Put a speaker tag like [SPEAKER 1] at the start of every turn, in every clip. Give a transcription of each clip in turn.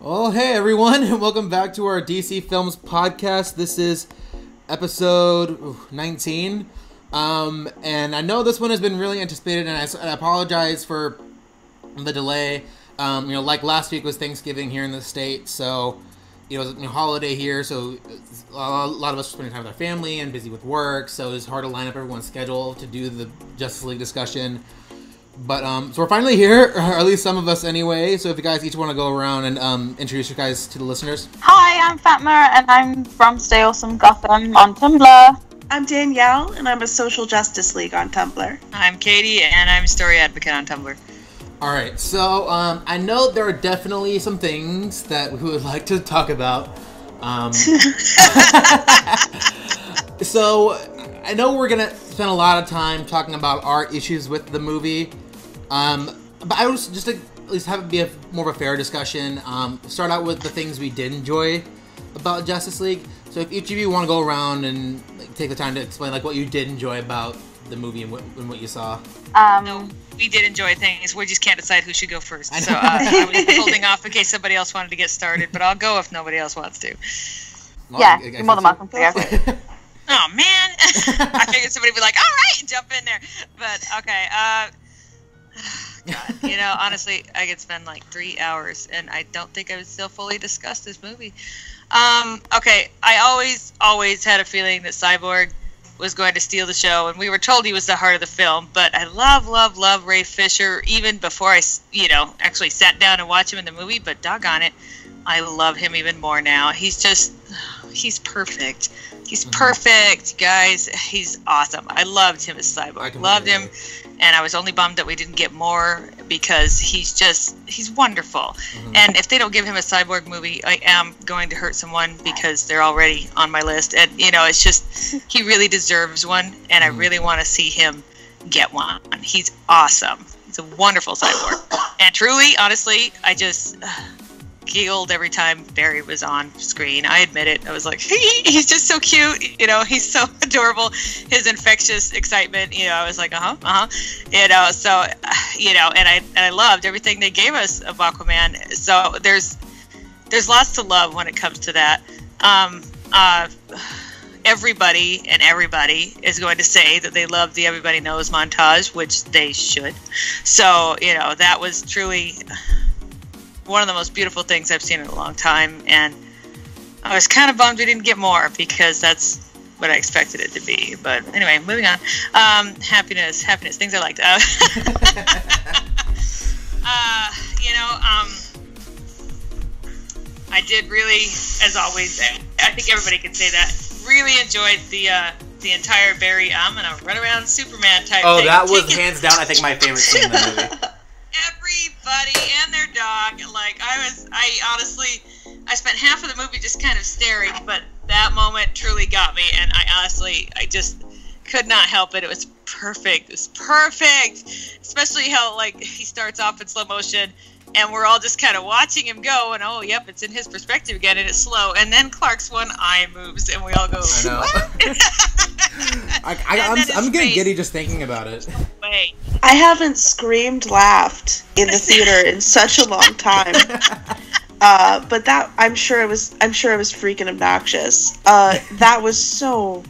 [SPEAKER 1] Well, hey everyone, and welcome back to our DC Films podcast. This is episode 19, and I know this one has been really anticipated, and I apologize for the delay. Like last week was Thanksgiving here in the States, so it was a holiday here, so a lot of us are spending time with our family and busy with work, so it was hard to line up everyone's schedule to do the Justice League discussion. But, so we're finally here, or at least some of us anyway, so if you guys each want to go around and introduce you guys to the listeners.
[SPEAKER 2] Hi, I'm Fatma, and I'm from Stay Awesome Gotham on Tumblr.
[SPEAKER 3] I'm Danielle, and I'm a Social Justice League on Tumblr.
[SPEAKER 4] I'm Katie, and I'm Story Advocate on Tumblr.
[SPEAKER 1] Alright, so, I know there are definitely some things that we would like to talk about. So, I know we're gonna spend a lot of time talking about our issues with the movie, but I was just to at least have it be more of a fair discussion. Start out with the things we did enjoy about Justice League. So if each of you want to go around and take the time to explain what you did enjoy about the movie and what you saw.
[SPEAKER 4] No, we did enjoy things. We just can't decide who should go first. So I was holding off in case somebody else wanted to get started, but I'll go if nobody else wants to.
[SPEAKER 1] Well,
[SPEAKER 2] Yeah, you're more than welcome to go.
[SPEAKER 4] Oh, man. I figured somebody would be like, all right, and jump in there. But, okay. God, honestly, I could spend 3 hours, and I don't think I would still fully discuss this movie. Okay, I always had a feeling that Cyborg was going to steal the show, and we were told he was the heart of the film, but I love Ray Fisher, even before I, actually sat down and watched him in the movie, but doggone it, I love him even more now. He's perfect. He's perfect, guys. He's awesome. I loved him as Cyborg. Loved him, and I was only bummed that we didn't get more because he's wonderful. Mm-hmm. And if they don't give him a Cyborg movie, I am going to hurt someone because they're already on my list. And, it's just, he really deserves one, and I really want to see him get one. He's awesome. He's a wonderful Cyborg. And truly, honestly, I just giggled every time Barry was on screen. I admit it. I was like, he's just so cute. He's so adorable. His infectious excitement. I was like, So, and I loved everything they gave us of Aquaman. So there's lots to love when it comes to that. Everybody is going to say that they love the Everybody Knows montage, which they should. So, that was truly one of the most beautiful things I've seen in a long time, and I was kind of bummed we didn't get more because that's what I expected it to be. But anyway, moving on. Happiness, things I liked. I did really, as always, I think everybody can say that, really enjoyed the entire Barry, I'm gonna run around Superman type thing.
[SPEAKER 1] Oh, that was hands down, I think, my favorite scene in the movie.
[SPEAKER 4] Everybody and their dog, I spent half of the movie just kind of staring, but that moment truly got me, and I just could not help it. It was perfect. It was perfect, especially how he starts off in slow motion, and we're all just kind of watching him go, and oh, yep, it's in his perspective again, and it's slow, and then Clark's one eye moves, and we all go,
[SPEAKER 1] I know. I'm getting giddy just thinking about it.
[SPEAKER 4] Wait.
[SPEAKER 3] I haven't laughed in the theater in such a long time. But that I'm sure it was freaking obnoxious. That was so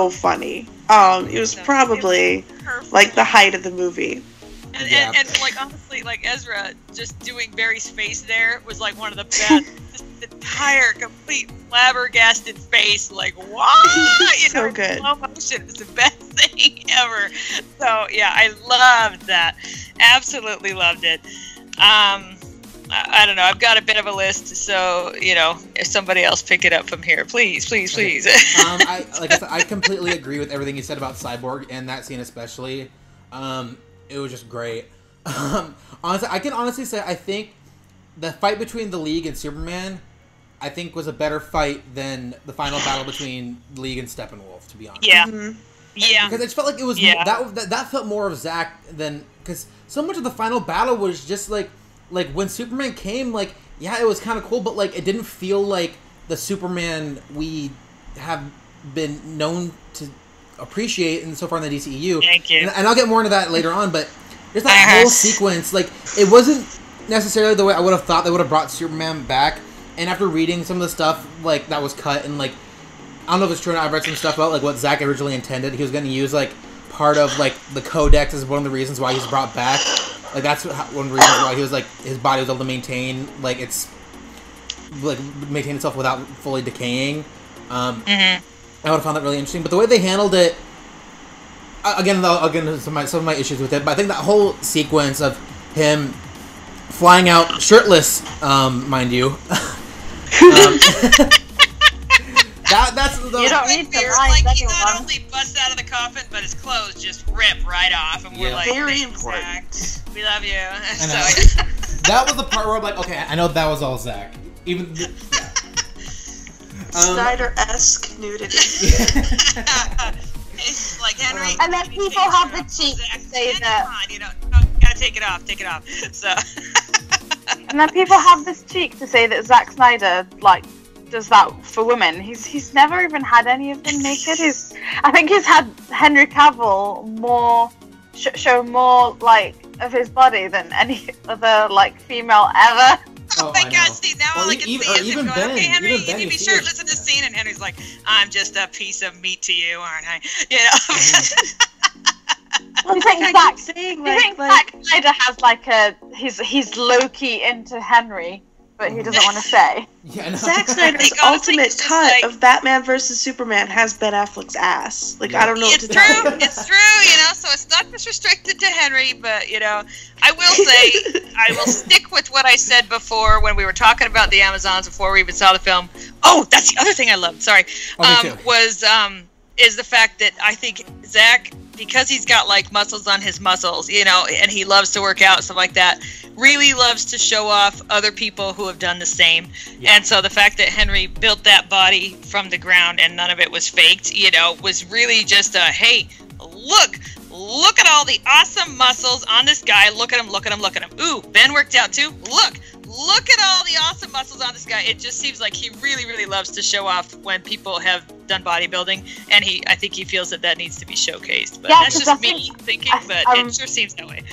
[SPEAKER 3] funny. It was probably the height of the movie.
[SPEAKER 4] And honestly, Ezra just doing Barry's face there was one of the best. Just the entire, complete, flabbergasted face, what?
[SPEAKER 3] So good.
[SPEAKER 4] Slow motion is the best thing ever. So yeah, I loved that. Absolutely loved it. I don't know. I've got a bit of a list, so if somebody else pick it up from here, please.
[SPEAKER 1] Okay. I completely agree with everything you said about Cyborg and that scene especially. It was just great. Honestly, I can honestly say I think the fight between the League and Superman, I think, was a better fight than the final battle between the League and Steppenwolf, to be honest.
[SPEAKER 4] Yeah. Mm-hmm. Yeah.
[SPEAKER 1] Because it felt like it was that felt more of Zack than, because so much of the final battle was just like when Superman came, it was kind of cool, but it didn't feel like the Superman we have been known to appreciate so far in the DCEU.
[SPEAKER 4] Thank you.
[SPEAKER 1] And I'll get more into that later on, but there's that whole sequence, it wasn't necessarily the way I would have thought they would have brought Superman back. And after reading some of the stuff like that was cut and like I don't know if it's true or not. I've read some stuff about like what Zack originally intended. He was going to use like part of like the Codex as one of the reasons why he's brought back. Like that's one of the reasons why he was like his body was able to maintain like it's like maintain itself without fully decaying. I would have found that really interesting. But the way they handled it, again some of my issues with it. But I think that whole sequence of him flying out shirtless, mind you. That's the,
[SPEAKER 2] You don't need to
[SPEAKER 4] Weird,
[SPEAKER 2] lie,
[SPEAKER 4] like
[SPEAKER 2] that's
[SPEAKER 4] he
[SPEAKER 2] your
[SPEAKER 4] not
[SPEAKER 2] one.
[SPEAKER 4] only busts out of the coffin, but his clothes just rip right off, and we're
[SPEAKER 1] Yeah.
[SPEAKER 4] like,
[SPEAKER 3] Very
[SPEAKER 4] "Thanks,
[SPEAKER 3] important.
[SPEAKER 4] Zach. We love you."
[SPEAKER 1] I
[SPEAKER 4] So,
[SPEAKER 1] know. That was the part where I'm like, okay, I know that was all Zack. Even yeah.
[SPEAKER 3] Snyder-esque nudity.
[SPEAKER 4] it's like Henry.
[SPEAKER 2] And then
[SPEAKER 4] you
[SPEAKER 2] people
[SPEAKER 4] take
[SPEAKER 2] have
[SPEAKER 4] your
[SPEAKER 2] the
[SPEAKER 4] shirt off.
[SPEAKER 2] cheek
[SPEAKER 4] Zach,
[SPEAKER 2] to say
[SPEAKER 4] "Yeah,
[SPEAKER 2] that-
[SPEAKER 4] come on, you know, gotta take it off. So.
[SPEAKER 2] And then people have this cheek to say that Zack Snyder like does that for women. He's never even had any of them naked. I think he's had Henry Cavill more show more like of his body than any other like female ever.
[SPEAKER 4] Oh my
[SPEAKER 1] I
[SPEAKER 4] God,
[SPEAKER 1] know.
[SPEAKER 4] Steve, now
[SPEAKER 1] Or
[SPEAKER 4] all I can
[SPEAKER 1] even-
[SPEAKER 4] see
[SPEAKER 1] or
[SPEAKER 4] is him
[SPEAKER 1] even
[SPEAKER 4] going,
[SPEAKER 1] Ben,
[SPEAKER 4] okay, Henry,
[SPEAKER 1] even
[SPEAKER 4] you
[SPEAKER 1] Ben,
[SPEAKER 4] need to be
[SPEAKER 1] you see it.
[SPEAKER 4] shirtless in this scene, and Henry's like, I'm just a piece of meat to you, aren't I? You know?
[SPEAKER 2] Do you think
[SPEAKER 3] I
[SPEAKER 2] Zack?
[SPEAKER 3] keep saying,
[SPEAKER 2] Do you think Zack Snyder has like he's low key into Henry, but he doesn't want to say?
[SPEAKER 1] Yeah, I know.
[SPEAKER 3] Zack Snyder's
[SPEAKER 4] Like, honestly,
[SPEAKER 3] ultimate
[SPEAKER 4] it's just
[SPEAKER 3] cut
[SPEAKER 4] like-
[SPEAKER 3] of Batman vs Superman has Ben Affleck's ass. Like, I don't know what
[SPEAKER 4] It's
[SPEAKER 3] to
[SPEAKER 4] true,
[SPEAKER 3] tell you.
[SPEAKER 4] it's true, you know, so it's not just restricted to Henry, but, you know, I will say, I will stick with what I said before when we were talking about the Amazons before we even saw the film. Oh, that's the other thing I loved, sorry,
[SPEAKER 1] Oh, me too.
[SPEAKER 4] is the fact that I think Zach, because he's got, like, muscles on his muscles, you know, and he loves to work out and stuff like that, really loves to show off other people who have done the same.
[SPEAKER 1] Yeah.
[SPEAKER 4] And so the fact that Henry built that body from the ground and none of it was faked, you know, was really just a, hey, look at all the awesome muscles on this guy. Look at him. Ooh, Ben worked out too. Look at all the awesome muscles on this guy. It just seems like he really, really loves to show off when people have done bodybuilding, and I think he feels that needs to be showcased. But
[SPEAKER 2] Yeah,
[SPEAKER 4] that's
[SPEAKER 2] 'cause
[SPEAKER 4] just
[SPEAKER 2] I
[SPEAKER 4] me
[SPEAKER 2] think-
[SPEAKER 4] thinking, but it sure seems that way.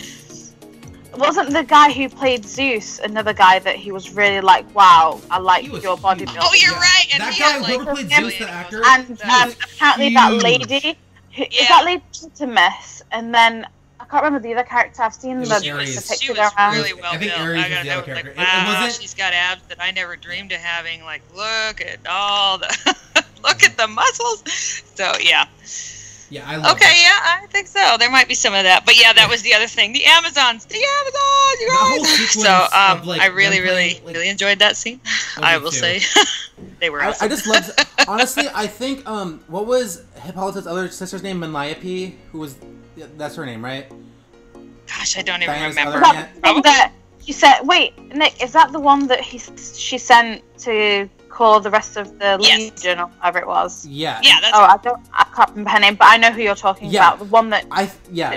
[SPEAKER 2] Wasn't the guy who played Zeus another guy that he was really like, wow, I like
[SPEAKER 1] He was
[SPEAKER 2] your
[SPEAKER 1] huge.
[SPEAKER 2] bodybuilding?
[SPEAKER 4] Oh, you're
[SPEAKER 1] Yeah.
[SPEAKER 4] right. And
[SPEAKER 1] That
[SPEAKER 4] he
[SPEAKER 1] guy,
[SPEAKER 4] had, like,
[SPEAKER 1] whoever played
[SPEAKER 2] him
[SPEAKER 1] Zeus, the actor,
[SPEAKER 2] And
[SPEAKER 1] he was
[SPEAKER 2] apparently that
[SPEAKER 1] huge.
[SPEAKER 2] lady,
[SPEAKER 4] Yeah.
[SPEAKER 2] is that lady Artemis? And then I can't remember the other character. I've seen
[SPEAKER 1] It
[SPEAKER 2] the
[SPEAKER 1] was Ares.
[SPEAKER 2] picture
[SPEAKER 4] She was
[SPEAKER 2] around.
[SPEAKER 4] really well
[SPEAKER 1] I think
[SPEAKER 4] built.
[SPEAKER 1] Ares
[SPEAKER 4] I
[SPEAKER 1] was
[SPEAKER 4] gotta
[SPEAKER 1] the other
[SPEAKER 4] know, like,
[SPEAKER 1] character. It
[SPEAKER 4] wow,
[SPEAKER 1] wasn't-
[SPEAKER 4] she's got abs that I never dreamed of having. Like, look at all the, look at the muscles. So yeah.
[SPEAKER 1] Yeah, I love
[SPEAKER 4] Okay, yeah, I think so. There might be some of that, but yeah, that was the other thing. The Amazons, you
[SPEAKER 1] That whole
[SPEAKER 4] guys.
[SPEAKER 1] sequence
[SPEAKER 4] So
[SPEAKER 1] of, like,
[SPEAKER 4] I really,
[SPEAKER 1] them playing, like-
[SPEAKER 4] really enjoyed that scene.
[SPEAKER 1] Oh,
[SPEAKER 4] I
[SPEAKER 1] me
[SPEAKER 4] will
[SPEAKER 1] too.
[SPEAKER 4] say, they were.
[SPEAKER 1] I
[SPEAKER 4] Awesome.
[SPEAKER 1] just love. Honestly, I think what was Hippolyta's other sister's name? Menliope, who was that's her name, right?
[SPEAKER 4] Gosh, I don't even
[SPEAKER 1] Diana's
[SPEAKER 4] remember.
[SPEAKER 1] other aunt.
[SPEAKER 2] And that she said, wait, Nick, is that the one that she sent to call the rest of the
[SPEAKER 4] Yes.
[SPEAKER 2] Legion or whatever it was?
[SPEAKER 1] Yeah.
[SPEAKER 4] Yeah, that's
[SPEAKER 2] Oh, I can't remember her name, but I know who you're talking
[SPEAKER 1] Yeah.
[SPEAKER 2] about. The one that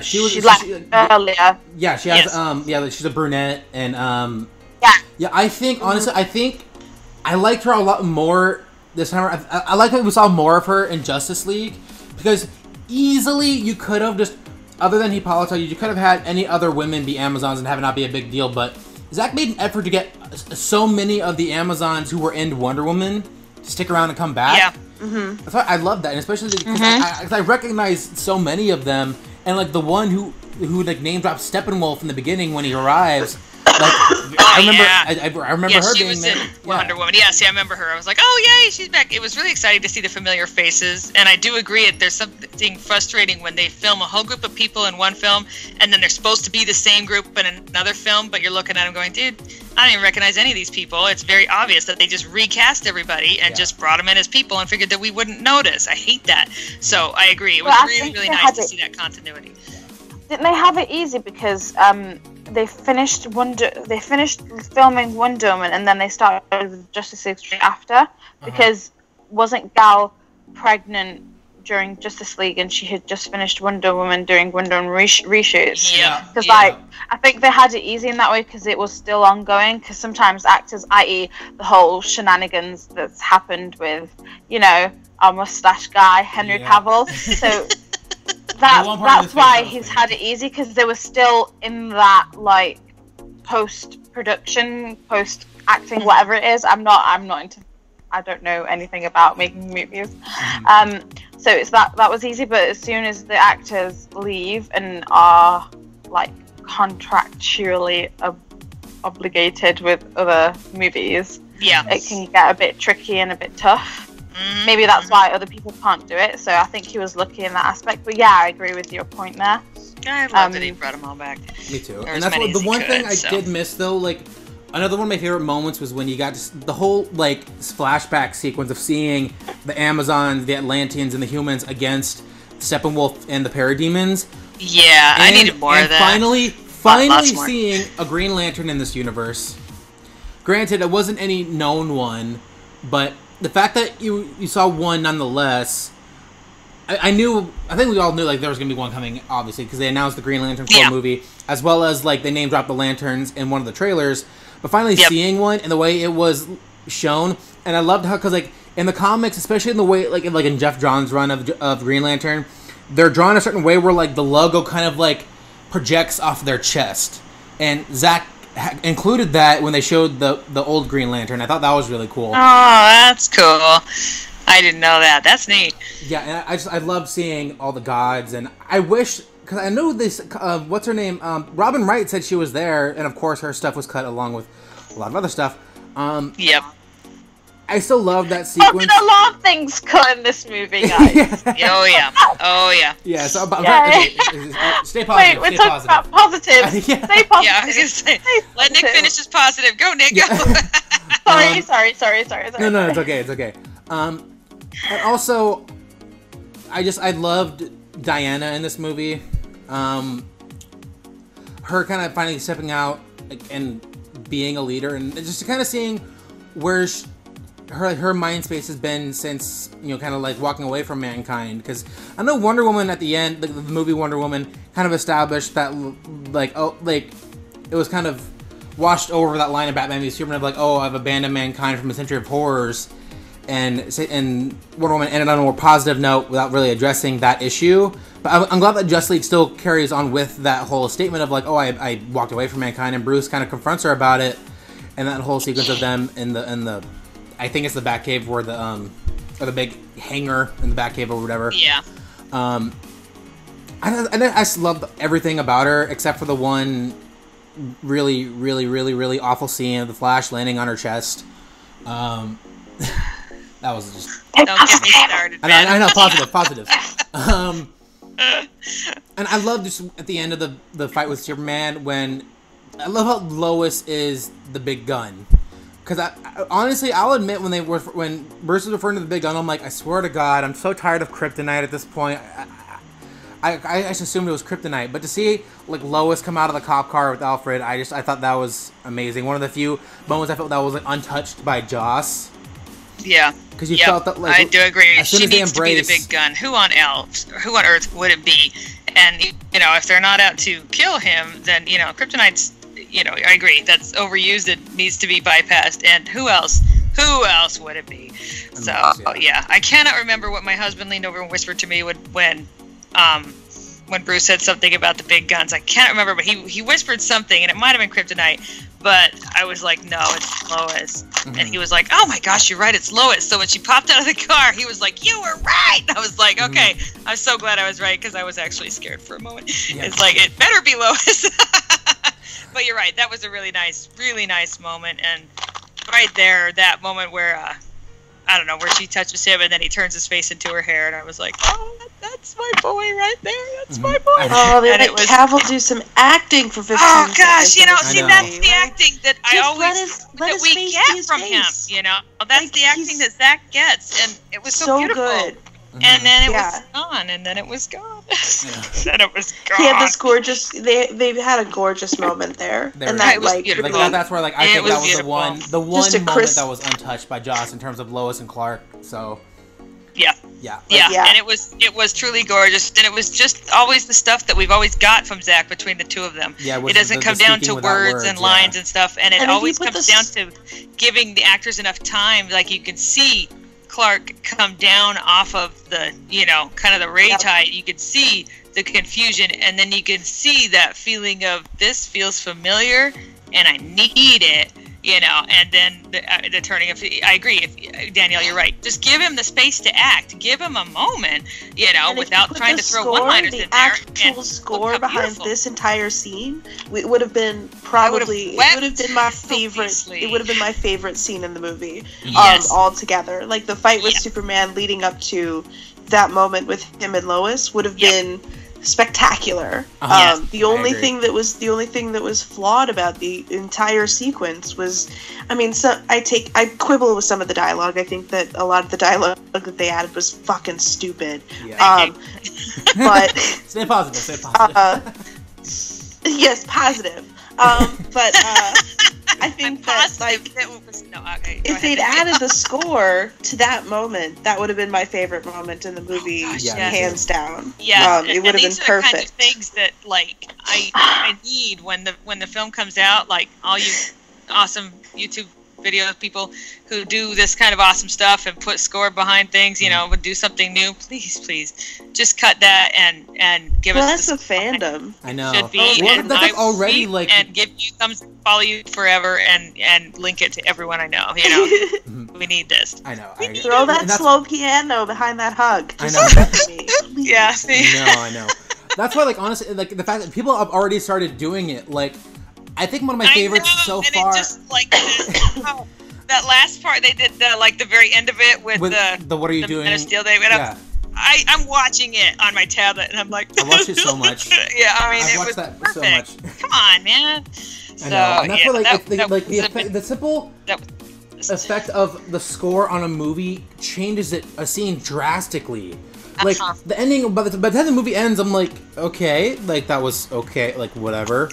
[SPEAKER 1] She was.
[SPEAKER 2] she left earlier.
[SPEAKER 1] Yeah, she has.
[SPEAKER 4] Yes.
[SPEAKER 1] She's a brunette, and
[SPEAKER 2] Yeah.
[SPEAKER 1] Yeah, I think honestly, I liked her a lot more this time. I like that we saw more of her in Justice League because easily you could have just, other than Hippolyta, you could have had any other women be Amazons and have it not be a big deal. But Zack made an effort to get so many of the Amazons who were in Wonder Woman to stick around and come back.
[SPEAKER 4] Yeah.
[SPEAKER 1] That's why I love that, and especially because I recognize so many of them, and like the one who like name dropped Steppenwolf in the beginning when he arrives. Like, I remember,
[SPEAKER 4] yeah.
[SPEAKER 1] I remember
[SPEAKER 4] Yeah,
[SPEAKER 1] her
[SPEAKER 4] she
[SPEAKER 1] being
[SPEAKER 4] was
[SPEAKER 1] there.
[SPEAKER 4] in Wonder Woman. Yes, yeah, I remember her. I was like, oh, yay, she's back. It was really exciting to see the familiar faces. And I do agree that there's something frustrating when they film a whole group of people in one film, and then they're supposed to be the same group in another film, but you're looking at them going, dude, I don't even recognize any of these people. It's very obvious that they just recast everybody and just brought them in as people and figured that we wouldn't notice. I hate that. So I agree. It was
[SPEAKER 2] Well, I
[SPEAKER 4] really,
[SPEAKER 2] think
[SPEAKER 4] really
[SPEAKER 2] they
[SPEAKER 4] nice
[SPEAKER 2] had
[SPEAKER 4] to
[SPEAKER 2] it-
[SPEAKER 4] see that continuity.
[SPEAKER 2] Didn't they have it easy because they finished filming Wonder Woman and then they started with Justice League straight after because wasn't Gal pregnant during Justice League and she had just finished Wonder Woman during Wonder Woman reshoots?
[SPEAKER 4] Yeah.
[SPEAKER 2] Because like I think they had it easy in that way because it was still ongoing. Because sometimes actors, i.e., the whole shenanigans that's happened with, you know, our mustache guy Henry Cavill, so. That's why he's had it easy because they were still in that like post production, post acting, whatever it is. I'm not into. I don't know anything about making movies. So it's that was easy. But as soon as the actors leave and are like contractually obligated with other movies, it can get a bit tricky and a bit tough. Maybe that's why other people can't do it. So I think he was lucky in that aspect. But yeah, I agree with your point there.
[SPEAKER 4] I love that he brought them all back.
[SPEAKER 1] Me too. And that's the one thing I did miss, though. Like, another one of my favorite moments was when you got the whole like flashback sequence of seeing the Amazons, the Atlanteans, and the humans against Steppenwolf and the Parademons.
[SPEAKER 4] Yeah, I needed more of that.
[SPEAKER 1] Finally seeing a Green Lantern in this universe. Granted, it wasn't any known one, but the fact that you saw one nonetheless, I think we all knew like there was gonna be one coming, obviously, because they announced the Green Lantern Corps movie, as well as like they name dropped the lanterns in one of the trailers. But finally seeing one and the way it was shown, and I loved how, because like in the comics, especially in the way like in Jeff Johns' run of Green Lantern, they're drawn a certain way where like the logo kind of like projects off their chest, and Zach included that when they showed the old Green Lantern. I thought that was really cool.
[SPEAKER 4] Oh, that's cool. I didn't know that. That's neat.
[SPEAKER 1] Yeah, and I love seeing all the gods, and I wish, because I know this, what's her name? Robin Wright said she was there, and of course her stuff was cut along with a lot of other stuff.
[SPEAKER 4] Yep.
[SPEAKER 1] I still love that sequence.
[SPEAKER 2] A lot of things cut in this movie, guys.
[SPEAKER 4] Oh yeah.
[SPEAKER 1] Yeah. So stay positive.
[SPEAKER 2] Wait, we're talking about positive. Stay positive.
[SPEAKER 4] Yeah, I was gonna say, let Nick finish his positive. Go, Nick. Go.
[SPEAKER 2] Sorry.
[SPEAKER 1] No, it's okay. And also, I loved Diana in this movie. Her kind of finally stepping out and being a leader, and just kind of seeing where her mind space has been since, kind of like walking away from mankind. Because I know Wonder Woman at the end, the movie Wonder Woman, kind of established that it was kind of washed over that line of Batman v Superman of like, oh, I've abandoned mankind from a century of horrors. And Wonder Woman ended on a more positive note without really addressing that issue. But I'm glad that Justice League still carries on with that whole statement of like, oh, I walked away from mankind, and Bruce kind of confronts her about it, and that whole sequence of them in the I think it's the Batcave where or the big hangar in the Batcave or whatever.
[SPEAKER 4] Yeah.
[SPEAKER 1] I just loved everything about her except for the one really, really, really, really awful scene of the Flash landing on her chest. That was just...
[SPEAKER 4] Don't get me started, man.
[SPEAKER 1] I know, positive. And I love just at the end of the fight with Superman when... I love how Lois is the big gun. Because honestly, I'll admit when Bruce was referring to the big gun, I'm like, I swear to God, I'm so tired of kryptonite at this point. I just assumed it was kryptonite. But to see like Lois come out of the cop car with Alfred, I thought that was amazing. One of the few moments I felt that was like untouched by Joss.
[SPEAKER 4] Yeah.
[SPEAKER 1] Because you felt that like
[SPEAKER 4] I do agree. She needs to be the big gun. Who on Earth would it be? And if they're not out to kill him, then kryptonite's. I agree. That's overused. It needs to be bypassed. And who else? Who else would it be? So yeah, I cannot remember what my husband leaned over and whispered to me when Bruce said something about the big guns. I can't remember, but he whispered something, and it might have been kryptonite. But I was like, no, it's Lois. Mm-hmm. And he was like, oh my gosh, you're right, it's Lois. So when she popped out of the car, he was like, you were right. I was like, okay, I'm so glad I was right, because I was actually scared for a moment. Yeah. It's like, it better be Lois. But you're right, that was a really nice moment. And right there, that moment where, I don't know, where she touches him and then he turns his face into her hair, and I was like, oh, that's my boy right there. That's my boy.
[SPEAKER 3] Oh, they let Cavill do some acting for 15
[SPEAKER 4] Oh gosh,
[SPEAKER 3] seconds.
[SPEAKER 4] see, that's the acting that I always that we get from him. That's the acting that Zach gets, and it was so beautiful. Good. And then it was gone, and then it was gone. Then it was gone.
[SPEAKER 3] He had this gorgeous. They had a gorgeous moment there, and that
[SPEAKER 4] was beautiful.
[SPEAKER 1] That's where I think that was the one moment that was untouched by Joss in terms of Lois and Clark. So. Yeah.
[SPEAKER 4] And it was truly gorgeous, and it was just always the stuff that we've always got from Zach between the two of them. Yeah, it doesn't come down to words and lines and stuff, and it always comes down to giving the actors enough time. Like you can see Clark come down off of the, kind of the rage height. You can see the confusion, and then you can see that feeling of this feels familiar, and I need it, you know, and then the turning of, I agree, Danielle, you're right. Just give him the space to act. Give him a moment, you know, without trying to throw one-liners in there.
[SPEAKER 3] The actual score behind this entire scene, it would have been probably, it would have been my favorite. It would have been my favorite scene in the movie, altogether. Like the fight with Superman leading up to that moment with him and Lois would have been spectacular. The only thing that was flawed about the entire sequence was, I mean, I quibble with some of the dialogue. I think that a lot of the dialogue that they added was fucking stupid. But
[SPEAKER 1] stay positive. Stay positive.
[SPEAKER 3] Yes, positive. But I think that if they'd added the score to that moment, that would have been my favorite moment in the movie, hands down.
[SPEAKER 4] Yeah,
[SPEAKER 3] it would have been perfect.
[SPEAKER 4] Kind of things that like I need when the film comes out. Like all you awesome YouTube video people who do this kind of awesome stuff and put score behind things, you know, would do something new. Please, just cut that and give us.
[SPEAKER 3] That's a fandom.
[SPEAKER 1] I know.
[SPEAKER 4] Should be,
[SPEAKER 1] well, that's already like,
[SPEAKER 4] and give you thumbs, follow you forever, and link it to everyone I know. You know, we need this.
[SPEAKER 1] I know.
[SPEAKER 3] Throw that slow piano behind that hug.
[SPEAKER 1] I know.
[SPEAKER 4] Yeah. See?
[SPEAKER 1] I know. That's why, like, honestly, like the fact that people have already started doing it, like. I think one of my favorites so far.
[SPEAKER 4] It just like that last part they did, the very end of it with
[SPEAKER 1] the what are you doing?
[SPEAKER 4] Man of Steel Day. I'm watching it on my tablet and I'm like,
[SPEAKER 1] I watched it so much.
[SPEAKER 4] Yeah, I mean,
[SPEAKER 1] I've
[SPEAKER 4] it was
[SPEAKER 1] that
[SPEAKER 4] perfect.
[SPEAKER 1] So much.
[SPEAKER 4] Come on, man.
[SPEAKER 1] I know, and that's what the simple effect of the score on a movie changes a scene drastically. Like the ending, by the time the movie ends, I'm like, okay, like that was okay, like whatever.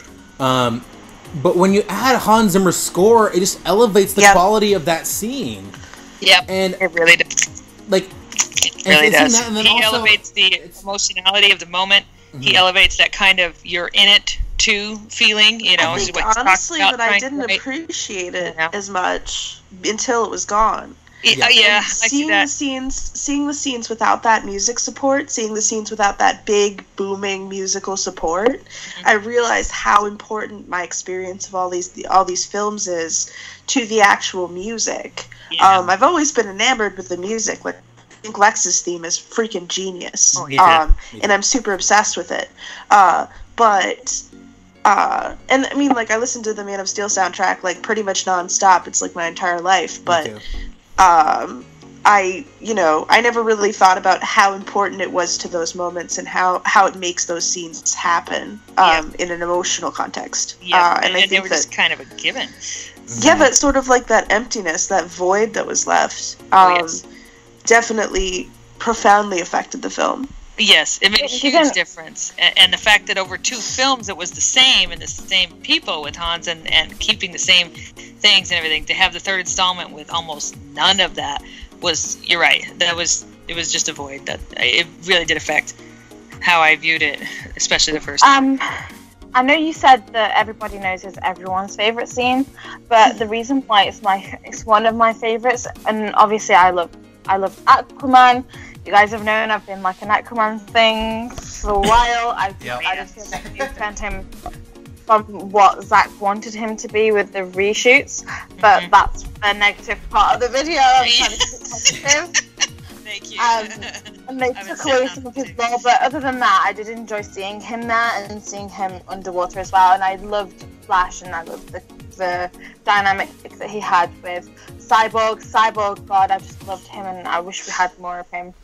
[SPEAKER 1] But when you add Hans Zimmer's score, it just elevates the quality of that scene.
[SPEAKER 4] Yep,
[SPEAKER 1] and
[SPEAKER 4] it really does.
[SPEAKER 1] Like,
[SPEAKER 4] it really does. He elevates the emotionality of the moment. Mm-hmm. He elevates that kind of you're in it too feeling. You know,
[SPEAKER 3] I think, honestly, that I didn't appreciate it as much until it was gone.
[SPEAKER 4] Seeing
[SPEAKER 3] the scenes without that music support, seeing the scenes without that big booming musical support, I realized how important my experience of all these films is to the actual music. Yeah. I've always been enamored with the music. Like, I think Lex's theme is freaking genius. And I'm super obsessed with it. And I mean, like, I listen to the Man of Steel soundtrack like pretty much nonstop. It's like my entire life, but. I never really thought about how important it was to those moments and how it makes those scenes happen in an emotional context.
[SPEAKER 4] Yeah, and I think they were just kind of a given.
[SPEAKER 3] Yeah, but sort of like that emptiness, that void that was left, definitely profoundly affected the film.
[SPEAKER 4] Yes, it made a huge difference. And the fact that over 2 films it was the same and the same people with Hans and keeping the same things and everything, to have the third installment with almost none of that was, you're right, it was just a void. That it really did affect how I viewed it, especially the first time.
[SPEAKER 2] I know you said that everybody knows it's everyone's favorite scene, but the reason why it's one of my favorites, and obviously I love Aquaman. You guys have known I've been like an Aquaman thing for a while. I just feel like they sent him from what Zach wanted him to be with the reshoots, but that's the negative part of the video. I'm trying to keep positive.
[SPEAKER 4] Thank you.
[SPEAKER 2] And they took away some of his role, but other than that, I did enjoy seeing him there and seeing him underwater as well. And I loved Flash, and I loved the dynamic that he had with Cyborg. God, I just loved him, and I wish we had more of him.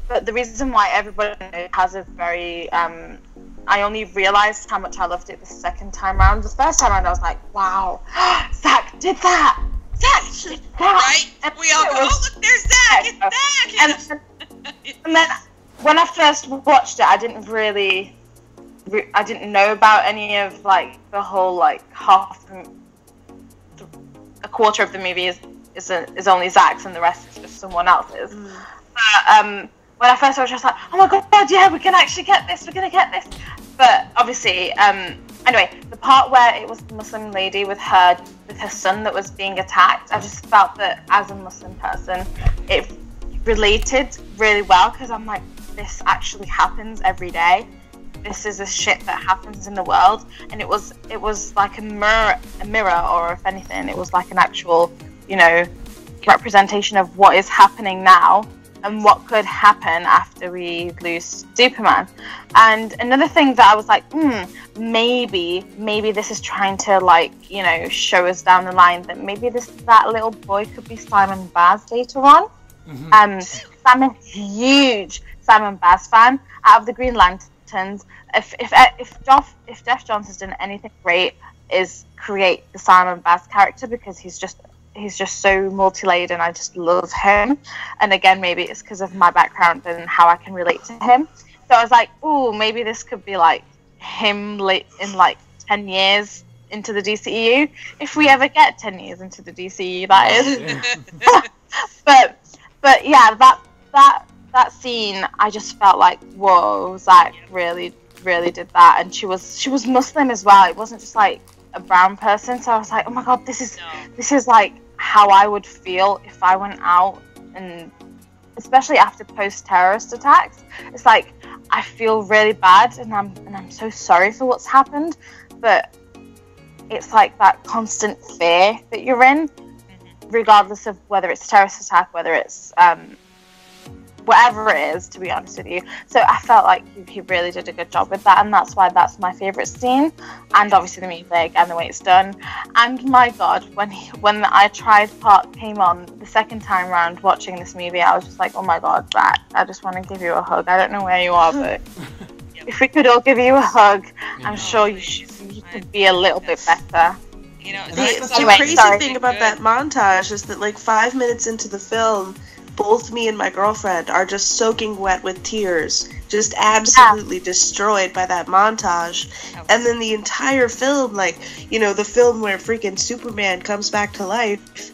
[SPEAKER 2] But the reason why everybody has a very I only realized how much I loved it the second time around. The first time around, I was like, wow, Zach did that.
[SPEAKER 4] Right? And we all go, oh, look, there's Zach. It's Zach.
[SPEAKER 2] And then when I first watched it, I didn't know about any of like the whole like a quarter of the movie is only Zach's and the rest is just someone else's. But when I first watched it, I was like, oh my god, yeah, we're gonna actually get this. But obviously, anyway, the part where it was the Muslim lady with her son that was being attacked, I just felt that as a Muslim person, it related really well, because I'm like, this actually happens every day. this is a shit that happens in the world, and it was like a mirror, or if anything, it was like an actual, you know, representation of what is happening now and what could happen after we lose Superman. And another thing that I was like, maybe this is trying to, like, you know, show us down the line that maybe that little boy could be Simon Baz later on. I'm a huge Simon Baz fan. Out of the Green Lanterns, if Jeff Johns has done anything great, is create the Simon Baz character, because he's just so multi-layered, and I just love him. And again, maybe it's because of my background and how I can relate to him. So I was like, ooh, maybe this could be like him late in like 10 years into the DCEU, if we ever get 10 years into the DCEU, that is. but yeah, that scene, I just felt like, whoa, Zach really did that. And she was Muslim as well. It wasn't just like a brown person. So I was like, oh my god, this is like how I would feel if I went out, and especially after post-terrorist attacks. It's like I feel really bad, and I'm so sorry for what's happened, but it's like that constant fear that you're in, regardless of whether it's a terrorist attack, whether it's whatever it is, to be honest with you. So I felt like he really did a good job with that, and that's why that's my favourite scene. And obviously the music and the way it's done. And my god, when the I Tried part came on the second time round watching this movie, I was just like, oh my god, Zach, I just want to give you a hug. I don't know where you are, but if we could all give you a hug, I'm sure you could be a little bit better.
[SPEAKER 4] You know,
[SPEAKER 3] the crazy thing about that montage is that, like, 5 minutes into the film, both me and my girlfriend are just soaking wet with tears, just absolutely destroyed by that montage. And then the entire film, like, you know, the film where freaking Superman comes back to life,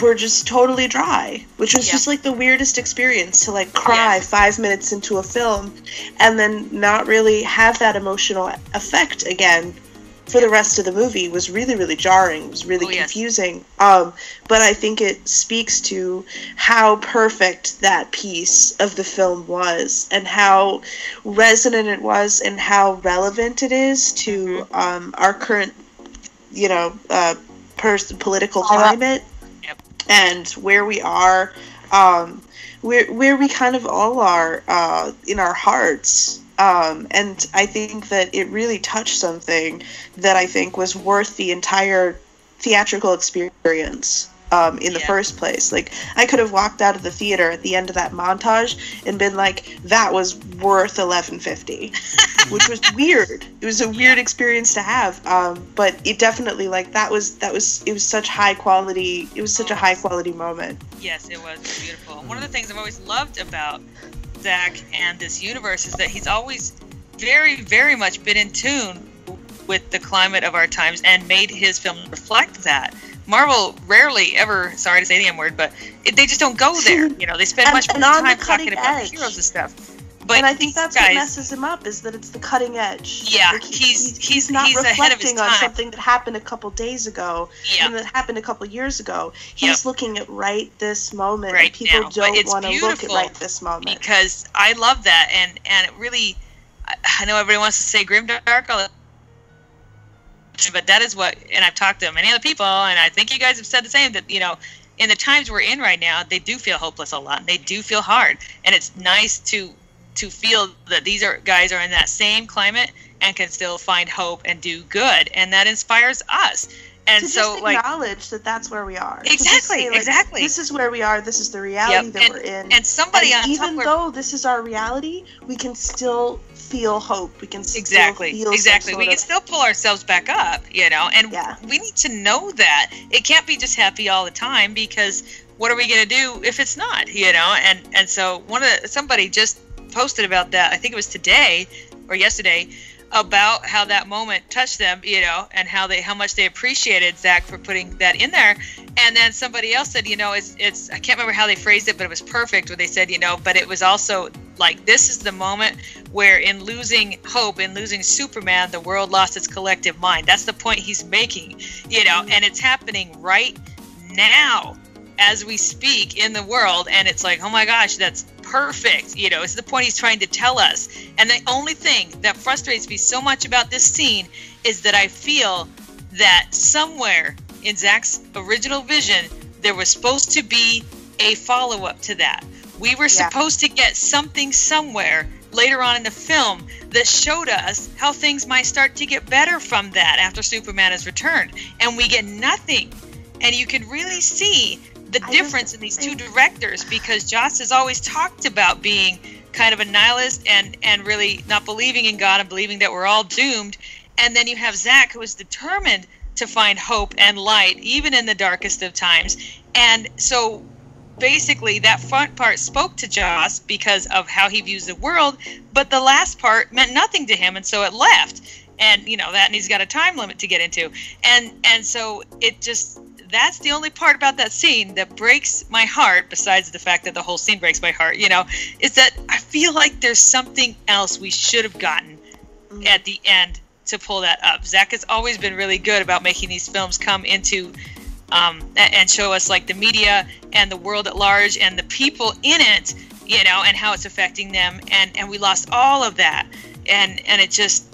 [SPEAKER 3] we're just totally dry, which was just like the weirdest experience, to like cry 5 minutes into a film and then not really have that emotional effect again for the rest of the movie. Was really, really jarring. It was really confusing. But I think it speaks to how perfect that piece of the film was, and how resonant it was, and how relevant it is to our current, you know, political climate, and where we are, where we kind of all are in our hearts. And I think that it really touched something that I think was worth the entire theatrical experience in the first place. Like, I could have walked out of the theater at the end of that montage and been like, that was worth $11.50, which was weird. It was a weird experience to have, but it definitely, like, it was such high quality. It was such a high quality moment.
[SPEAKER 4] Yes, it was beautiful. One of the things I've always loved about Zach and this universe is that he's always very, very much been in tune with the climate of our times and made his film reflect that. Marvel rarely ever, sorry to say the M word, but they just don't go there. You know, they spend much more time talking about heroes and stuff. But
[SPEAKER 3] and I think that's what messes him up, is that it's the cutting edge.
[SPEAKER 4] Yeah,
[SPEAKER 3] like
[SPEAKER 4] he's
[SPEAKER 3] not
[SPEAKER 4] ahead of his
[SPEAKER 3] reflecting
[SPEAKER 4] time
[SPEAKER 3] on something that happened a couple days ago, and that happened a couple years ago. He's looking at right this moment, and people don't want to look at right this moment.
[SPEAKER 4] Because I love that, and it really, I know everybody wants to say grimdark, but that is what, and I've talked to many other people, and I think you guys have said the same, that, you know, in the times we're in right now, they do feel hopeless a lot, and they do feel hard, and it's nice to feel that these guys are in that same climate and can still find hope and do good, and that inspires us. And
[SPEAKER 3] to
[SPEAKER 4] so,
[SPEAKER 3] just
[SPEAKER 4] like,
[SPEAKER 3] acknowledge that that's where we are.
[SPEAKER 4] Exactly,
[SPEAKER 3] say, like,
[SPEAKER 4] exactly.
[SPEAKER 3] This is where we are. This is the reality that we're in.
[SPEAKER 4] And somebody on
[SPEAKER 3] even though this is our reality, we can still feel hope. We can still feel
[SPEAKER 4] we can still pull ourselves back up, you know. And we need to know that it can't be just happy all the time, because what are we going to do if it's not, you know? And so somebody just posted about that, I think it was today or yesterday, about how that moment touched them, you know, and how much they appreciated Zach for putting that in there. And then somebody else said, you know, it's I can't remember how they phrased it, but it was perfect, where they said, you know, but it was also like, this is the moment where, in losing hope, in losing Superman, the world lost its collective mind. That's the point he's making, you know, and it's happening right now. as we speak in the world, and it's like, oh my gosh, that's perfect. You know, it's the point he's trying to tell us. And the only thing that frustrates me so much about this scene is that I feel that somewhere in Zach's original vision, there was supposed to be a follow-up to that. We were supposed to get something somewhere later on in the film that showed us how things might start to get better from that after Superman has returned. And we get nothing. And you can really see the difference in these two directors, because Joss has always talked about being kind of a nihilist and really not believing in God and believing that we're all doomed. And then you have Zach, who is determined to find hope and light, even in the darkest of times. And so basically that front part spoke to Joss because of how he views the world, but the last part meant nothing to him, and so it left. And, you know, that, and he's got a time limit to get into. And so it just... That's the only part about that scene that breaks my heart, besides the fact that the whole scene breaks my heart, you know, is that I feel like there's something else we should have gotten at the end to pull that up. Zach has always been really good about making these films come into and show us, like, the media and the world at large and the people in it, you know, and how it's affecting them. And we lost all of that. And it just...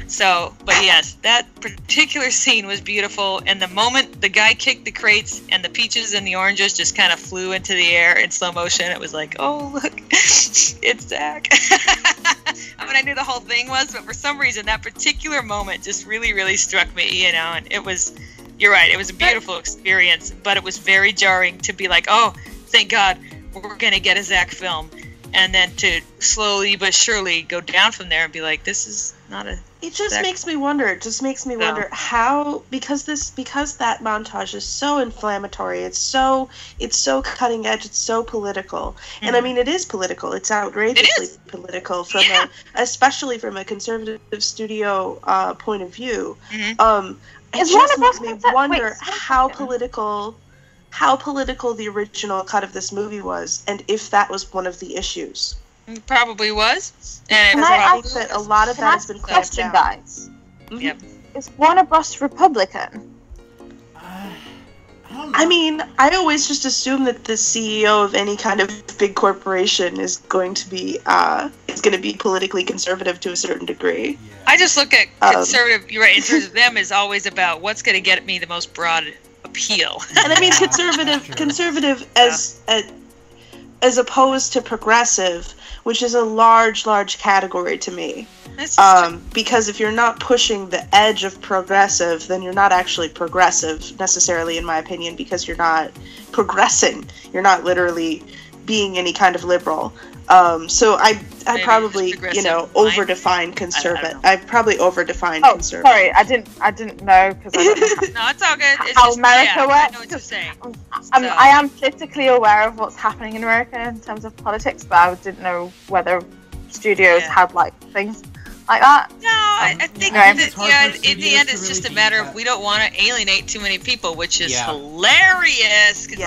[SPEAKER 4] So, but yes, that particular scene was beautiful, and the moment the guy kicked the crates and the peaches and the oranges just kind of flew into the air in slow motion, it was like, oh, look, it's Zach. I mean, I knew the whole thing was, but for some reason, that particular moment just really, really struck me, you know, and it was, you're right, it was a beautiful experience, but it was very jarring to be like, oh, thank God, we're going to get a Zach film. And then to slowly but surely go down from there and be like, this is not a...
[SPEAKER 3] It just makes me wonder. It just makes me wonder how, because that montage is so inflammatory. It's so cutting edge. It's so political. Mm-hmm. And I mean, it is political. It's outrageously political especially from a conservative studio point of view. Mm-hmm. It just makes me wonder how political the original cut of this movie was, and if that was one of the issues.
[SPEAKER 4] It probably was. And
[SPEAKER 3] I think that a lot of that has been clamped down.
[SPEAKER 2] Guys.
[SPEAKER 3] Mm-hmm.
[SPEAKER 4] Yep.
[SPEAKER 2] Is Warner Bros. Republican?
[SPEAKER 1] I don't know.
[SPEAKER 3] I mean, I always just assume that the CEO of any kind of big corporation is going to be politically conservative to a certain degree.
[SPEAKER 1] Yeah.
[SPEAKER 4] I just look at conservative, you're right, in terms of them is always about what's going to get me the most broad appeal.
[SPEAKER 3] And I mean conservative as opposed to progressive, which is a large category to me. Because if you're not pushing the edge of progressive, then you're not actually progressive necessarily, in my opinion, because you're not progressing. You're not literally being any kind of liberal. So I probably, over-define conservative. I probably over-define conservative.
[SPEAKER 2] Sorry, I didn't know, because I don't know
[SPEAKER 4] no, it's all good. It's
[SPEAKER 2] how
[SPEAKER 4] just,
[SPEAKER 2] America works.
[SPEAKER 4] I know what you're saying.
[SPEAKER 2] I am politically aware of what's happening in America in terms of politics, but I didn't know whether studios had, like, things like that.
[SPEAKER 4] No, I think that, in the end, it's just a matter of we don't want to alienate too many people, which is hilarious. But,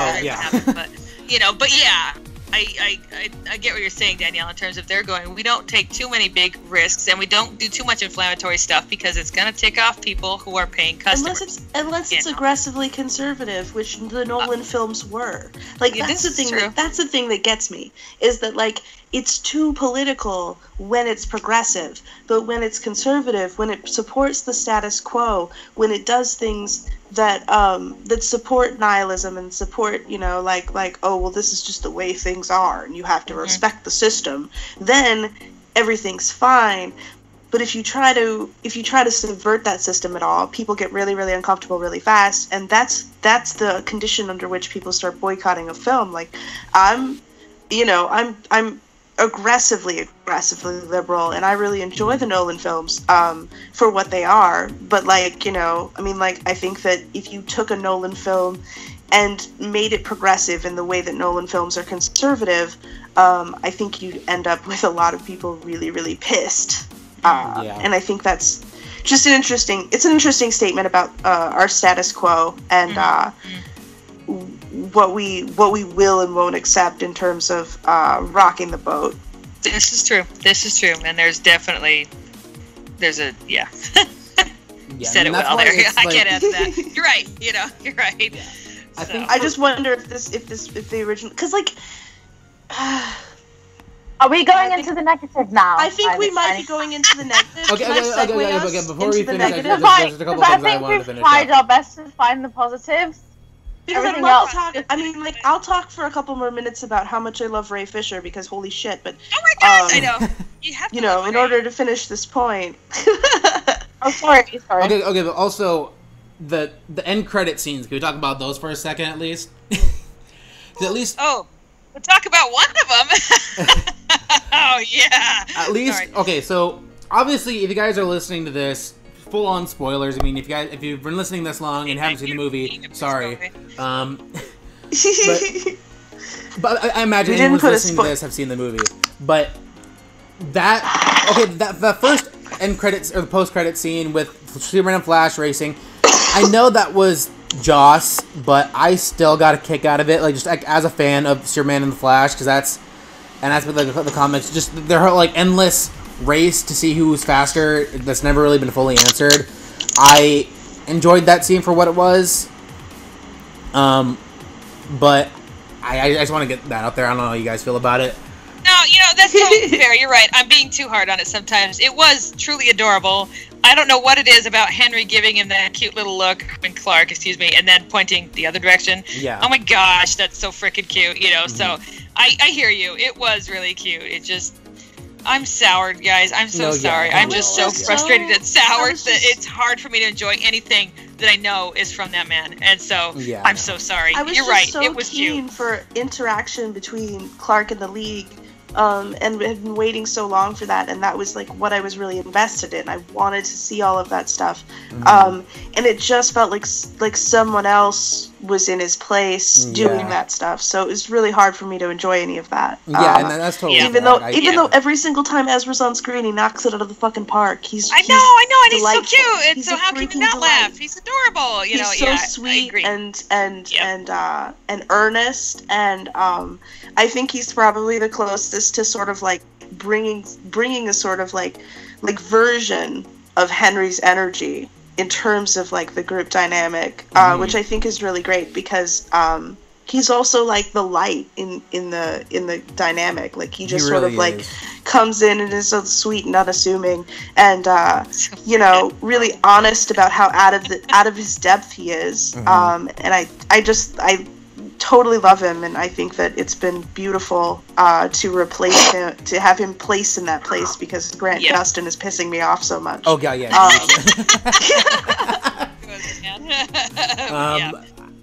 [SPEAKER 4] I get what you're saying, Danielle, in terms of they're going, we don't take too many big risks and we don't do too much inflammatory stuff because it's going to tick off people who are paying customers.
[SPEAKER 3] Unless it's aggressively conservative, which the Nolan films were. Like, that's the thing. That's the thing that gets me, is that, like, it's too political when it's progressive, but when it's conservative, when it supports the status quo, when it does things that support nihilism and support, oh, well, this is just the way things are and you have to respect the system, then everything's fine. But if you try to subvert that system at all, people get really, really uncomfortable really fast, and that's the condition under which people start boycotting a film. Like, I'm aggressively liberal, and I really enjoy the Nolan films for what they are, but I think that if you took a Nolan film and made it progressive in the way that Nolan films are conservative, I think you'd end up with a lot of people really, really pissed. And I think that's just an interesting statement about our status quo and what we will and won't accept in terms of rocking the boat.
[SPEAKER 4] This is true, and there's a
[SPEAKER 1] Yeah,
[SPEAKER 4] said it well there. I can't add that. You're right. You're right.
[SPEAKER 3] I just wonder if the original, because like.
[SPEAKER 2] Are we going into the negative now?
[SPEAKER 3] I think we might be going into the negative.
[SPEAKER 1] Okay, before we finish, there's a couple
[SPEAKER 2] I
[SPEAKER 1] things I
[SPEAKER 2] think
[SPEAKER 1] wanted to
[SPEAKER 2] we've
[SPEAKER 1] finish
[SPEAKER 2] tried
[SPEAKER 1] up.
[SPEAKER 2] our best to find the positives.
[SPEAKER 3] Because
[SPEAKER 2] Everything
[SPEAKER 3] I'd love
[SPEAKER 2] else.
[SPEAKER 3] to talk. I mean, like, I'll talk for a couple more minutes about how much I love Ray Fisher, because holy shit. But
[SPEAKER 4] Oh my god, I know. You have to.
[SPEAKER 3] you know,
[SPEAKER 4] love
[SPEAKER 3] in
[SPEAKER 4] Ray.
[SPEAKER 3] order to finish this point.
[SPEAKER 2] Oh, sorry.
[SPEAKER 1] Okay, but also the end credit scenes. Can we talk about those for a second at least? At least.
[SPEAKER 4] Oh, we'll talk about one of them. Oh yeah.
[SPEAKER 1] At least,
[SPEAKER 4] Sorry.
[SPEAKER 1] okay. So obviously, if you guys are listening to this, full on spoilers. I mean, if you've been listening this long and haven't seen the movie, sorry. But I imagine anyone listening to this have seen the movie. But that first end credits or the post credit scene with Superman and Flash racing, I know that was Joss, but I still got a kick out of it. Like just like, as a fan of Superman and the Flash, because that's been like the comics. Just their like endless race to see who's faster. That's never really been fully answered. I enjoyed that scene for what it was. But I just want to get that out there. I don't know how you guys feel about it.
[SPEAKER 4] No, that's totally fair. You're right. I'm being too hard on it sometimes. It was truly adorable. I don't know what it is about Henry giving him that cute little look, and Clark, excuse me, and then pointing the other direction.
[SPEAKER 1] Yeah.
[SPEAKER 4] Oh my gosh, that's so freaking cute,
[SPEAKER 1] Mm-hmm.
[SPEAKER 4] So I hear you. It was really cute. It just, I'm soured, guys. I'm so sorry. I'm just so frustrated and soured that it's hard for me to enjoy anything that I know is from that man. And so I'm so sorry. You're right.
[SPEAKER 3] So
[SPEAKER 4] it was
[SPEAKER 3] keen
[SPEAKER 4] cute.
[SPEAKER 3] for interaction between Clark and the League. And had been waiting so long for that, and that was like what I was really invested in. I wanted to see all of that stuff, and it just felt like someone else was in his place doing that stuff. So it was really hard for me to enjoy any of that.
[SPEAKER 1] Yeah, and that's totally
[SPEAKER 3] even though every single time Ezra's on screen, he knocks it out of the fucking park.
[SPEAKER 4] I know, and he's so cute. And
[SPEAKER 3] He's
[SPEAKER 4] so
[SPEAKER 3] a
[SPEAKER 4] how can you
[SPEAKER 3] freaking
[SPEAKER 4] not laugh?
[SPEAKER 3] delight.
[SPEAKER 4] He's adorable.
[SPEAKER 3] He's so sweet and earnest, and I think he's probably the closest to sort of like bringing a sort of like version of Henry's energy in terms of like the group dynamic, which I think is really great because he's also like the light in the dynamic. Like he just sort of like comes in and is so sweet and unassuming, and really honest about how out of his depth he is. And I totally love him, and I think that it's been beautiful to replace him, to have him placed in that place, because Grant Gustin is pissing me off so much.
[SPEAKER 1] Oh god, yeah.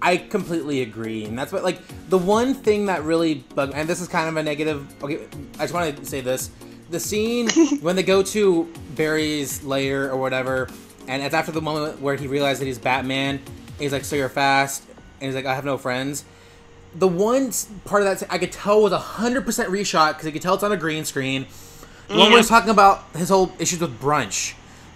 [SPEAKER 1] I completely agree, and that's what, like, the one thing that really bugged, and this is kind of a negative. Okay, I just want to say this: the scene when they go to Barry's lair or whatever, and it's after the moment where he realized that he's Batman. And he's like, "So you're fast," and he's like, "I have no friends." The one part of that I could tell was 100% reshot because you could tell it's on a green screen. The one where he's talking about his whole issues with brunch,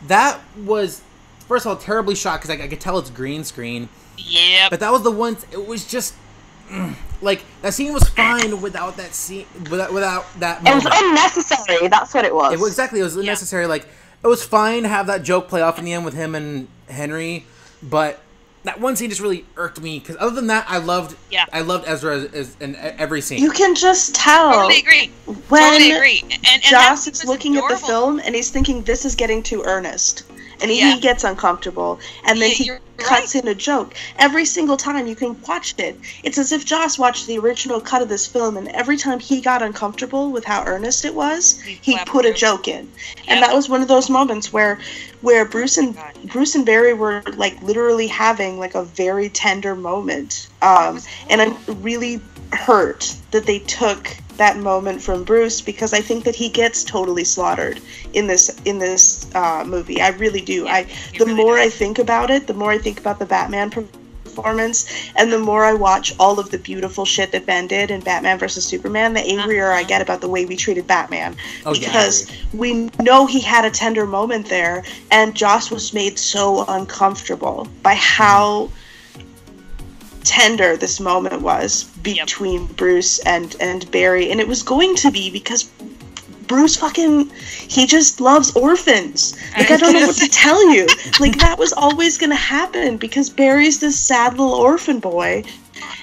[SPEAKER 1] that was, first of all, terribly shot because I could tell it's green screen.
[SPEAKER 4] Yeah.
[SPEAKER 1] But that was the one. It was just like that scene was fine without that scene, without that moment.
[SPEAKER 2] It was unnecessary. That's what it was.
[SPEAKER 1] It was unnecessary. Like it was fine to have that joke play off in the end with him and Henry, but that one scene just really irked me because other than that, I loved Ezra in every scene.
[SPEAKER 3] You can just tell.
[SPEAKER 4] Totally agree.
[SPEAKER 3] When
[SPEAKER 4] And
[SPEAKER 3] Joss is looking at the film and he's thinking this is getting too earnest. And he gets uncomfortable, and then he cuts in a joke. Every single time you can watch it, it's as if Joss watched the original cut of this film, and every time he got uncomfortable with how earnest it was, he put a joke in. And that was one of those moments where Bruce and Barry were like literally having like a very tender moment. And I'm really hurt that they took that moment from Bruce, because I think that he gets totally slaughtered in this movie. I really do. The more I think about it, the more I think about the Batman performance, and the more I watch all of the beautiful shit that Ben did in Batman vs Superman, the angrier I get about the way we treated Batman. Because we know he had a tender moment there, and Joss was made so uncomfortable by how tender this moment was between Bruce and Barry, and it was going to be because Bruce he just loves orphans. Like, I don't know what to tell you. Like, that was always gonna happen, because Barry's this sad little orphan boy,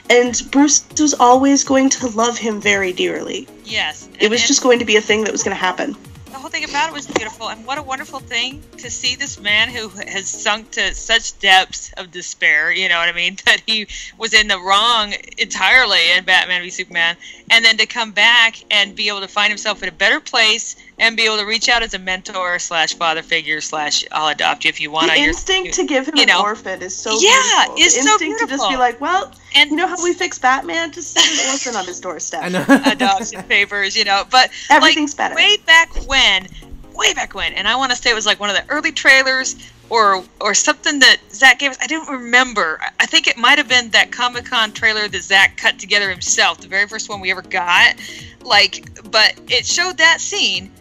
[SPEAKER 3] and Bruce was always going to love him very dearly.
[SPEAKER 4] Yes.
[SPEAKER 3] It was just going to be a thing that was gonna happen.
[SPEAKER 4] The whole thing about it was beautiful, and what a wonderful thing to see this man who has sunk to such depths of despair, you know what I mean, that he was in the wrong entirely in Batman v Superman, and then to come back and be able to find himself in a better place and be able to reach out as a mentor / father figure / I'll adopt you if you want.
[SPEAKER 3] The instinct to give him an orphan is so beautiful.
[SPEAKER 4] Yeah, it's so beautiful.
[SPEAKER 3] The instinct to just be like, well, and you know how we fix Batman? Just set an orphan on his doorstep.
[SPEAKER 1] I know.
[SPEAKER 4] Adoption papers, you know, but
[SPEAKER 3] everything's better.
[SPEAKER 4] Way back when, and I want to say it was like one of the early trailers or something that Zach gave us. I don't remember. I think it might have been that Comic-Con trailer that Zach cut together himself, the very first one we ever got. But it showed that scene,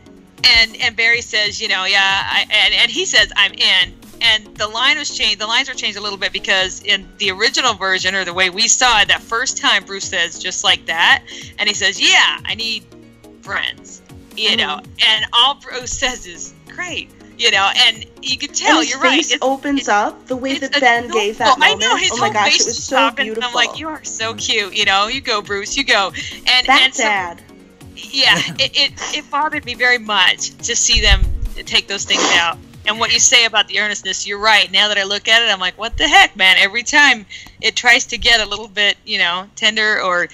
[SPEAKER 4] and Barry says, you know, yeah, and he says, I'm in. And the line was changed. The lines were changed a little bit, because in the original version, or the way we saw it, that first time Bruce says just like that, and he says, yeah, I need friends, you know, and all Bruce says is great, you know, and you can tell,
[SPEAKER 3] and his
[SPEAKER 4] you're right.
[SPEAKER 3] Face opens up the way that Ben gave that moment.
[SPEAKER 4] I know, his
[SPEAKER 3] oh my
[SPEAKER 4] whole
[SPEAKER 3] gosh,
[SPEAKER 4] face
[SPEAKER 3] it was
[SPEAKER 4] is
[SPEAKER 3] so
[SPEAKER 4] popping,
[SPEAKER 3] beautiful.
[SPEAKER 4] and I'm like, you are so cute, you know, you go, Bruce, you go. And
[SPEAKER 3] that's
[SPEAKER 4] so,
[SPEAKER 3] sad.
[SPEAKER 4] Yeah, it bothered me very much to see them take those things out. And what you say about the earnestness, you're right. Now that I look at it, I'm like, what the heck, man? Every time it tries to get a little bit, you know, tender or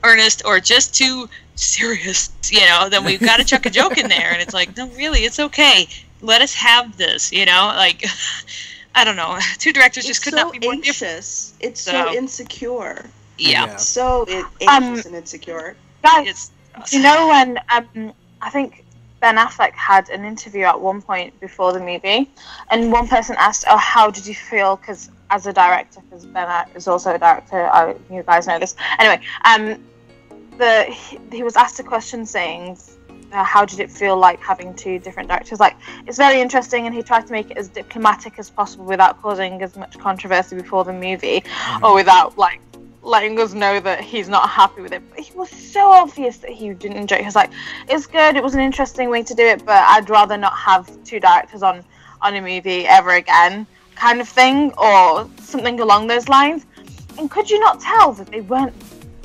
[SPEAKER 4] earnest or just too serious, you know, then we've got to chuck a joke in there. And it's like, no, really, it's okay. Let us have this, you know? Like, I don't know. Two directors just could not be more
[SPEAKER 3] anxious. It's so insecure.
[SPEAKER 4] Yeah.
[SPEAKER 3] So anxious and insecure.
[SPEAKER 2] Guys, you know when I think Ben Affleck had an interview at one point before the movie, and one person asked, "Oh, how did you feel?" Because as a director, because Ben is also a director, you guys know this. Anyway, he was asked a question saying, "How did it feel like having two different directors?" Like, it's very interesting, and he tried to make it as diplomatic as possible without causing as much controversy before the movie, or without letting us know that he's not happy with it. But he was so obvious that he didn't enjoy it. He was like, it's good, it was an interesting way to do it, but I'd rather not have two directors on a movie ever again, kind of thing, or something along those lines. And could you not tell that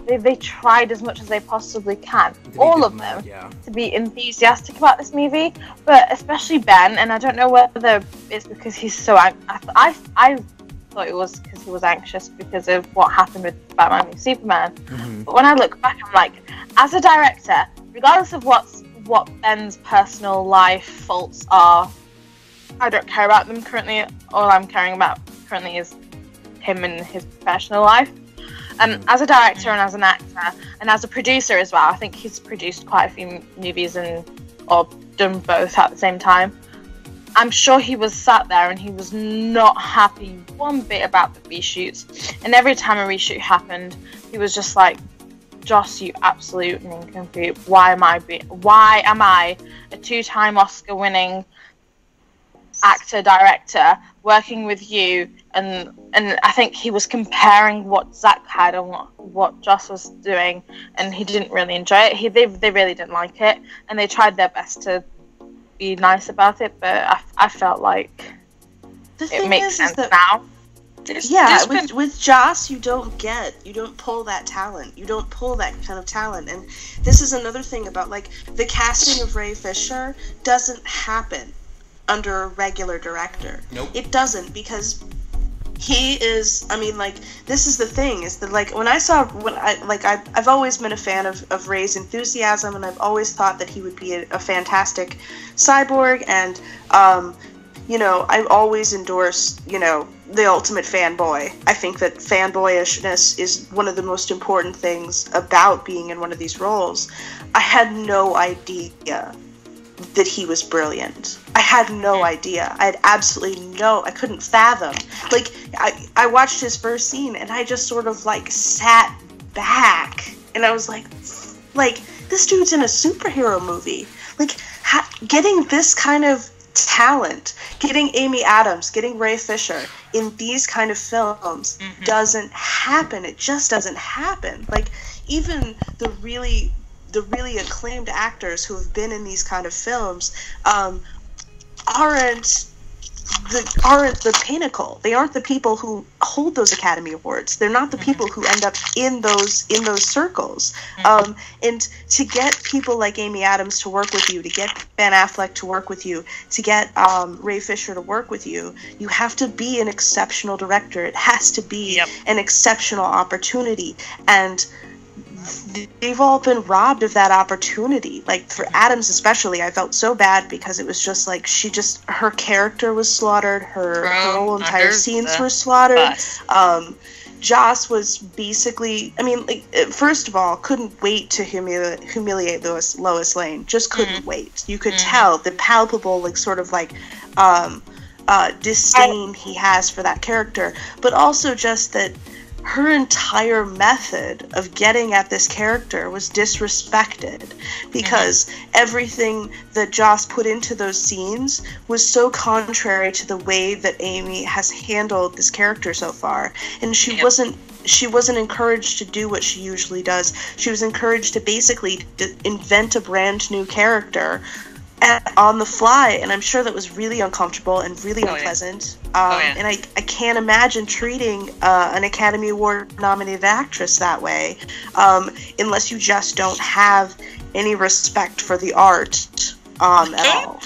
[SPEAKER 2] they tried as much as they possibly can, all of them, to be enthusiastic about this movie, but especially Ben, and I don't know whether it's because he's so I thought it was because he was anxious because of what happened with Batman v Superman. But when I look back, I'm like, as a director, regardless of what Ben's personal life faults are, I don't care about them currently. All I'm caring about currently is him and his professional life. As a director and as an actor and as a producer as well, I think he's produced quite a few movies or done both at the same time. I'm sure he was sat there and he was not happy one bit about the reshoots. And every time a reshoot happened, he was just like, Joss, you absolute nincompoop. Why am I a two-time Oscar-winning actor, director, working with you? And I think he was comparing what Zach had and what Joss was doing, and he didn't really enjoy it. They really didn't like it, and they tried their best to be nice about it, but I felt like it makes sense now.
[SPEAKER 3] With Joss, you don't pull that talent. You don't pull that kind of talent. And this is another thing about, like, the casting of Ray Fisher doesn't happen under a regular director.
[SPEAKER 1] Nope.
[SPEAKER 3] It doesn't, because he is, I mean, like, this is the thing, is that, like, I've always been a fan of Ray's enthusiasm, and I've always thought that he would be a fantastic cyborg, and, you know, I've always endorsed, you know, the ultimate fanboy. I think that fanboyishness is one of the most important things about being in one of these roles. I had no idea that he was brilliant. I had no idea. I had absolutely I couldn't fathom. Like, I watched his first scene, and I just sort of, like, sat back, and I was like, this dude's in a superhero movie. Like, getting this kind of talent, getting Amy Adams, getting Ray Fisher in these kind of films doesn't happen. It just doesn't happen. Like, even the the really acclaimed actors who have been in these kind of films aren't the pinnacle. They aren't the people who hold those Academy Awards. They're not the people who end up in those circles. And to get people like Amy Adams to work with you, to get Ben Affleck to work with you, to get Ray Fisher to work with you, you have to be an exceptional director. It has to be an exceptional opportunity. And they've all been robbed of that opportunity. Like, for Adams especially, I felt so bad because it was just like her character was slaughtered, her whole entire scenes were slaughtered. Joss was basically, I mean, like, first of all, couldn't wait to humiliate Lois Lane. Just couldn't wait. You could tell the palpable, like, sort of like disdain he has for that character, but also just that her entire method of getting at this character was disrespected, because everything that Joss put into those scenes was so contrary to the way that Amy has handled this character so far. And she wasn't encouraged to do what she usually does. She was encouraged to basically invent a brand new character on the fly, and I'm sure that was really uncomfortable and really unpleasant. And I can't imagine treating an Academy Award nominated actress that way, unless you just don't have any respect for the art at all.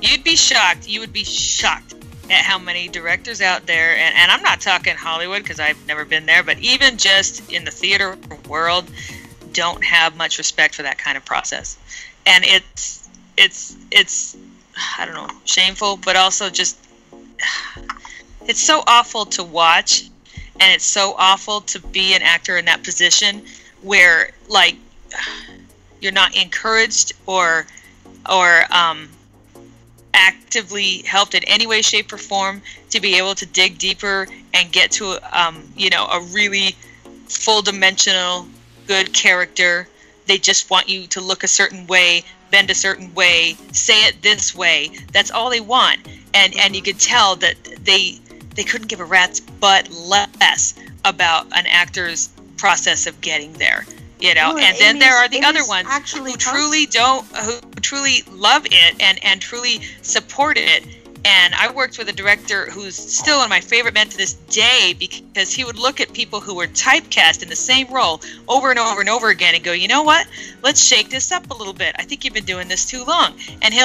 [SPEAKER 4] You'd be shocked. You would be shocked at how many directors out there, and I'm not talking Hollywood because I've never been there, but even just in the theater world, don't have much respect for that kind of process. And it's I don't know, shameful, but also just, it's so awful to watch, and it's so awful to be an actor in that position where, like, you're not encouraged or actively helped in any way, shape, or form to be able to dig deeper and get to a really full-dimensional, good character. They just want you to look a certain way, bend a certain way, say it this way. That's all they want. And you could tell that they couldn't give a rat's butt less about an actor's process of getting there. You know, and then there are the other ones who truly love it and truly support it. And I worked with a director who's still one of my favorite men to this day, because he would look at people who were typecast in the same role over and over and over again and go, you know what? Let's shake this up a little bit. I think you've been doing this too long. And he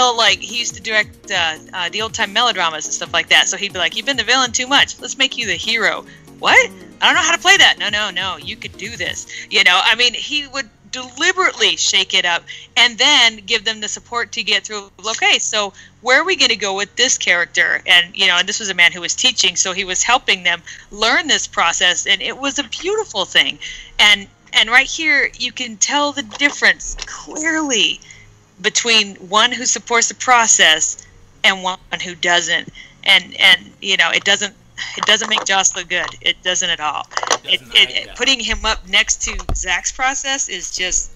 [SPEAKER 4] used to direct the old time melodramas and stuff like that. So he'd be like, you've been the villain too much. Let's make you the hero. What? I don't know how to play that. No, you could do this. You know, I mean, he would deliberately shake it up and then give them the support to get through. Okay, so where are we going to go with this character? And and this was a man who was teaching, so he was helping them learn this process, and it was a beautiful thing. And right here you can tell the difference clearly between one who supports the process and one who doesn't. And it doesn't make Joss look good. It doesn't at all. Putting him up next to Zach's process is just,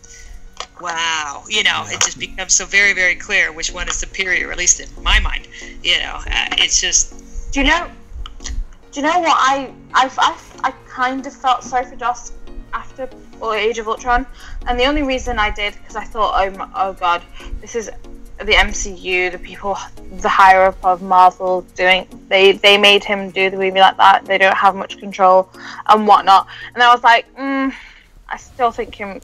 [SPEAKER 4] wow. It just becomes so very, very clear which one is superior, at least in my mind. It's just.
[SPEAKER 2] Do you know what I kind of felt sorry for Joss after Age of Ultron, and the only reason I did, because I thought, oh god, this is the MCU, the people, the higher up of Marvel they made him do the movie like that. They don't have much control and whatnot. And I was like, I still think him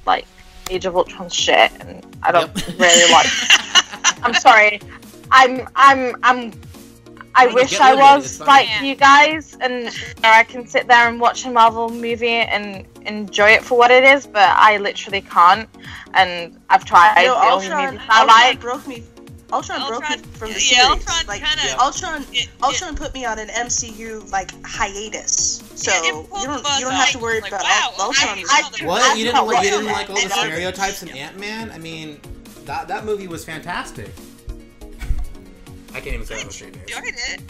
[SPEAKER 2] like Age of Ultron's shit, and I don't really like. I'm sorry. I wish I was like you guys, and I can sit there and watch a Marvel movie and enjoy it for what it is, but I literally can't. And I've tried.
[SPEAKER 3] Ultron broke me from the series. Ultron put me on an MCU hiatus. So you don't have to worry about Ultron.
[SPEAKER 1] What? You didn't like all the stereotypes in Ant-Man? I mean, that movie was fantastic. I can't even say that with straight face.
[SPEAKER 4] Enjoyed it.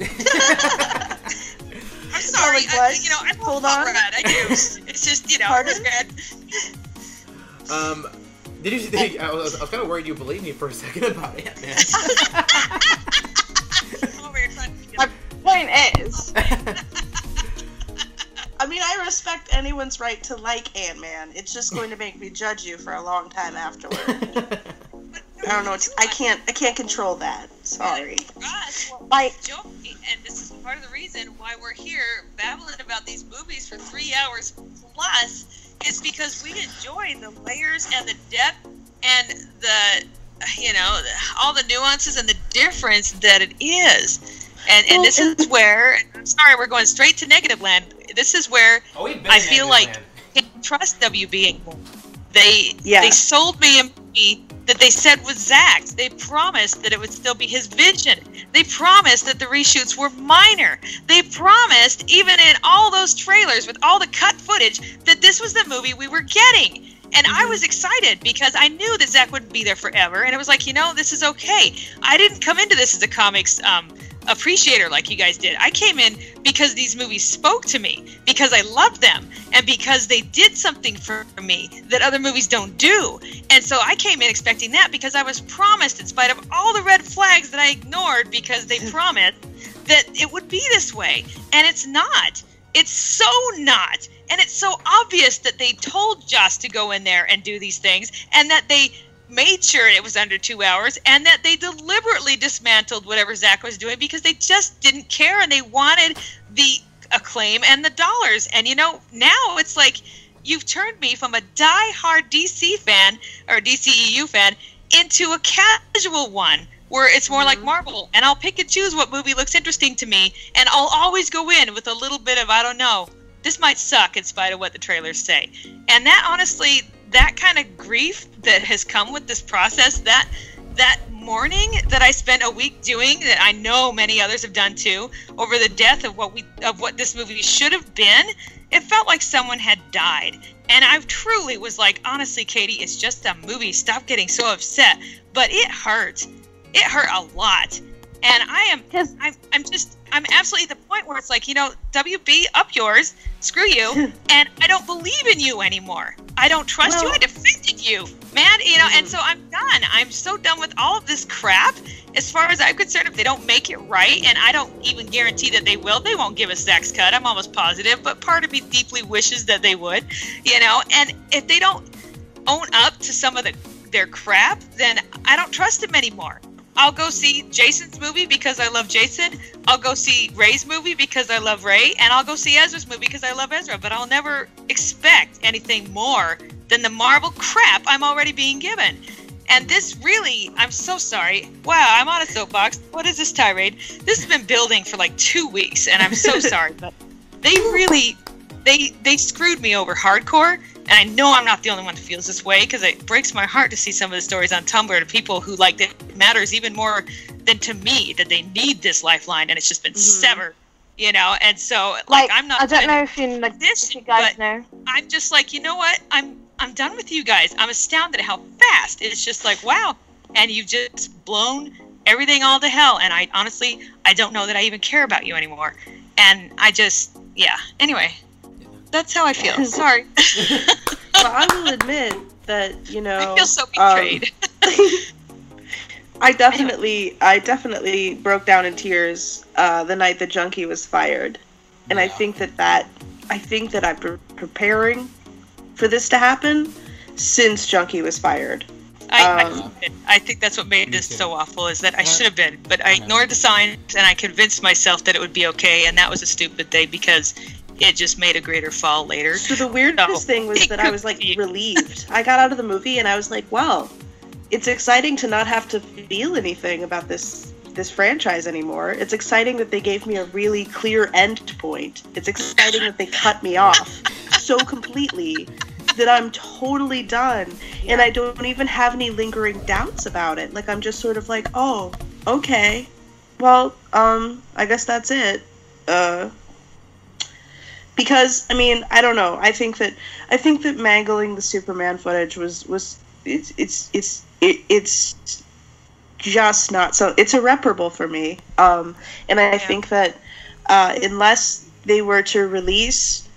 [SPEAKER 4] I'm sorry. I
[SPEAKER 3] Hold on.
[SPEAKER 4] I do. It's just,
[SPEAKER 3] Pardon?
[SPEAKER 1] Did you think I was kind of worried you believed me for a second about Ant-Man.
[SPEAKER 2] My point is,
[SPEAKER 3] I mean, I respect anyone's right to like Ant-Man. It's just going to make me judge you for a long time afterward. I don't know. I can't control that. Sorry.
[SPEAKER 4] Like, and this is part of the reason why we're here babbling about these movies for 3 hours plus, is because we enjoy the layers and the depth and the, all the nuances and the difference that it is. And this is where, I'm sorry, we're going straight to negative land. This is where I feel like I can't trust WB anymore. They sold me a movie that they said was Zach's. They promised that it would still be his vision. They promised that the reshoots were minor. They promised, even in all those trailers with all the cut footage, that this was the movie we were getting. And I was excited because I knew that Zach wouldn't be there forever. And it was like, this is okay. I didn't come into this as a comics appreciator like you guys did. I came in because these movies spoke to me, because I loved them, and because they did something for me that other movies don't do. And so I came in expecting that, because I was promised, in spite of all the red flags that I ignored because they promised, that it would be this way. And it's not. It's so not. And it's so obvious that they told Joss to go in there and do these things, and that they made sure it was under 2 hours, and that they deliberately dismantled whatever Zach was doing because they just didn't care, and they wanted the acclaim and the dollars. And now it's like you've turned me from a die-hard DC fan or DCEU fan into a casual one where it's more like Marvel, and I'll pick and choose what movie looks interesting to me, and I'll always go in with a little bit of, I don't know, this might suck in spite of what the trailers say. And that, honestly, that kind of grief that has come with this process, that mourning that I spent a week doing, that I know many others have done too, over the death of what this movie should have been, it felt like someone had died. And I truly was like, honestly, Katie, it's just a movie. Stop getting so upset. But it hurt. It hurt a lot. And I'm absolutely at the point where it's like, WB, up yours, screw you, and I don't believe in you anymore. I don't trust you. I defended you, man. And so I'm done. I'm so done with all of this crap. As far as I'm concerned, if they don't make it right, and I don't even guarantee that they will, they won't give us Zach's cut. I'm almost positive, but part of me deeply wishes that they would, And if they don't own up to some of their crap, then I don't trust them anymore. I'll go see Jason's movie because I love Jason. I'll go see Ray's movie because I love Ray. And I'll go see Ezra's movie because I love Ezra. But I'll never expect anything more than the Marvel crap I'm already being given. And this really, I'm so sorry. Wow, I'm on a soapbox. What is this tirade? This has been building for like 2 weeks, and I'm so sorry. But they really, they screwed me over hardcore. And I know I'm not the only one who feels this way, because it breaks my heart to see some of the stories on Tumblr to people who like that it matters even more than to me, that they need this lifeline, and it's just been severed, And so, I'm not.
[SPEAKER 2] I don't know if you guys know.
[SPEAKER 4] I'm just like, you know what? I'm done with you guys. I'm astounded at how fast it's just like, wow, and you've just blown everything all to hell. And I honestly don't know that I even care about you anymore. And Anyway. That's how I feel. Sorry.
[SPEAKER 3] Well, I will admit that,
[SPEAKER 4] I feel so betrayed.
[SPEAKER 3] I definitely broke down in tears the night the Junkie was fired. And I think that I've been preparing for this to happen since Junkie was fired.
[SPEAKER 4] I think that's what made this so awful, is that I should have been, but I ignored the signs, and I convinced myself that it would be okay, and that was a stupid thing, because it just made a greater fall later.
[SPEAKER 3] So the weirdest thing was that I was relieved. I got out of the movie and I was like, well, it's exciting to not have to feel anything about this franchise anymore. It's exciting that they gave me a really clear end point. It's exciting that they cut me off so completely that I'm totally done. And I don't even have any lingering doubts about it. I'm just sort of like, oh, okay. Well, I guess that's it. Because I don't know. I think that mangling the Superman footage was it's just not so. It's irreparable for me. And I think that unless they were to release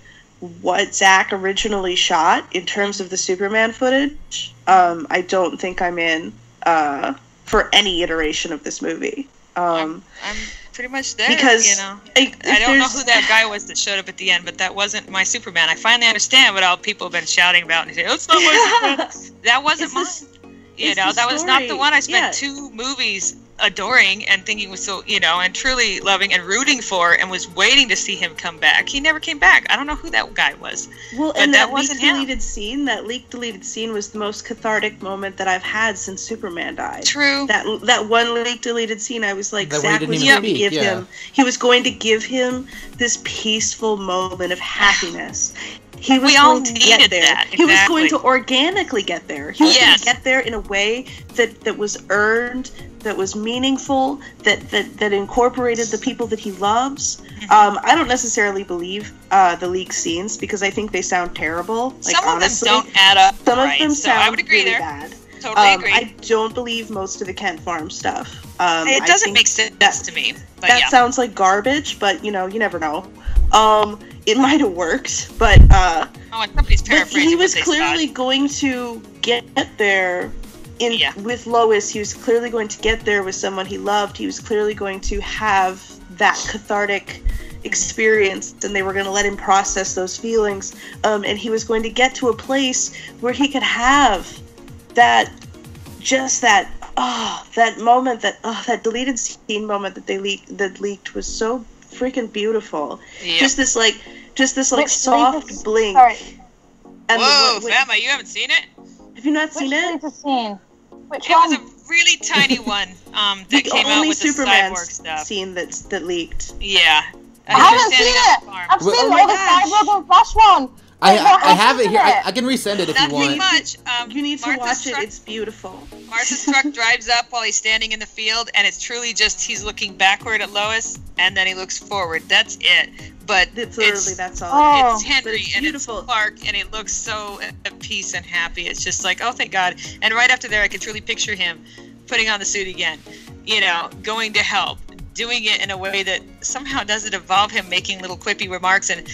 [SPEAKER 3] what Zach originally shot in terms of the Superman footage, I don't think I'm in for any iteration of this movie.
[SPEAKER 4] pretty much there.
[SPEAKER 3] Because
[SPEAKER 4] you know, I don't know who that guy was that showed up at the end, but that wasn't my Superman. I finally understand what all people have been shouting about and say, "Oh, it's not my Superman." That wasn't mine. You know, that was not the one I spent 2 movies adoring and thinking was so, you know, and truly loving and rooting for, and was waiting to see him come back. He never came back. I don't know who that guy was.
[SPEAKER 3] Well, and that leaked deleted scene was the most cathartic moment that I've had since Superman died.
[SPEAKER 4] True.
[SPEAKER 3] That one leaked deleted scene, I was like,
[SPEAKER 1] That
[SPEAKER 3] Zack
[SPEAKER 1] we
[SPEAKER 3] was
[SPEAKER 1] didn't
[SPEAKER 3] going to
[SPEAKER 1] even
[SPEAKER 3] give him. He was going to give him this peaceful moment of happiness. He was going to get there.
[SPEAKER 4] That. Exactly.
[SPEAKER 3] He was going to organically get there. He was going to get there in a way that was earned, that was meaningful, that incorporated the people that he loves. I don't necessarily believe the leaked scenes because I think they sound terrible. Like,
[SPEAKER 4] some
[SPEAKER 3] honestly,
[SPEAKER 4] of them don't add up.
[SPEAKER 3] Some of them sound
[SPEAKER 4] I would agree
[SPEAKER 3] really
[SPEAKER 4] there.
[SPEAKER 3] bad.
[SPEAKER 4] Totally agree.
[SPEAKER 3] I don't believe most of the Kent Farm stuff.
[SPEAKER 4] It doesn't make sense to me. But
[SPEAKER 3] that sounds like garbage, but you know, you never know. It might have worked, but
[SPEAKER 4] and somebody's paraphrasing.
[SPEAKER 3] He was clearly going to get there with Lois. He was clearly going to get there with someone he loved. He was clearly going to have that cathartic experience, and they were going to let him process those feelings. And he was going to get to a place where he could have that moment, that deleted scene moment that leaked was so freaking beautiful. Yep. Just this soft blink.
[SPEAKER 2] Sorry.
[SPEAKER 4] And whoa, Fatma, you haven't seen it?
[SPEAKER 3] Have you not seen it?
[SPEAKER 2] Which scene? Which
[SPEAKER 4] it
[SPEAKER 2] one?
[SPEAKER 4] was a really tiny one that came out with
[SPEAKER 3] Superman
[SPEAKER 4] the cyborg stuff.
[SPEAKER 3] Scene that leaked.
[SPEAKER 4] Yeah.
[SPEAKER 2] I haven't seen it. I've seen all the cyborg and Flash one.
[SPEAKER 1] I have it here. I can resend it if you want.
[SPEAKER 4] Nothing much.
[SPEAKER 3] You need to watch it. It's beautiful.
[SPEAKER 4] Martha's truck drives up while he's standing in the field, and it's truly just he's looking backward at Lois, and then he looks forward. That's it. But
[SPEAKER 3] that's all.
[SPEAKER 4] Oh, it's Henry
[SPEAKER 3] it's
[SPEAKER 4] and it's Clark, and he looks so at peace and happy. It's just like, oh, thank God. And right after there, I can truly picture him putting on the suit again, you know, going to help, doing it in a way that somehow doesn't involve him making little quippy remarks and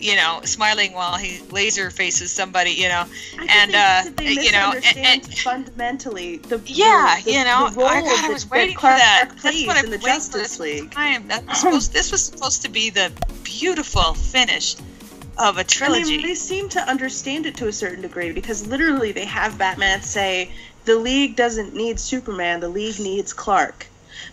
[SPEAKER 4] you know, smiling while he laser faces somebody, you know,
[SPEAKER 3] you know, and fundamentally the
[SPEAKER 4] you know,
[SPEAKER 3] the role
[SPEAKER 4] I was waiting for that. That's what
[SPEAKER 3] in the Justice League.
[SPEAKER 4] This was supposed to be the beautiful finish of a trilogy.
[SPEAKER 3] I mean, they seem to understand it to a certain degree because literally they have Batman say the League doesn't need Superman, the League needs Clark.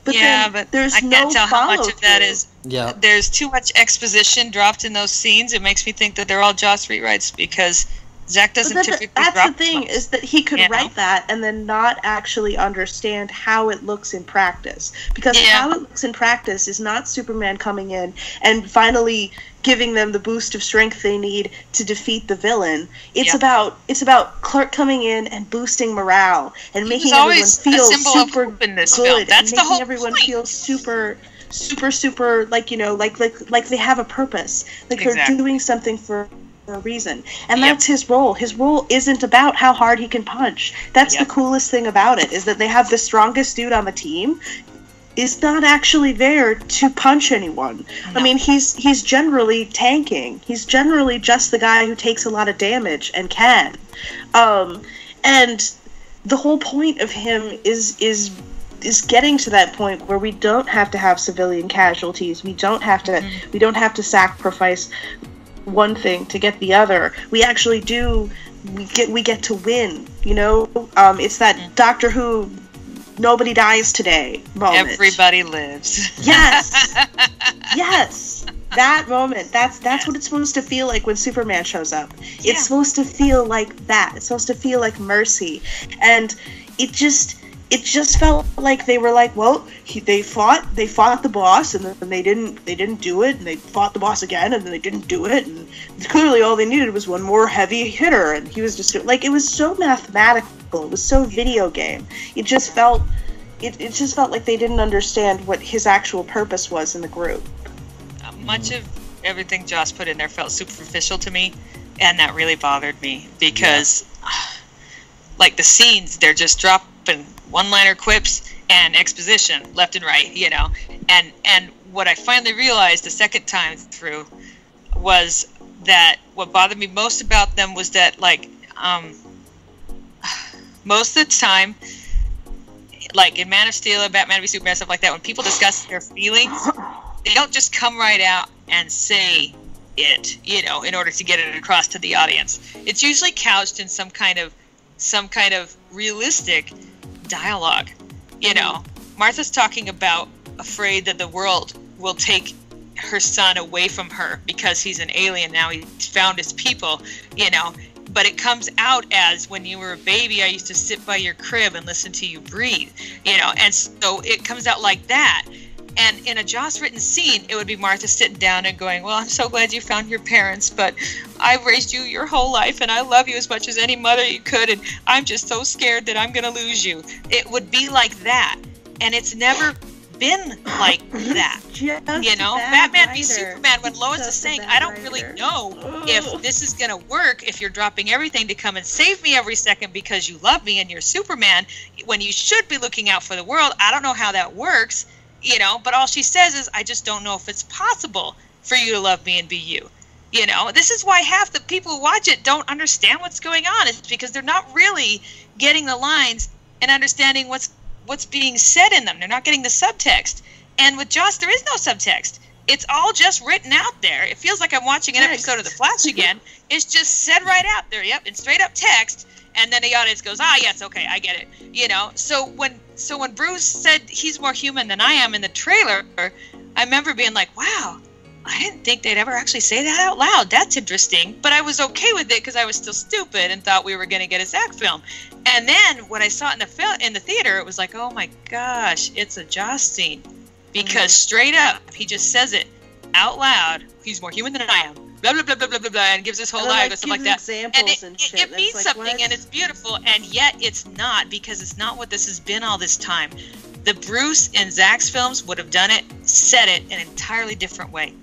[SPEAKER 3] But
[SPEAKER 4] but
[SPEAKER 3] there's
[SPEAKER 4] I can't tell how much of that is.
[SPEAKER 1] Yeah.
[SPEAKER 4] There's too much exposition dropped in those scenes. It makes me think that they're all Joss rewrites because Zack doesn't typically drop.
[SPEAKER 3] That's the thing, is that he could write that and then not actually understand how it looks in practice. Because how it looks in practice is not Superman coming in and finally giving them the boost of strength they need to defeat the villain. It's about Clark coming in and boosting morale and making everyone feel super good.
[SPEAKER 4] That's
[SPEAKER 3] and
[SPEAKER 4] the whole
[SPEAKER 3] making everyone
[SPEAKER 4] point.
[SPEAKER 3] feel super like, you know, like they have a purpose. Like they're doing something for a reason. And that's his role. His role isn't about how hard he can punch. That's the coolest thing about it, is that they have the strongest dude on the team is not actually there to punch anyone. No. I mean, he's generally tanking. He's generally just the guy who takes a lot of damage and can. And the whole point of him is getting to that point where we don't have to have civilian casualties. We don't have to sacrifice one thing to get the other. We actually do. We get to win. You know, it's that Doctor Who. Nobody dies today moment.
[SPEAKER 4] Everybody lives.
[SPEAKER 3] Yes. Yes. That moment. That's what it's supposed to feel like when Superman shows up. It's supposed to feel like that. It's supposed to feel like mercy. And it just felt like they were like, well, they fought the boss and then they didn't do it, and they fought the boss again and then they didn't do it, and clearly all they needed was one more heavy hitter, and he was just like, it was so mathematical. It was so video game. It just felt like they didn't understand what his actual purpose was in the group.
[SPEAKER 4] Much of everything Joss put in there felt superficial to me, and that really bothered me because, like the scenes, they're just dropping one-liner quips and exposition left and right, you know. And what I finally realized the second time through was that what bothered me most about them was that, like, most of the time, like in Man of Steel and Batman v Superman, stuff like that, when people discuss their feelings, they don't just come right out and say it, you know, in order to get it across to the audience. It's usually couched in some kind of realistic dialogue. You know, Martha's talking about afraid that the world will take her son away from her because he's an alien now, he's found his people, you know. But it comes out as, when you were a baby, I used to sit by your crib and listen to you breathe, you know. And so it comes out like that. And in a Joss written scene, it would be Martha sitting down and going, well, I'm so glad you found your parents, but I've raised you your whole life, and I love you as much as any mother you could, and I'm just so scared that I'm going to lose you. It would be like that. And it's never been like that. You know, Batman v Superman, when Lois is saying, I don't really know if this is going to work, if you're dropping everything to come and save me every second because you love me and you're Superman, when you should be looking out for the world. I don't know how that works, you know, but all she says is, I just don't know if it's possible for you to love me and be you. You know, this is why half the people who watch it don't understand what's going on. It's because they're not really getting the lines and understanding what's being said in them. They're not getting the subtext. And with Joss, there is no subtext. It's all just written out there. It feels like I'm watching an episode of The Flash again. It's just said right out there, yep, in straight up text. And then the audience goes, yes, okay, I get it. You know, so when Bruce said he's more human than I am in the trailer, I remember being like, wow, I didn't think they'd ever actually say that out loud. That's interesting. But I was okay with it because I was still stupid and thought we were going to get a Zack film. And then when I saw it in the theater, it was like, oh my gosh, it's a Joss scene. Because straight up, he just says it out loud. He's more human than I am. Blah, blah, blah, blah, blah, blah, blah, and gives his whole life and stuff like that. And it means something, and it's beautiful, and yet it's not, because it's not what this has been all this time. The Bruce in Zack's films would have done it, said it in an entirely different way.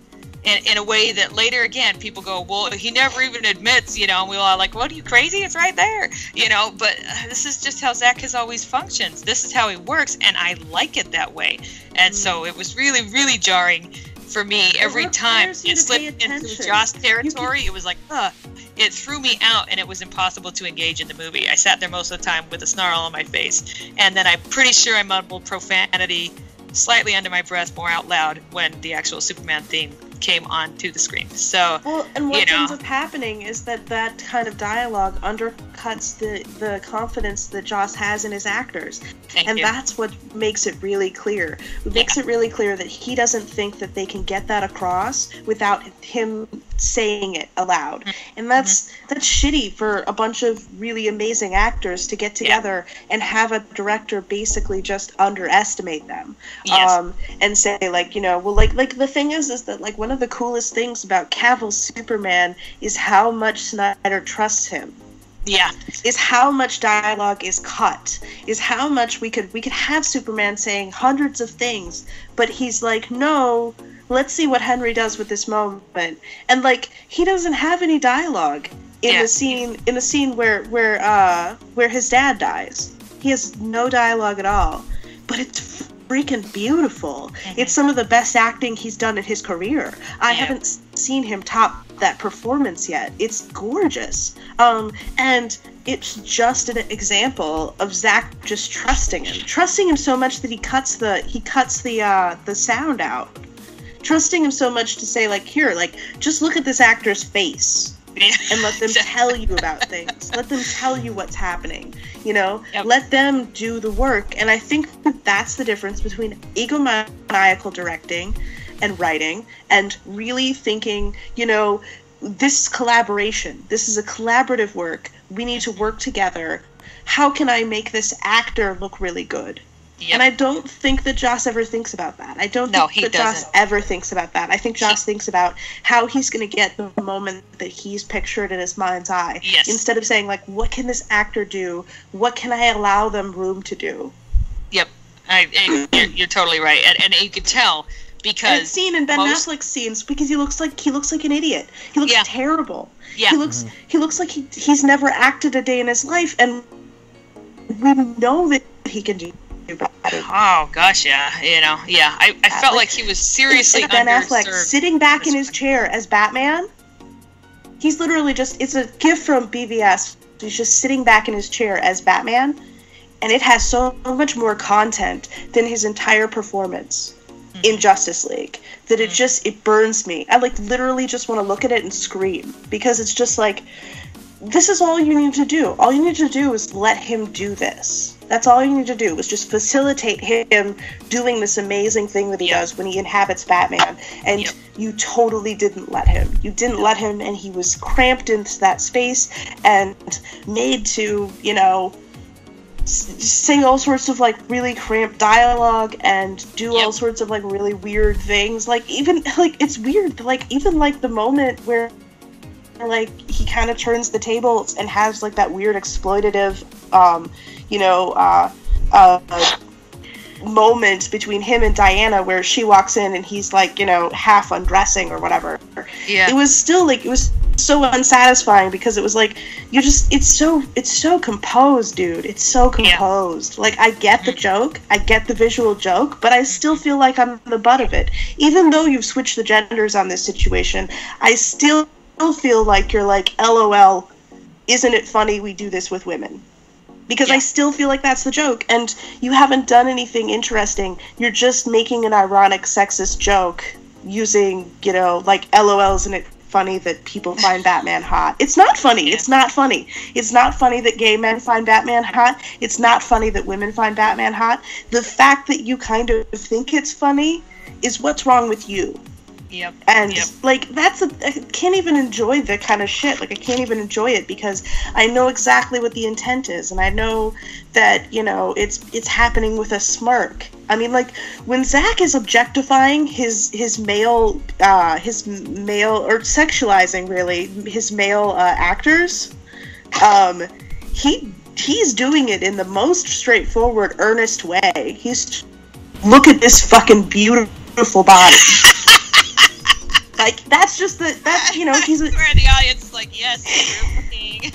[SPEAKER 4] In a way that later, again, people go, well, he never even admits, you know, and we all are like, what, are you crazy? It's right there, you know, but this is just how Zack has always functioned. This is how he works, and I like it that way. And so it was really, really jarring for me every time it slipped into Joss territory. It was like, it threw me out, and it was impossible to engage in the movie. I sat there most of the time with a snarl on my face, and then I'm pretty sure I mumbled profanity slightly under my breath more out loud when the actual Superman theme came onto the screen. So,
[SPEAKER 3] well, and what ends up happening is that kind of dialogue undercuts the confidence that Joss has in his actors. And that's what makes it really clear. It makes it really clear that he doesn't think that they can get that across without him saying it aloud. And that's shitty for a bunch of really amazing actors to get together and have a director basically just underestimate them. And say, like, you know, well, like the thing is that, like, one of the coolest things about Cavill's Superman is how much Snyder trusts him. Is how much dialogue is cut. Is how much we could have Superman saying hundreds of things, but he's like, no, let's see what Henry does with this moment. And, like, he doesn't have any dialogue in the scene where his dad dies. He has no dialogue at all. But it's freaking beautiful. It's some of the best acting he's done in his career. I haven't seen him top that performance yet. It's gorgeous. And it's just an example of Zack just trusting him so much that he cuts the sound out. Trusting him so much to say, like, here, like, just look at this actor's face and let them tell you about things. Let them tell you what's happening. You know, let them do the work. And I think that's the difference between egomaniacal directing and writing and really thinking, you know, this is collaboration. This is a collaborative work. We need to work together. How can I make this actor look really good? And I don't think that Joss ever thinks about that. I don't think that Joss ever thinks about that. I think Joss thinks about how he's going to get the moment that he's pictured in his mind's eye. Instead of saying, like, what can this actor do? What can I allow them room to do?
[SPEAKER 4] You're totally right. And you can tell because... And
[SPEAKER 3] it's seen in Ben Affleck's scenes because he looks like an idiot. He looks terrible. He looks like he's never acted a day in his life, and we know that he can do.
[SPEAKER 4] Oh gosh, I felt like he was seriously
[SPEAKER 3] Ben Affleck
[SPEAKER 4] underserved.
[SPEAKER 3] Sitting back in his chair as Batman. He's literally just—it's a gift from BVS. He's just sitting back in his chair as Batman. and it has so much more content than his entire performance in Justice League, that it burns me. I like literally just want to look at it and scream, because it's just like, this is all you need to do. All you need to do is let him do this. That's all you need to do, is just facilitate him doing this amazing thing that he does when he inhabits Batman. And you totally didn't let him. You didn't let him, and he was cramped into that space and made to, you know, sing all sorts of like really cramped dialogue and do all sorts of like really weird things. Like, even like, it's weird, like even like the moment where like he kind of turns the tables and has like that weird exploitative moment between him and Diana where she walks in and he's like, you know, half undressing or whatever. It was still like, it was so unsatisfying, because it was like, it's so composed, dude. It's so composed. Like, I get the joke, I get the visual joke, but I still feel like I'm the butt of it. Even though you've switched the genders on this situation, I still feel like you're like, LOL, isn't it funny we do this with women? Because I still feel like that's the joke, and you haven't done anything interesting. You're just making an ironic sexist joke using, you know, like, LOL, isn't it funny that people find Batman hot? It's not funny. It's not funny. It's not funny that gay men find Batman hot. It's not funny that women find Batman hot. The fact that you kind of think it's funny is what's wrong with you. And like, I can't even enjoy the kind of shit. Like, I can't even enjoy it, because I know exactly what the intent is, and I know that, you know, it's happening with a smirk. I mean, like, when Zach is objectifying his male or sexualizing really his male actors, he's doing it in the most straightforward, earnest way. He's, look at this fucking beautiful body. Like, that's just that's, you know, he's a...
[SPEAKER 4] Where the audience is like, yes, you're looking.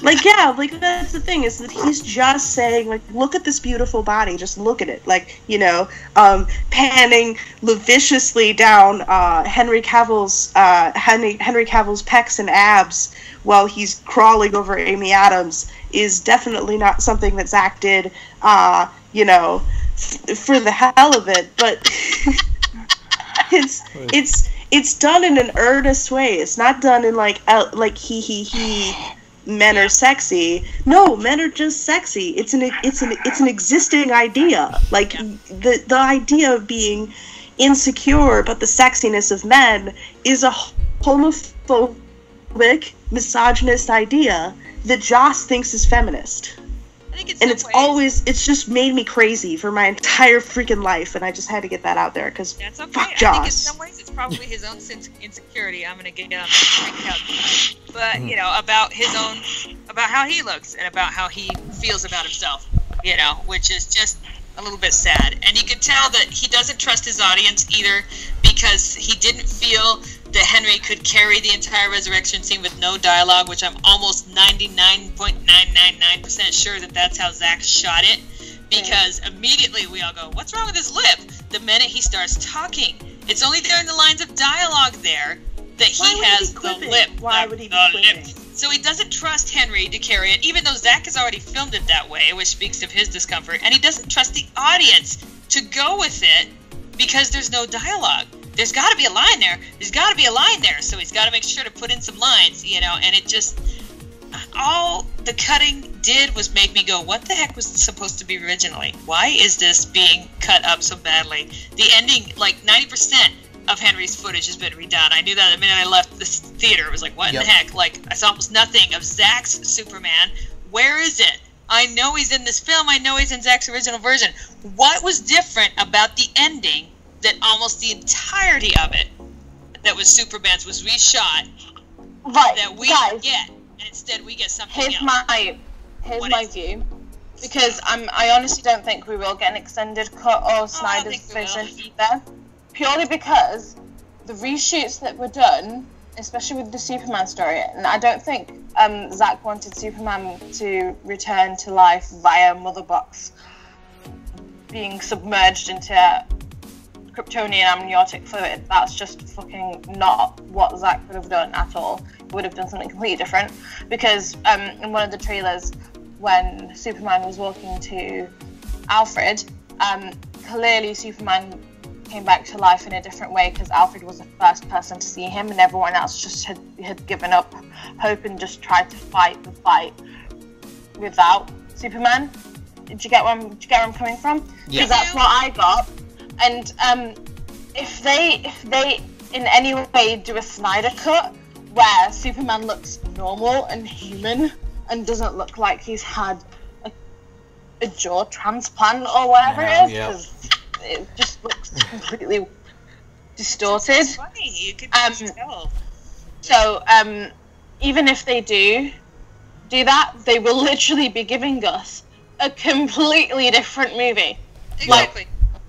[SPEAKER 3] Like, yeah, like, that's the thing, is that he's just saying, like, look at this beautiful body, just look at it. Like, you know, panning lasciviously down Henry Cavill's pecs and abs while he's crawling over Amy Adams is definitely not something that Zach did, you know, for the hell of it, but it's done in an earnest way. It's not done in like he men are sexy. No, men are just sexy. It's an existing idea. Like, the idea of being insecure but the sexiness of men is a homophobic, misogynist idea that Joss thinks is feminist.
[SPEAKER 4] I think
[SPEAKER 3] it's just made me crazy for my entire freaking life, and I just had to get that out there, because fuck Joss.
[SPEAKER 4] I think in some ways it's probably his own insecurity. I'm gonna get on the freak out, but you know, about how he looks and about how he feels about himself. You know, which is just a little bit sad, and you can tell that he doesn't trust his audience either, because he didn't feel that Henry could carry the entire resurrection scene with no dialogue, which I'm almost 99.999% sure that that's how Zach shot it, because immediately we all go, what's wrong with his lip? The minute he starts talking, it's only during the lines of dialogue there that he has the lip.
[SPEAKER 3] Why would he be
[SPEAKER 4] lip? So he doesn't trust Henry to carry it, even though Zach has already filmed it that way, which speaks of his discomfort, and he doesn't trust the audience to go with it because there's no dialogue. There's got to be a line there. So he's got to make sure to put in some lines, you know, and it just, all the cutting did was make me go, what the heck was this supposed to be originally? Why is this being cut up so badly? The ending, like 90% of Henry's footage has been redone. I knew that the minute I left this theater. It was like, what in the heck? Like, I saw almost nothing of Zach's Superman. Where is it? I know he's in this film. I know he's in Zach's original version. What was different about the ending that almost the entirety of it that was Superman's was reshot,
[SPEAKER 2] right,
[SPEAKER 4] that we get, and instead we get something else?
[SPEAKER 5] Here's my view, because I honestly don't think we will get an extended cut or Snyder's vision either, purely because the reshoots that were done, especially with the Superman story, and I don't think Zack wanted Superman to return to life via Mother Box being submerged into Kryptonian amniotic fluid. That's just fucking not what Zack would have done at all. He would have done something completely different, because in one of the trailers when Superman was walking to Alfred, clearly Superman came back to life in a different way because Alfred was the first person to see him, and everyone else just had given up hope and just tried to fight the fight without Superman. Did you get where I'm coming from?
[SPEAKER 1] Yeah.
[SPEAKER 5] Because that's what I got. And if they in any way do a Snyder cut where Superman looks normal and human and doesn't look like he's had a jaw transplant or whatever it is, because it just looks completely distorted.
[SPEAKER 4] It's funny, you can tell.
[SPEAKER 5] So even if they do that, they will literally be giving us a completely different movie.
[SPEAKER 4] Exactly.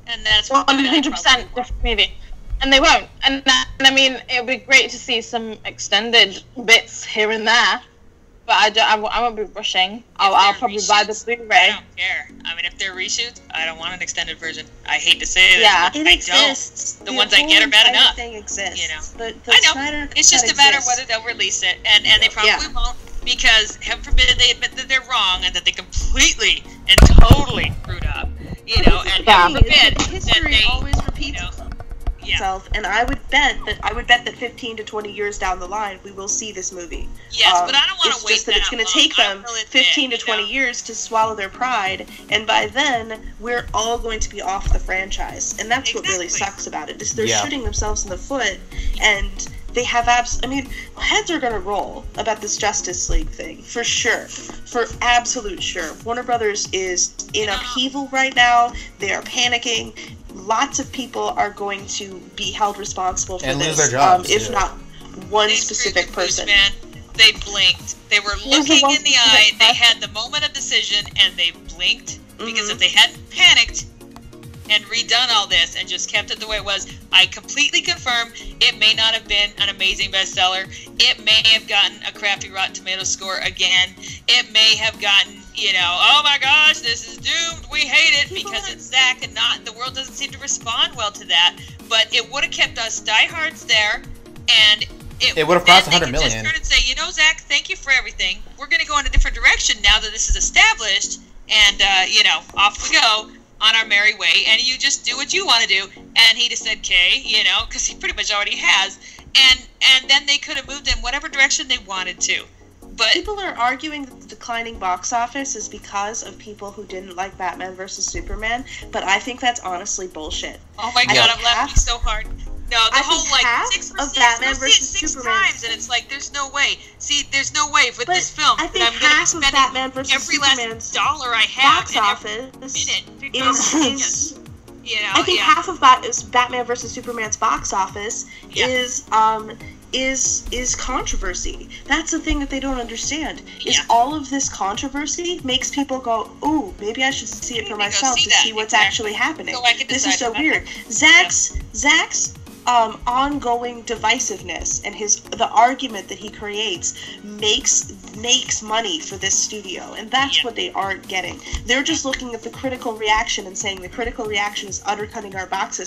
[SPEAKER 4] And that's
[SPEAKER 5] 100% different movie. And they won't. And I mean, it would be great to see some extended bits here and there. But I won't be rushing. I'll probably buy the Blu-ray.
[SPEAKER 4] I don't care. I mean, if they're reshoots, I don't want an extended version. I hate to say it.
[SPEAKER 5] Yeah,
[SPEAKER 3] it exists.
[SPEAKER 4] The ones I get are bad enough.
[SPEAKER 3] Thing exists.
[SPEAKER 4] You know.
[SPEAKER 3] The
[SPEAKER 4] I know.
[SPEAKER 3] Snyder
[SPEAKER 4] It's just
[SPEAKER 3] Cut
[SPEAKER 4] a matter of
[SPEAKER 3] exists.
[SPEAKER 4] whether they'll release it, and they probably won't, because heaven forbid they admit that they're wrong and that they completely and totally screwed up. You know, and heaven forbid
[SPEAKER 3] History
[SPEAKER 4] that they
[SPEAKER 3] always repeats itself, and I would bet that 15 to 20 years down the line we will see this movie.
[SPEAKER 4] Yes, but I don't want to wait.
[SPEAKER 3] It's just that it's going to take them 15 to 20 years to swallow their pride, and by then we're all going to be off the franchise, and that's what really sucks about it. Is they're shooting themselves in the foot, and they have heads are going to roll about this Justice League thing for sure, for absolute sure. Warner Brothers is in upheaval right now. They are panicking. Lots of people are going to be held responsible for
[SPEAKER 1] and
[SPEAKER 3] this,
[SPEAKER 1] lose their jobs,
[SPEAKER 3] if not one
[SPEAKER 4] They
[SPEAKER 3] specific
[SPEAKER 4] screwed the
[SPEAKER 3] person.
[SPEAKER 4] Man. They blinked. They were looking in the eye. They had the moment of decision, and they blinked. Because if they hadn't panicked and redone all this and just kept it the way it was, I completely confirm it may not have been an amazing bestseller. It may have gotten a crappy Rotten Tomatoes score again. It may have gotten, oh my gosh, this is doomed. We hate it because it's Zack, and the world doesn't seem to respond well to that. But it would have kept us diehards there, and it would have cost $100 million. Just turn and say, Zack, thank you for everything. We're going to go in a different direction now that this is established, and off we go on our merry way, and you just do what you want to do. And he just said, "Okay," because he pretty much already has, and then they could have moved in whatever direction they wanted to. But
[SPEAKER 3] people are arguing that the declining box office is because of people who didn't like Batman vs Superman, but I think that's honestly bullshit.
[SPEAKER 4] Oh my god, I'm laughing so hard. No, the whole
[SPEAKER 3] half
[SPEAKER 4] 6
[SPEAKER 3] of Batman vs
[SPEAKER 4] six
[SPEAKER 3] Superman
[SPEAKER 4] times, and it's like there's no way. See, there's no way with this film
[SPEAKER 3] I think
[SPEAKER 4] that I'm going to be
[SPEAKER 3] half of
[SPEAKER 4] spending
[SPEAKER 3] Batman vs
[SPEAKER 4] every
[SPEAKER 3] Superman's
[SPEAKER 4] last dollar I have
[SPEAKER 3] box
[SPEAKER 4] and
[SPEAKER 3] office
[SPEAKER 4] every minute
[SPEAKER 3] is I think half of Batman vs Superman's box office is controversy. That's the thing that they don't understand. Is all of this controversy makes people go, "Ooh, maybe I should see it for myself to see what's actually happening."
[SPEAKER 4] So I can
[SPEAKER 3] this is so
[SPEAKER 4] decide
[SPEAKER 3] weird. Zack's ongoing divisiveness and the argument that he creates makes money for this studio, and that's what they aren't getting. They're just looking at the critical reaction and saying the critical reaction is undercutting our box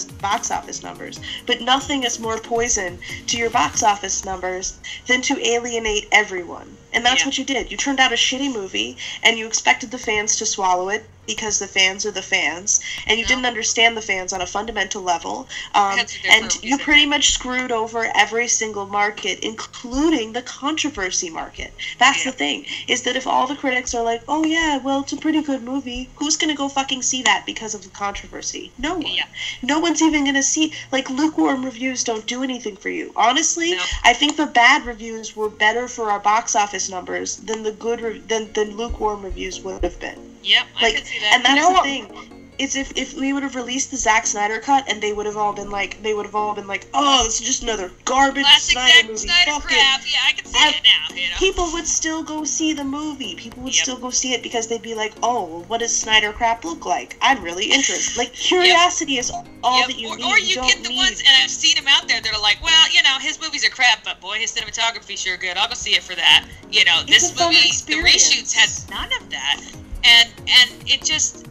[SPEAKER 3] office numbers. But nothing is more poison to your box office numbers than to alienate everyone. And that's what you did. You turned out a shitty movie, and you expected the fans to swallow it because the fans are the fans, and you didn't understand the fans on a fundamental level, and you pretty much screwed over every single market, including the controversy market. That's the thing, is that if all the critics are like, "Oh yeah, well, it's a pretty good movie," who's gonna go fucking see that because of the controversy? No one. No one's even gonna see, lukewarm reviews don't do anything for you. Honestly, I think the bad reviews were better for our box office numbers than the good than lukewarm reviews would have been.
[SPEAKER 4] Yep, I can see that.
[SPEAKER 3] And that's the thing. Is if we would have released the Zack Snyder cut and they would have all been like, "Oh, this is just another garbage
[SPEAKER 4] classic
[SPEAKER 3] Snyder movie."
[SPEAKER 4] Snyder crap. Yeah, I can see it now.
[SPEAKER 3] People would still go see the movie. People would still go see it because they'd be like, "Oh, well, what does Snyder crap look like? I'm really interested." Curiosity is all that you need.
[SPEAKER 4] Or you get the ones, and I've seen them out there that are like, "Well, his movies are crap, but boy, his cinematography sure good. I'll go see it for that." This movie, the reshoots had none of that, and it just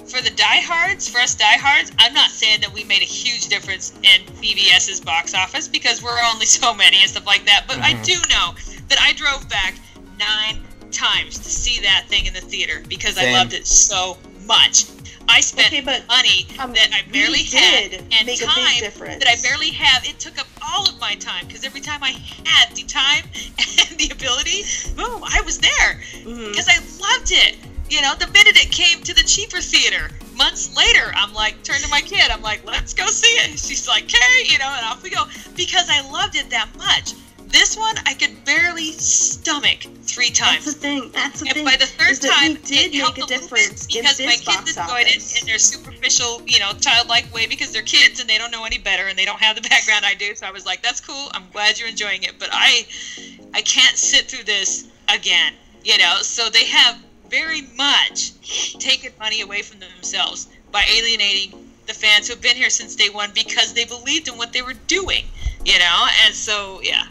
[SPEAKER 4] for us diehards, I'm not saying that we made a huge difference in BVS's box office because we're only so many and stuff like that, but I do know that I drove back 9 times to see that thing in the theater because
[SPEAKER 1] Same.
[SPEAKER 4] I loved it so much. I spent money that I barely had and
[SPEAKER 3] make
[SPEAKER 4] time
[SPEAKER 3] a big difference.
[SPEAKER 4] that I barely have. It took up all of my time because every time I had the time and the ability, boom, I was there because I loved it. You know, the minute it came to the cheaper theater, months later, I'm like, turn to my kid, I'm like, let's go see it. She's like, okay, you know, and off we go because I loved it that much. This one, I could barely stomach 3 times.
[SPEAKER 3] That's the thing.
[SPEAKER 4] And by the third time,
[SPEAKER 3] it did make a difference
[SPEAKER 4] because my kids enjoyed it in their superficial, you know, childlike way because they're kids and they don't know any better and they don't have the background I do. So I was like, that's cool. I'm glad you're enjoying it, but I can't sit through this again. You know, so they have very much taken money away from themselves by alienating the fans who have been here since day one because they believed in what they were doing. You know, and so yeah.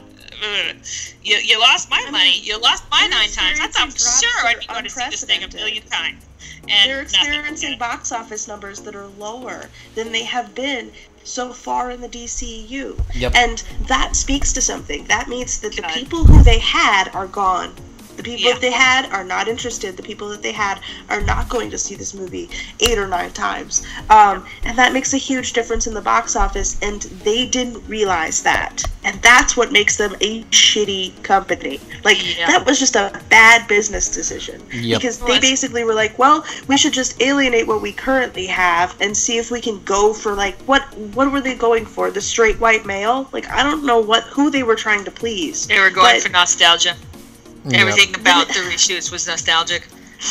[SPEAKER 4] You lost my money. You lost my 9 times. I thought for sure I'd be going to see this thing a million times. And
[SPEAKER 3] they're experiencing box office numbers that are lower than they have been so far in the DCEU.
[SPEAKER 1] Yep.
[SPEAKER 3] And that speaks to something. That means that the people who they had are gone. The people that they had are not interested. The people that they had are not going to see this movie 8 or 9 times. And that makes a huge difference in the box office, and they didn't realize that. And that's what makes them a shitty company. Like, that was just a bad business decision. Because they basically were like, well, we should just alienate what we currently have and see if we can go for, like, what were they going for? The straight white male? Like, I don't know who they were trying to please.
[SPEAKER 4] They were going for nostalgia. Everything about the reshoots was nostalgic.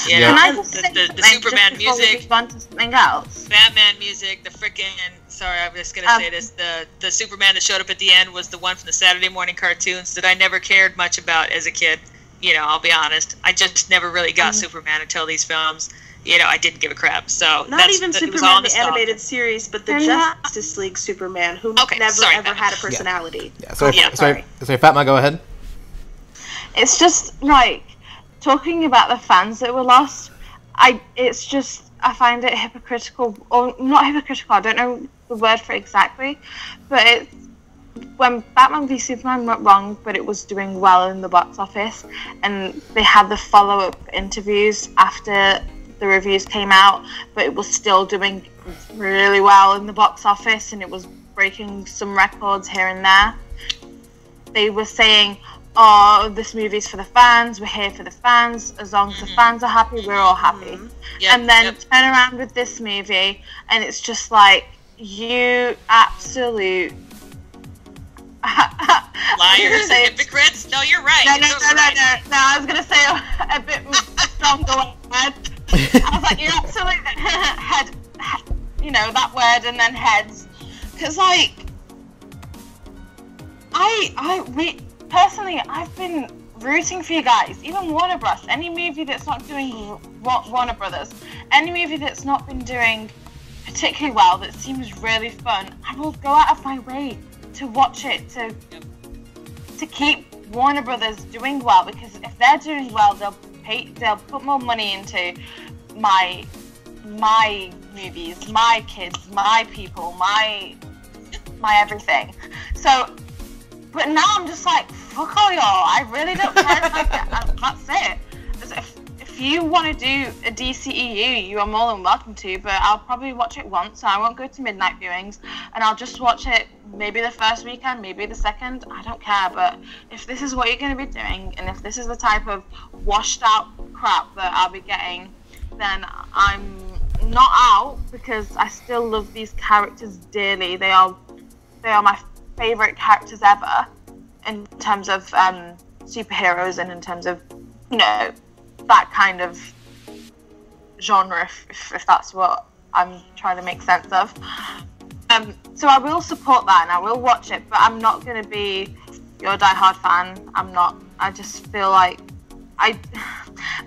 [SPEAKER 4] You know,
[SPEAKER 2] Can I just say
[SPEAKER 4] the Superman music,
[SPEAKER 2] something else?
[SPEAKER 4] Batman music, the frickin' sorry, I'm just gonna say this: the Superman that showed up at the end was the one from the Saturday morning cartoons that I never cared much about as a kid. You know, I'll be honest, I just never really got Superman until these films. You know, I didn't give a crap. So
[SPEAKER 3] not even Superman the animated series, but the Justice League Superman, who never ever had a personality.
[SPEAKER 1] Yeah. Sorry, Fatma, go ahead.
[SPEAKER 2] It's just like talking about the fans that were lost. I find it hypocritical, or not hypocritical. I don't know the word for it exactly, but it's when Batman v Superman went wrong, but it was doing well in the box office, and they had the follow-up interviews after the reviews came out, but it was still doing really well in the box office, and it was breaking some records here and there. They were saying, oh, this movie's for the fans, we're here for the fans, as long as the fans are happy, we're all happy. And then turn around with this movie, and it's just like, you absolute...
[SPEAKER 4] liars and hypocrites? No, you're right.
[SPEAKER 2] No, I was going to say a bit stronger word. I was like, you're absolute head, you know, that word, and then heads. Because, like, personally, I've been rooting for you guys. Even Warner Bros. Any movie that's not doing Warner Brothers, any movie that's not been doing particularly well, that seems really fun, I will go out of my way to watch it, to keep Warner Brothers doing well, because if they're doing well, they'll put more money into my movies, my kids, my people, my everything. So. But now I'm just like, fuck all y'all. I really don't care if I get. That's it. If you want to do a DCEU, you are more than welcome to. But I'll probably watch it once. I won't go to midnight viewings, and I'll just watch it maybe the first weekend, maybe the second. I don't care. But if this is what you're going to be doing, and if this is the type of washed out crap that I'll be getting, then I'm not out, because I still love these characters dearly. They are my favorite characters ever in terms of superheroes, and in terms of, you know, that kind of genre, if that's what I'm trying to make sense of. So I will support that and I will watch it, but I'm not going to be your diehard fan. I'm not. I just feel like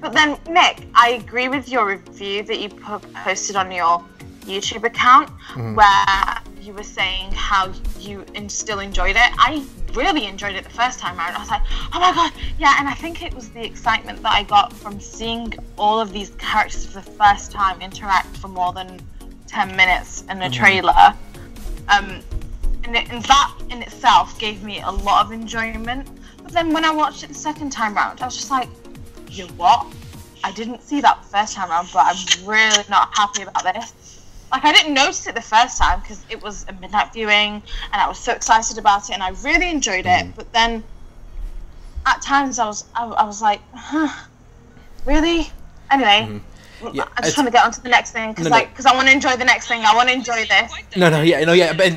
[SPEAKER 2] but then, Nick, I agree with your review that you posted on your YouTube account, where you were saying how you still enjoyed it. I really enjoyed it the first time around. I was like, oh my god, yeah. And I think it was the excitement that I got from seeing all of these characters for the first time interact for more than 10 minutes in a trailer. And that in itself gave me a lot of enjoyment. But then when I watched it the second time round, I was just like,
[SPEAKER 5] you know what? I didn't see that the first time around, but I'm really not happy about this. Like, I didn't notice it the first time because it was a midnight viewing and I was so excited about it and I really enjoyed it. But then at times I was like, huh, really? Anyway, I just want to get on to the next thing because I want to enjoy the next thing. I want to enjoy this.
[SPEAKER 1] But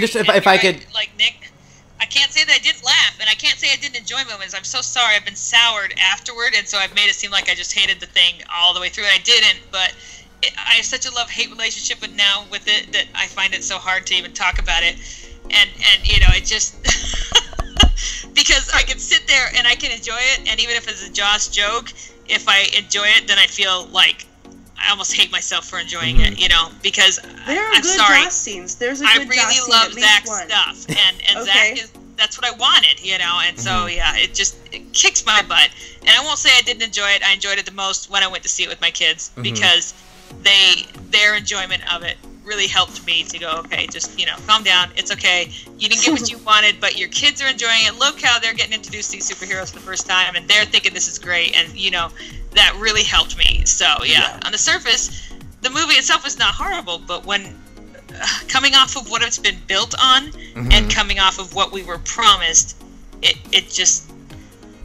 [SPEAKER 1] just if I could,
[SPEAKER 4] like Nick, I can't say that I didn't laugh, and I can't say I didn't enjoy moments. I'm so sorry. I've been soured afterward, and so I've made it seem like I just hated the thing all the way through, and I didn't. But I have such a love-hate relationship with it that I find it so hard to even talk about it. And you know, it just because I can sit there and I can enjoy it, and even if it's a Joss joke, if I enjoy it, then I feel like I almost hate myself for enjoying it, you know, because I'm
[SPEAKER 3] good
[SPEAKER 4] sorry.
[SPEAKER 3] Joss scenes. There's a good
[SPEAKER 4] I really
[SPEAKER 3] Joss scene,
[SPEAKER 4] love
[SPEAKER 3] at least
[SPEAKER 4] Zach's
[SPEAKER 3] one.
[SPEAKER 4] stuff, and
[SPEAKER 3] Okay.
[SPEAKER 4] Zach that's what I wanted, you know, and so yeah, it kicks my butt. And I won't say I didn't enjoy it. I enjoyed it the most when I went to see it with my kids because their enjoyment of it really helped me to go, okay, just, you know, calm down. It's okay. You didn't get what you wanted, but your kids are enjoying it. Look how they're getting introduced to these superheroes for the first time, and they're thinking this is great, and, you know, that really helped me. So, yeah. On the surface, the movie itself is not horrible, but when coming off of what it's been built on and coming off of what we were promised, it is.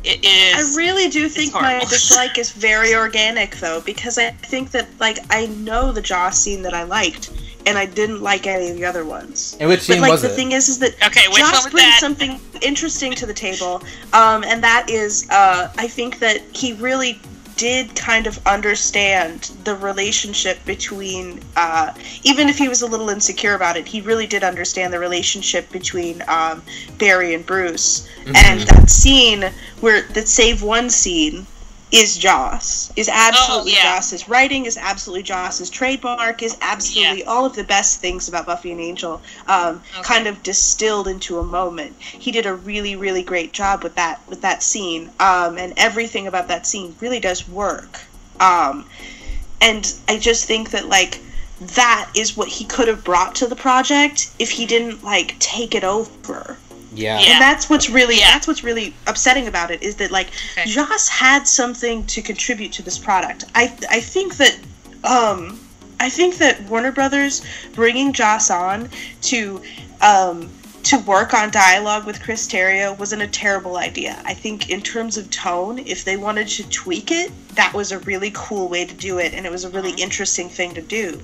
[SPEAKER 3] I really do think my dislike is very organic, though, because I think that, like, I know the Joss scene that I liked, and I didn't like any of the other ones.
[SPEAKER 1] And which scene was it?
[SPEAKER 3] The thing is that
[SPEAKER 4] which
[SPEAKER 3] Joss
[SPEAKER 4] one was
[SPEAKER 3] brings
[SPEAKER 4] that?
[SPEAKER 3] something interesting to the table, and that is, I think that he really did kind of understand the relationship between, even if he was a little insecure about it, he really did understand the relationship between Barry and Bruce. And that scene, that Save One scene, is Joss. Is absolutely Joss's. Writing is absolutely Joss's. Trademark is absolutely all of the best things about Buffy and Angel kind of distilled into a moment. He did a really, really great job with that scene. And everything about that scene really does work. And I just think that, like, that is what he could have brought to the project if he didn't, like, take it over.
[SPEAKER 1] Yeah.
[SPEAKER 3] And that's what's really upsetting about it, is that, like, Joss had something to contribute to this product. I think that Warner Brothers bringing Joss on to work on dialogue with Chris Terrio wasn't a terrible idea. I think in terms of tone, if they wanted to tweak it, that was a really cool way to do it, and it was a really interesting thing to do.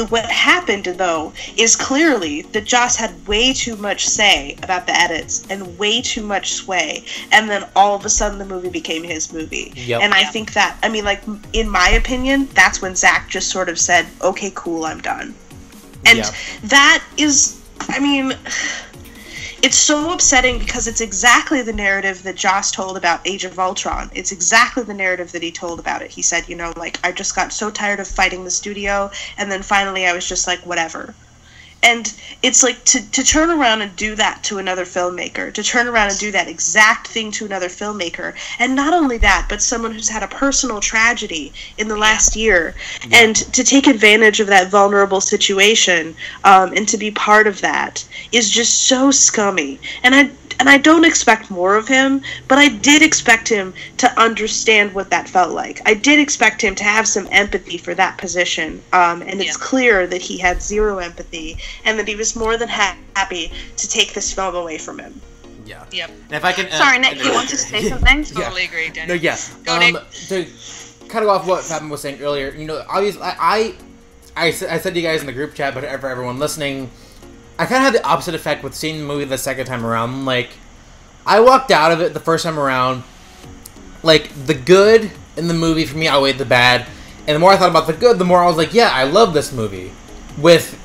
[SPEAKER 3] What happened, though, is clearly that Joss had way too much say about the edits and way too much sway, and then all of a sudden the movie became his movie. And I think that, I mean, like, in my opinion, that's when Zach just sort of said, okay, cool, I'm done. And that is, I mean, it's so upsetting because it's exactly the narrative that Joss told about Age of Ultron. It's exactly the narrative that he told about it. He said, you know, like, I just got so tired of fighting the studio, and then finally I was just like, whatever. And it's like, to turn around and do that to another filmmaker, to turn around and do that exact thing to another filmmaker, and not only that, but someone who's had a personal tragedy in the last year, and to take advantage of that vulnerable situation, and to be part of that, is just so scummy. And I don't expect more of him, but I did expect him to understand what that felt like. I did expect him to have some empathy for that position, and it's clear that he had zero empathy, and that he was more than happy to take this film away from him.
[SPEAKER 1] Yeah.
[SPEAKER 4] Yep.
[SPEAKER 1] And if I can,
[SPEAKER 2] Sorry, Nick, you want to say something?
[SPEAKER 4] Totally agree, Danny.
[SPEAKER 1] No, yeah.
[SPEAKER 4] Go, Nick.
[SPEAKER 1] To kind of go off what Fabian was saying earlier, you know, obviously, I said to you guys in the group chat, but for everyone listening, I kind of had the opposite effect with seeing the movie the second time around. Like, I walked out of it the first time around, like, the good in the movie for me outweighed the bad, and the more I thought about the good, the more I was like, yeah, I love this movie. With,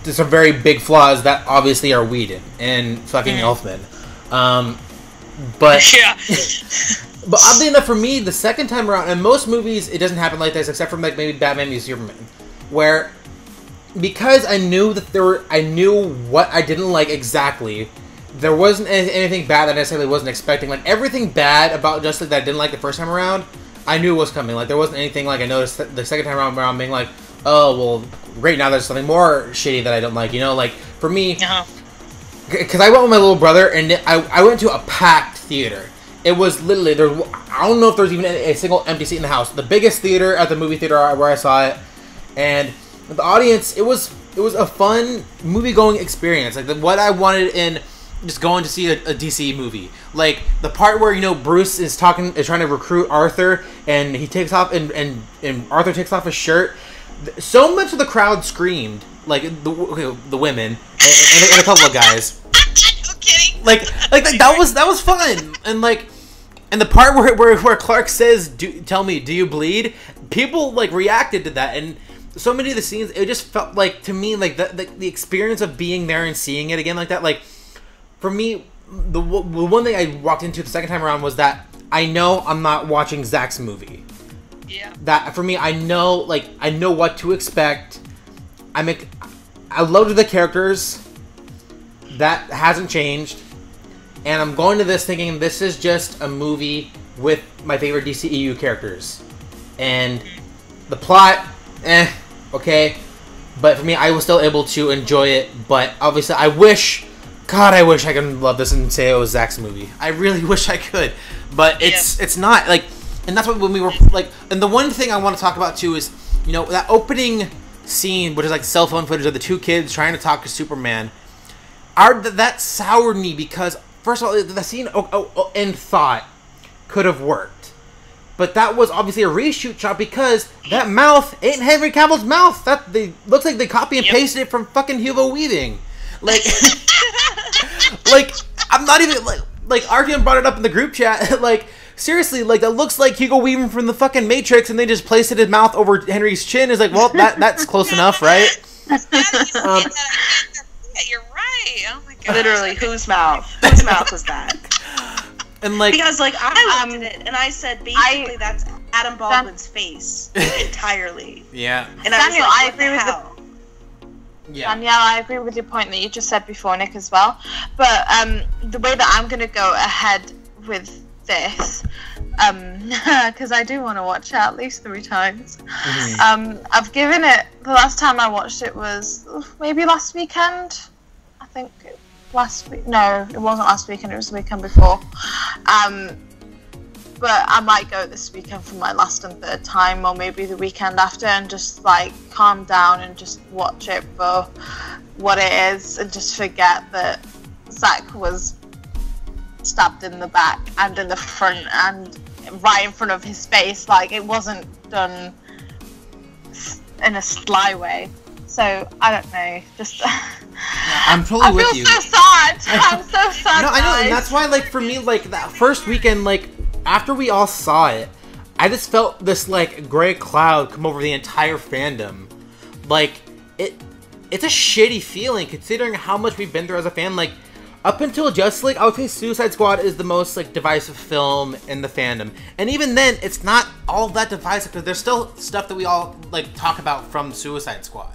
[SPEAKER 1] some very big flaws that obviously are Whedon and fucking Elfman. But oddly enough for me, the second time around, in most movies, it doesn't happen like this, except for, like, maybe Batman v Superman, where, because I knew that I knew what I didn't like exactly, there wasn't anything bad that I necessarily wasn't expecting. Like, everything bad about Justice League that I didn't like the first time around, I knew was coming. Like, there wasn't anything, like, I noticed the second time around being like, oh, well, great, now there's something more shitty that I don't like, you know? Like, for me, because I went with my little brother, and I went to a packed theater. it was literally there. I don't know if there's even a single empty seat in the house. The biggest theater at the movie theater where I saw it, and the audience. It was a fun movie going experience. Like what I wanted in just going to see a DC movie. Like the part where Bruce is trying to recruit Arthur, and he takes off and Arthur takes off his shirt. So much of the crowd screamed, like the women and a couple of guys.
[SPEAKER 4] No kidding.
[SPEAKER 1] Like that was fun, and the part where Clark says, "Tell me, do you bleed?" People reacted to that, and so many of the scenes, it just felt like to me like the experience of being there and seeing it again like that. Like for me, the one thing I walked into the second time around was that I know I'm not watching Zach's movie.
[SPEAKER 4] Yeah.
[SPEAKER 1] That for me, I know what to expect. I loved the characters. That hasn't changed. And I'm going to this thinking this is just a movie with my favorite DCEU characters. And the plot, okay. But for me, I was still able to enjoy it. But obviously, I wish I could love this and say it was Zach's movie. I really wish I could. But it's not. And that's what when we were and the one thing I want to talk about too is, that opening scene, which is cell phone footage of the two kids trying to talk to Superman. That soured me because, first of all, the scene in thought could have worked. But that was obviously a reshoot shot because that mouth ain't Henry Cavill's mouth. Looks like they copy and pasted it from fucking Hugo Weaving. I'm not even, Artyom brought it up in the group chat, seriously, that looks like Hugo Weaving from the fucking Matrix, and they just placed his mouth over Henry's chin. Is well, that's close enough, right?
[SPEAKER 4] You're right. Oh my god.
[SPEAKER 3] Literally, whose mouth? Whose mouth was that?
[SPEAKER 1] And
[SPEAKER 3] because I looked at it and I said basically that's Adam Baldwin's face entirely.
[SPEAKER 1] Yeah.
[SPEAKER 3] And
[SPEAKER 2] Daniel,
[SPEAKER 3] I
[SPEAKER 2] agree with
[SPEAKER 1] Yeah.
[SPEAKER 2] Danielle, I agree with your point that you just said before, Nick, as well. But the way that I'm going to go ahead with this, because I do want to watch it at least 3 times.
[SPEAKER 1] Mm-hmm.
[SPEAKER 2] I've given it, the last time I watched it was maybe last weekend. I think last week. No, it wasn't last weekend, it was the weekend before. But I might go this weekend for my last and third time, or maybe the weekend after, and just calm down and just watch it for what it is, and just forget that Zach was stabbed in the back and in the front and right in front of his face. It wasn't done in a sly way. So I don't know. Just
[SPEAKER 1] I'm totally with you.
[SPEAKER 2] I feel so sad. I'm so sad.
[SPEAKER 1] No, I know,
[SPEAKER 2] guys.
[SPEAKER 1] and that's why, for me, that first weekend, after we all saw it, I just felt this gray cloud come over the entire fandom. It's a shitty feeling considering how much we've been through as a fan. Up until Justice League, I would say Suicide Squad is the most divisive film in the fandom, and even then, it's not all that divisive because there's still stuff that we all talk about from Suicide Squad.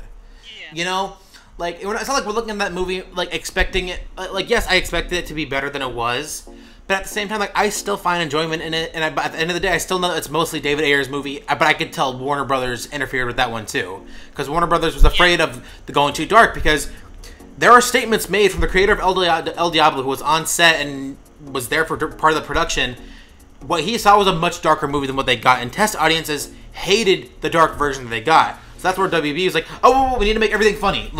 [SPEAKER 1] Yeah. It's not like we're looking at that movie expecting it. Yes, I expected it to be better than it was, but at the same time, I still find enjoyment in it, and at the end of the day, I still know it's mostly David Ayer's movie. But I could tell Warner Brothers interfered with that one too, because Warner Brothers was afraid of the going too dark because. There are statements made from the creator of El Diablo, who was on set and was there for part of the production. What he saw was a much darker movie than what they got, and test audiences hated the dark version that they got. So that's where WB was like, oh, we need to make everything funny.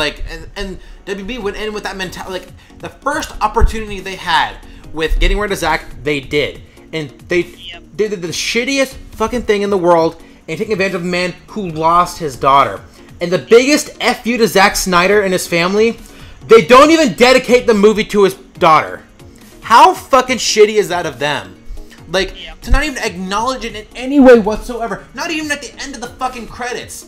[SPEAKER 1] And WB went in with that mentality. The first opportunity they had with getting rid of Zack, they did. And they did the shittiest fucking thing in the world and taking advantage of a man who lost his daughter. And the biggest F you to Zack Snyder and his family... They don't even dedicate the movie to his daughter. How fucking shitty is that of them? To not even acknowledge it in any way whatsoever. Not even at the end of the fucking credits.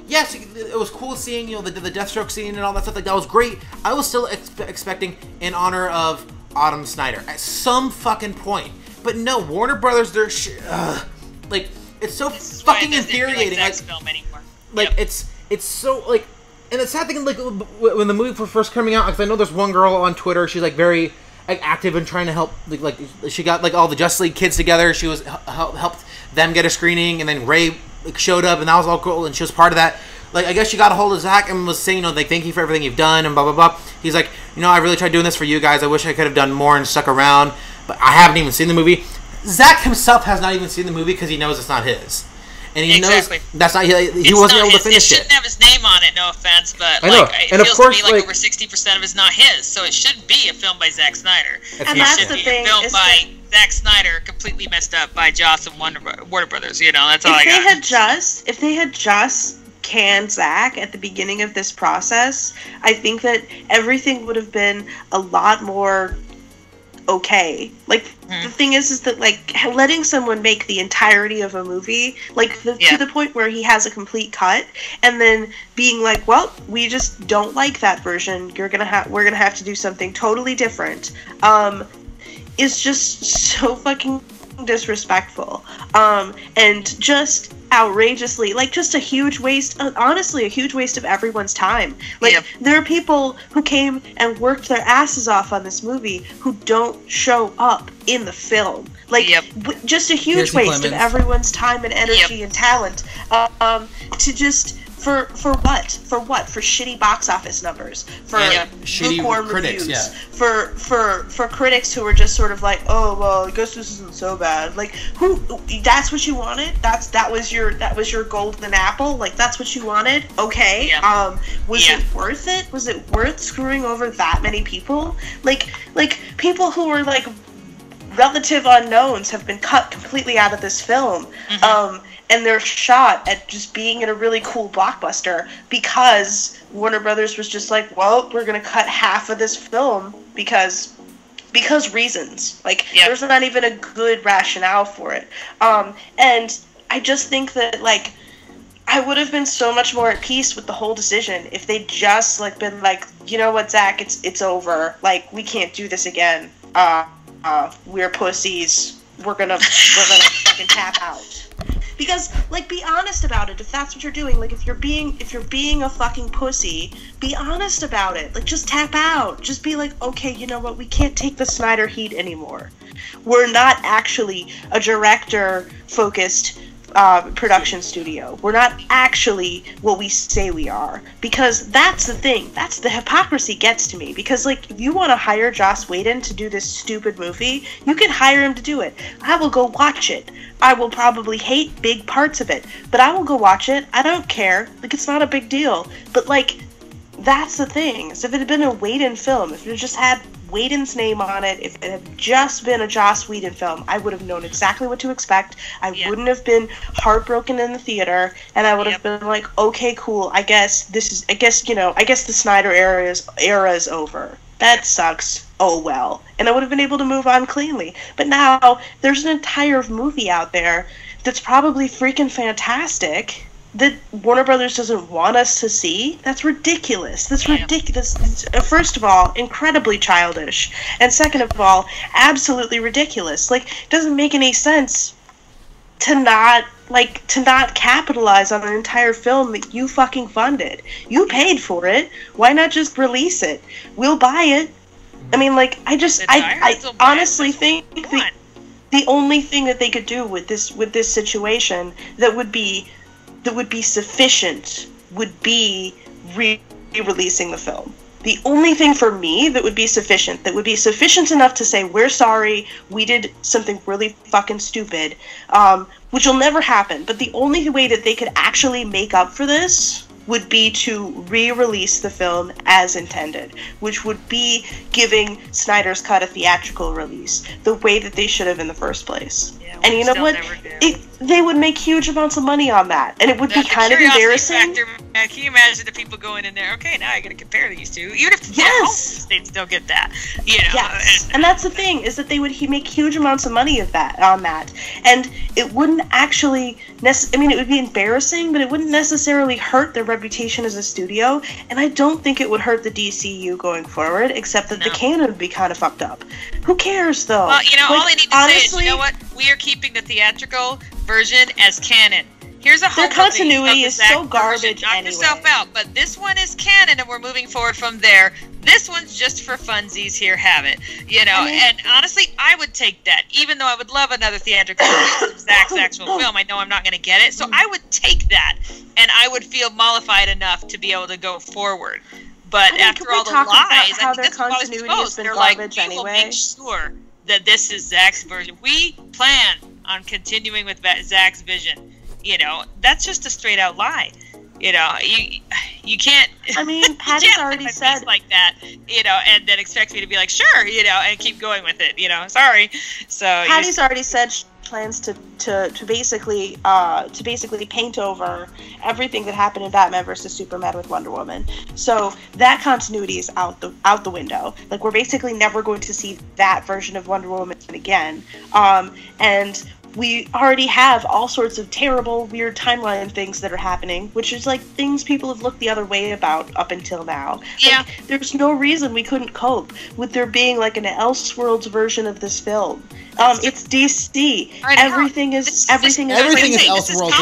[SPEAKER 1] Yes, it was cool seeing, the Deathstroke scene and all that stuff. That was great. I was still expecting in honor of Autumn Snyder at some fucking point. But no, Warner Brothers, they're it's so fucking infuriating.
[SPEAKER 4] Film anymore.
[SPEAKER 1] It's so, and the sad thing, when the movie was first coming out, because I know there's one girl on Twitter, she's very active in trying to help. She got all the Justice League kids together. She was helped them get a screening, and then Ray showed up, and that was all cool, and she was part of that. I guess she got a hold of Zach and was saying, thank you for everything you've done, and blah blah blah. He's I really tried doing this for you guys. I wish I could have done more and stuck around. but I haven't even seen the movie. Zach himself has not even seen the movie because he knows it's not his. And he knows that's not he wasn't able to finish it.
[SPEAKER 4] It shouldn't have his name on it, no offense, but
[SPEAKER 1] I know.
[SPEAKER 4] Like,
[SPEAKER 1] and
[SPEAKER 4] it
[SPEAKER 1] of
[SPEAKER 4] feels
[SPEAKER 1] course,
[SPEAKER 4] to me like over 60% of it's not his, so it should be a film by Zack Snyder.
[SPEAKER 3] And that's the thing.
[SPEAKER 4] It should be a film by Zack Snyder, completely messed up by Joss and Warner Brothers. You know, that's all I got.
[SPEAKER 3] If they had just canned Zack at the beginning of this process, I think that everything would have been a lot more okay. Like, the thing is that, like, letting someone make the entirety of a movie, like, to the point where he has a complete cut, and then being like, well, we just don't like that version, we're gonna have to do something totally different, is just so fucking disrespectful, and just outrageously, like, just a huge waste, honestly, a huge waste of everyone's time. Like, there are people who came and worked their asses off on this movie who don't show up in the film. Like, just a huge waste of everyone's time and energy and talent, to just, for what? For what? For shitty box office numbers, for lukewarm reviews, for critics who were just sort of like, oh well, I guess this isn't so bad. Like, who? That's what you wanted? That was your golden apple? Like, that's what you wanted? Okay. Was it worth it? Was it worth screwing over that many people? Like people who were like relative unknowns have been cut completely out of this film. And they're shot at just being in a really cool blockbuster because Warner Brothers was just like, well, we're going to cut half of this film because reasons. Like, there's not even a good rationale for it. And I just think that, like, I would have been so much more at peace with the whole decision if they'd just, like, been like, you know what, Zach, it's over. Like, we can't do this again. We're pussies. We're gonna fucking tap out. Because, like, be honest about it if that's what you're doing. Like, if you're being a fucking pussy, be honest about it. Like, just tap out. Just be like, okay, you know what, we can't take the Snyder heat anymore. We're not actually a director-focused production studio. We're not actually what we say we are. Because that's the thing. That's the hypocrisy gets to me. Because, like, if you want to hire Joss Whedon to do this stupid movie, you can hire him to do it. I will go watch it. I will probably hate big parts of it, but I will go watch it. I don't care. Like, it's not a big deal. But, like, that's the thing. So if it had been a Whedon film, if it had just had Whedon's name on it, if it had just been a Joss Whedon film, I would have known exactly what to expect. I wouldn't have been heartbroken in the theater, and I would have been like, okay, cool, I guess the Snyder era is over. That sucks. Oh well. And I would have been able to move on cleanly. But now, there's an entire movie out there that's probably freaking fantastic that Warner Brothers doesn't want us to see. That's ridiculous. That's ridiculous. First of all, incredibly childish. And second of all, absolutely ridiculous. Like, it doesn't make any sense to not capitalize on an entire film that you fucking funded. You paid for it. Why not just release it? We'll buy it. I mean, like, I honestly think the only thing that they could do with this situation that would be sufficient would be re-releasing the film. The only thing for me that would be sufficient enough to say, we're sorry, we did something really fucking stupid, which will never happen, but the only way that they could actually make up for this would be to re-release the film as intended, which would be giving Snyder's Cut a theatrical release, the way that they should have in the first place. Yeah, and you know what? They would make huge amounts of money on that, and it would be kind of embarrassing.
[SPEAKER 4] Factor, can you imagine the people going in there? Okay, now I got to compare these two, even if they'd still get that. You know.
[SPEAKER 3] Yes, and that's the thing, is that they would make huge amounts of money on that, and it wouldn't actually. It would be embarrassing, but it wouldn't necessarily hurt their reputation as a studio, and I don't think it would hurt the DCEU going forward, except that the canon would be kind of fucked up. Who cares, though?
[SPEAKER 4] Well, all they need to say is, you know what? We are keeping the theatrical version as canon. Here's a whole
[SPEAKER 3] their continuity is so garbage
[SPEAKER 4] Knock yourself out, but this one is canon, and we're moving forward from there. This one's just for funsies. Here, have it. And honestly, I would take that, even though I would love another theatrical release of Zach's actual film. I know I'm not going to get it, so I would take that, and I would feel mollified enough to be able to go forward. But after all the lies, I think that's what I was supposed. They're like, we will make sure that this is Zack's version. We plan on continuing with Zack's vision. You know, that's just a straight out lie. You know, you can't.
[SPEAKER 3] I mean, Patty's already said
[SPEAKER 4] like that. You know, and then expect me to be like, sure, you know, and keep going with it. You know, sorry. So
[SPEAKER 3] Patty's already said she plans to basically paint over everything that happened in Batman versus Superman with Wonder Woman. So that continuity is out the window. Like, we're basically never going to see that version of Wonder Woman again. And we already have all sorts of terrible, weird timeline things that are happening, which is like things people have looked the other way about up until now.
[SPEAKER 4] Yeah.
[SPEAKER 3] Like, there's no reason we couldn't cope with there being like an Elseworlds version of this film. It's DC. Everything is
[SPEAKER 1] Elseworlds in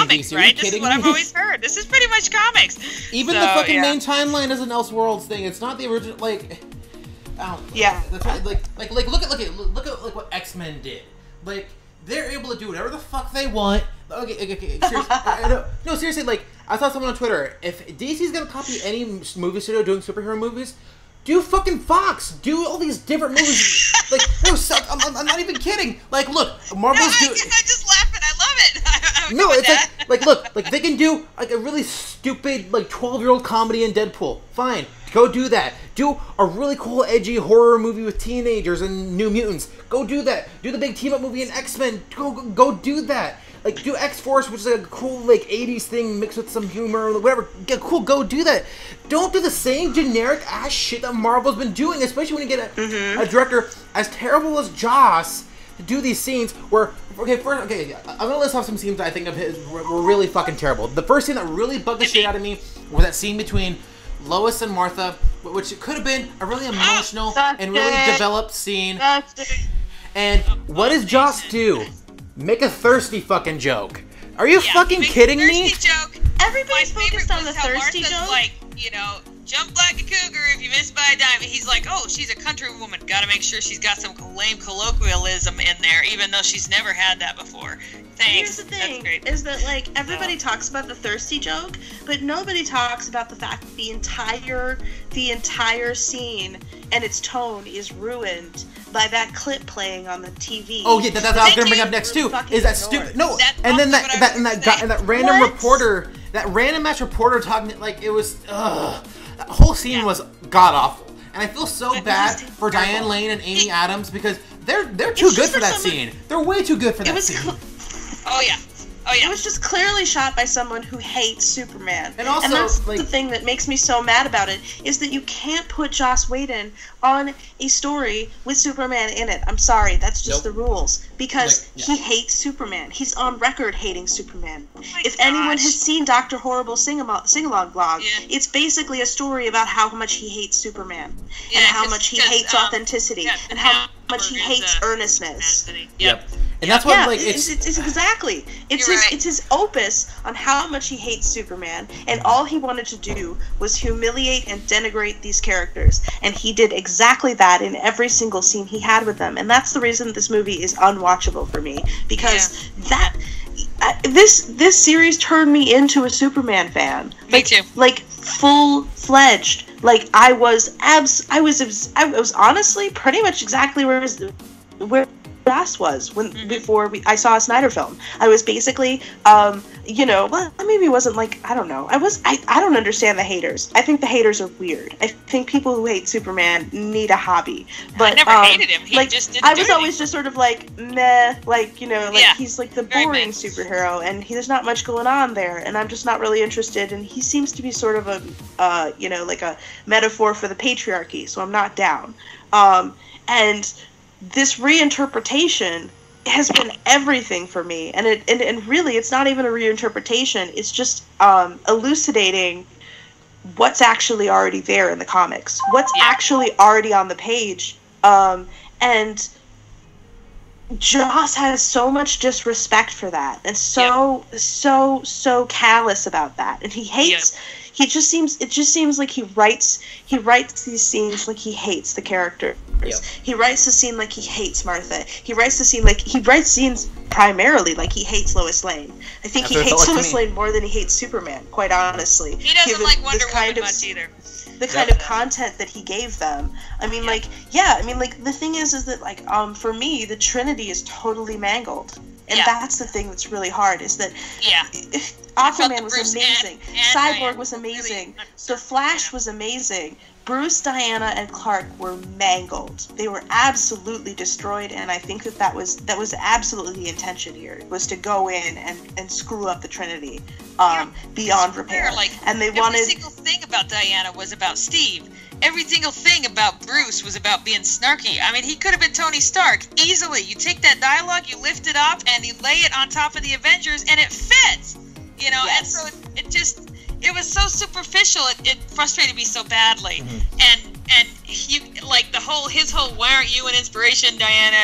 [SPEAKER 1] DC.
[SPEAKER 4] Right? This is what I've always heard. This is pretty much comics.
[SPEAKER 1] Even the fucking main timeline is an Elseworlds thing. It's not the original. Like,
[SPEAKER 3] yeah.
[SPEAKER 1] That's right. Like, look at like what X-Men did. Like, they're able to do whatever the fuck they want. Okay, seriously. No, seriously, like, I saw someone on Twitter, if DC's gonna copy any movie studio doing superhero movies, do fucking Fox. Do all these different movies. Like, no, I'm not even kidding. Like, look, Marvel's
[SPEAKER 4] I'm just laughing. I love it.
[SPEAKER 1] No, it's like, look, like, they can do, like, a really stupid, like, 12-year-old comedy in Deadpool. Fine. Go do that. Do a really cool, edgy horror movie with teenagers and New Mutants. Go do that. Do the big team-up movie in X-Men. Go do that. Like, do X-Force, which is like a cool, like, 80s thing mixed with some humor or whatever. Yeah, cool, go do that. Don't do the same generic-ass shit that Marvel's been doing, especially when you get a director as terrible as Joss to do these scenes where... I'm gonna list off some scenes that I think of his were really fucking terrible. The first scene that really bugged the shit out of me was that scene between Lois and Martha, which could have been a really emotional and really developed scene. And what does Joss do? Make a thirsty fucking joke. Are you fucking kidding me?
[SPEAKER 4] Joke.
[SPEAKER 3] Everybody's focused on the thirsty joke.
[SPEAKER 4] Like, you know, jump like a cougar if you miss by a dime. He's like, oh, she's a country woman. Gotta make sure she's got some lame colloquialism in there, even though she's never had that before. Thanks.
[SPEAKER 3] Here's the thing, is that, like, everybody talks about the thirsty joke, but nobody talks about the fact that the entire scene and its tone is ruined by that clip playing on the TV.
[SPEAKER 1] Oh yeah, that's what I was gonna bring up next too. Is that stupid? No, and then that random reporter, that random ass reporter talking, like, it was. That whole scene was god awful, and I feel so bad for Diane Lane and Amy Adams because they're too good for that scene. They're way too good for that scene.
[SPEAKER 4] Oh yeah.
[SPEAKER 3] It was just clearly shot by someone who hates Superman.
[SPEAKER 1] And also,
[SPEAKER 3] that's the thing that makes me so mad about it, is that you can't put Joss Whedon on a story with Superman in it. I'm sorry, that's just the rules. Because he hates Superman. He's on record hating Superman. If anyone has seen Dr. Horrible sing-along blog, it's basically a story about how much he hates Superman. And how much he hates authenticity. And how much he hates earnestness.
[SPEAKER 1] Yep. And that's what, like,
[SPEAKER 3] it's exactly. It's his opus on how much he hates Superman, and all he wanted to do was humiliate and denigrate these characters, and he did exactly that in every single scene he had with them, and that's the reason this movie is unwatchable for me, because this series turned me into a Superman fan.
[SPEAKER 4] Me too.
[SPEAKER 3] Like, full-fledged. Like, I was honestly pretty much exactly where Joss was before I saw a Snyder film. I was basically, maybe it wasn't like, I don't know. I don't understand the haters. I think the haters are weird. I think people who hate Superman need a hobby. But
[SPEAKER 4] I never hated him. He just didn't
[SPEAKER 3] I was always just sort of like, meh, like, he's like the boring
[SPEAKER 4] mixed
[SPEAKER 3] superhero, and there's not much going on there, and I'm just not really interested, and he seems to be sort of like a metaphor for the patriarchy, so I'm not down. And this reinterpretation has been everything for me, and really it's not even a reinterpretation, it's just elucidating what's actually already there in the comics, what's actually already on the page, and Joss has so much disrespect for that, and so callous about that, and he hates it just seems like he writes these scenes like he hates the characters. Yep. He writes the scene like he hates Martha. He writes scenes primarily like he hates Lois Lane. I think he hates Lois Lane more than he hates Superman, quite honestly.
[SPEAKER 4] He doesn't like Wonder Woman much either.
[SPEAKER 3] the kind of content that he gave them. I mean, like, the thing is that, like, for me, the Trinity is totally mangled. And that's the thing that's really hard, is that Aquaman was amazing. Cyborg was amazing. The Flash was amazing. Bruce, Diana, and Clark were mangled. They were absolutely destroyed, and I think that was absolutely the intention here, was to go in and screw up the Trinity beyond repair. And they wanted...
[SPEAKER 4] Every single thing about Diana was about Steve. Every single thing about Bruce was about being snarky. I mean, he could have been Tony Stark easily. You take that dialogue, you lift it up, and you lay it on top of the Avengers, and it fits. You know, and so it was so superficial. It frustrated me so badly. And he, like, his whole "why aren't you an inspiration, Diana?"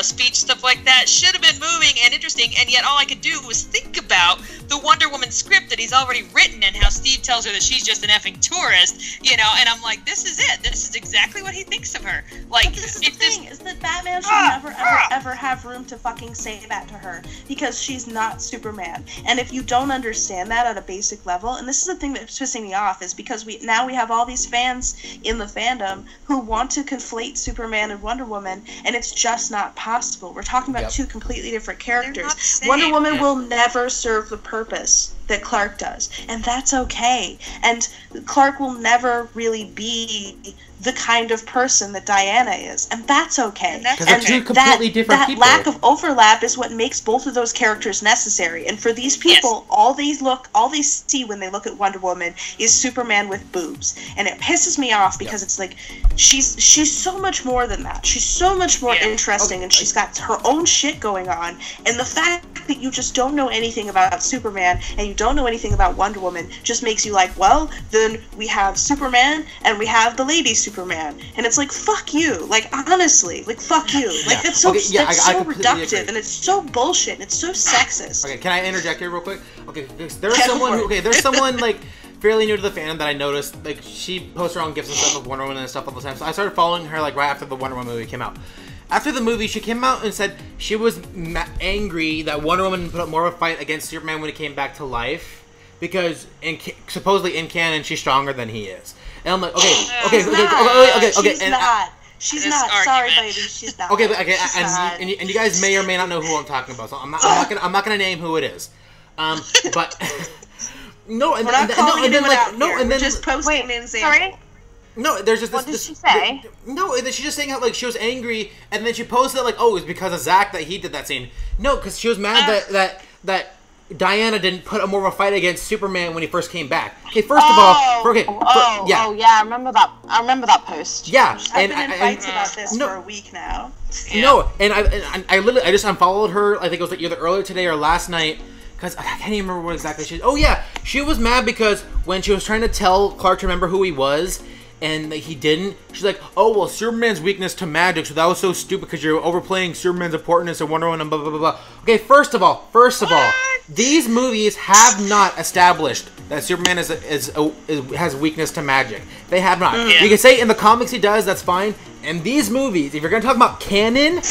[SPEAKER 4] Speech, stuff like that should have been moving and interesting. And yet all I could do was think about the Wonder Woman script that he's already written, and how Steve tells her that she's just an effing tourist. And I'm like, this is it. This is exactly what he thinks of her. Like,
[SPEAKER 3] but this is the thing, is that Batman should never ever have room to fucking say that to her, because she's not Superman. And if you don't understand that at a basic level, and this is the thing that's pissing me off, is because we have all these fans in the fandom who want to conflate Superman and Wonder Woman, and it's just not possible. We're talking about two completely different characters. Wonder Woman will never serve the purpose that Clark does, and that's okay. And Clark will never really be the kind of person that Diana is, and that's okay.
[SPEAKER 1] And they're two completely different people.
[SPEAKER 3] That lack of overlap is what makes both of those characters necessary. And for these people, all they see when they look at Wonder Woman is Superman with boobs, and it pisses me off, because it's like she's so much more than that. She's so much more interesting, and she's got her own shit going on. And the fact that you just don't know anything about Superman and you don't know anything about Wonder Woman just makes you like, well, then we have Superman and we have the Lady Superman, and it's like, fuck you. Like, honestly, like, fuck you. Like, that's so that's so reductive, and it's so bullshit, and it's so sexist.
[SPEAKER 1] Okay, can I interject here real quick? Okay, there's someone like fairly new to the fandom that I noticed, like, she posts her own gifs and stuff of Wonder Woman and stuff all the time. So I started following her like right after the Wonder Woman movie came out. After the movie, she came out and said she was angry that Wonder Woman put up more of a fight against Superman when he came back to life, because supposedly in canon she's stronger than he is. And I'm like, okay.
[SPEAKER 3] She's not. Sorry, baby. She's not.
[SPEAKER 1] Okay, and you guys may or may not know who I'm talking about, so I'm not gonna name who it is. But no, and
[SPEAKER 3] then just posting an example.
[SPEAKER 2] Sorry.
[SPEAKER 1] No, there's just this.
[SPEAKER 2] What did she say?
[SPEAKER 1] No, she's just saying how, like, she was angry, and then she posted it like, oh, it was because of Zach that he did that scene. No, because she was mad that Diana didn't put up more of a fight against Superman when he first came back. Okay, first of all,
[SPEAKER 2] I remember that. I remember that post.
[SPEAKER 1] Yeah,
[SPEAKER 3] I've been in fights about this for a week now.
[SPEAKER 1] No, and I literally just unfollowed her. I think it was like either earlier today or last night, because I can't even remember what exactly she. Oh yeah, she was mad because when she was trying to tell Clark to remember who he was, and he didn't, she's like, oh, well, Superman's weakness to magic, so that was so stupid because you're overplaying Superman's importance and Wonder Woman and blah, blah, blah, blah. Okay, first of all, these movies have not established that Superman has weakness to magic. They have not. You can say in the comics he does, that's fine. In these movies, if you're going to talk about canon,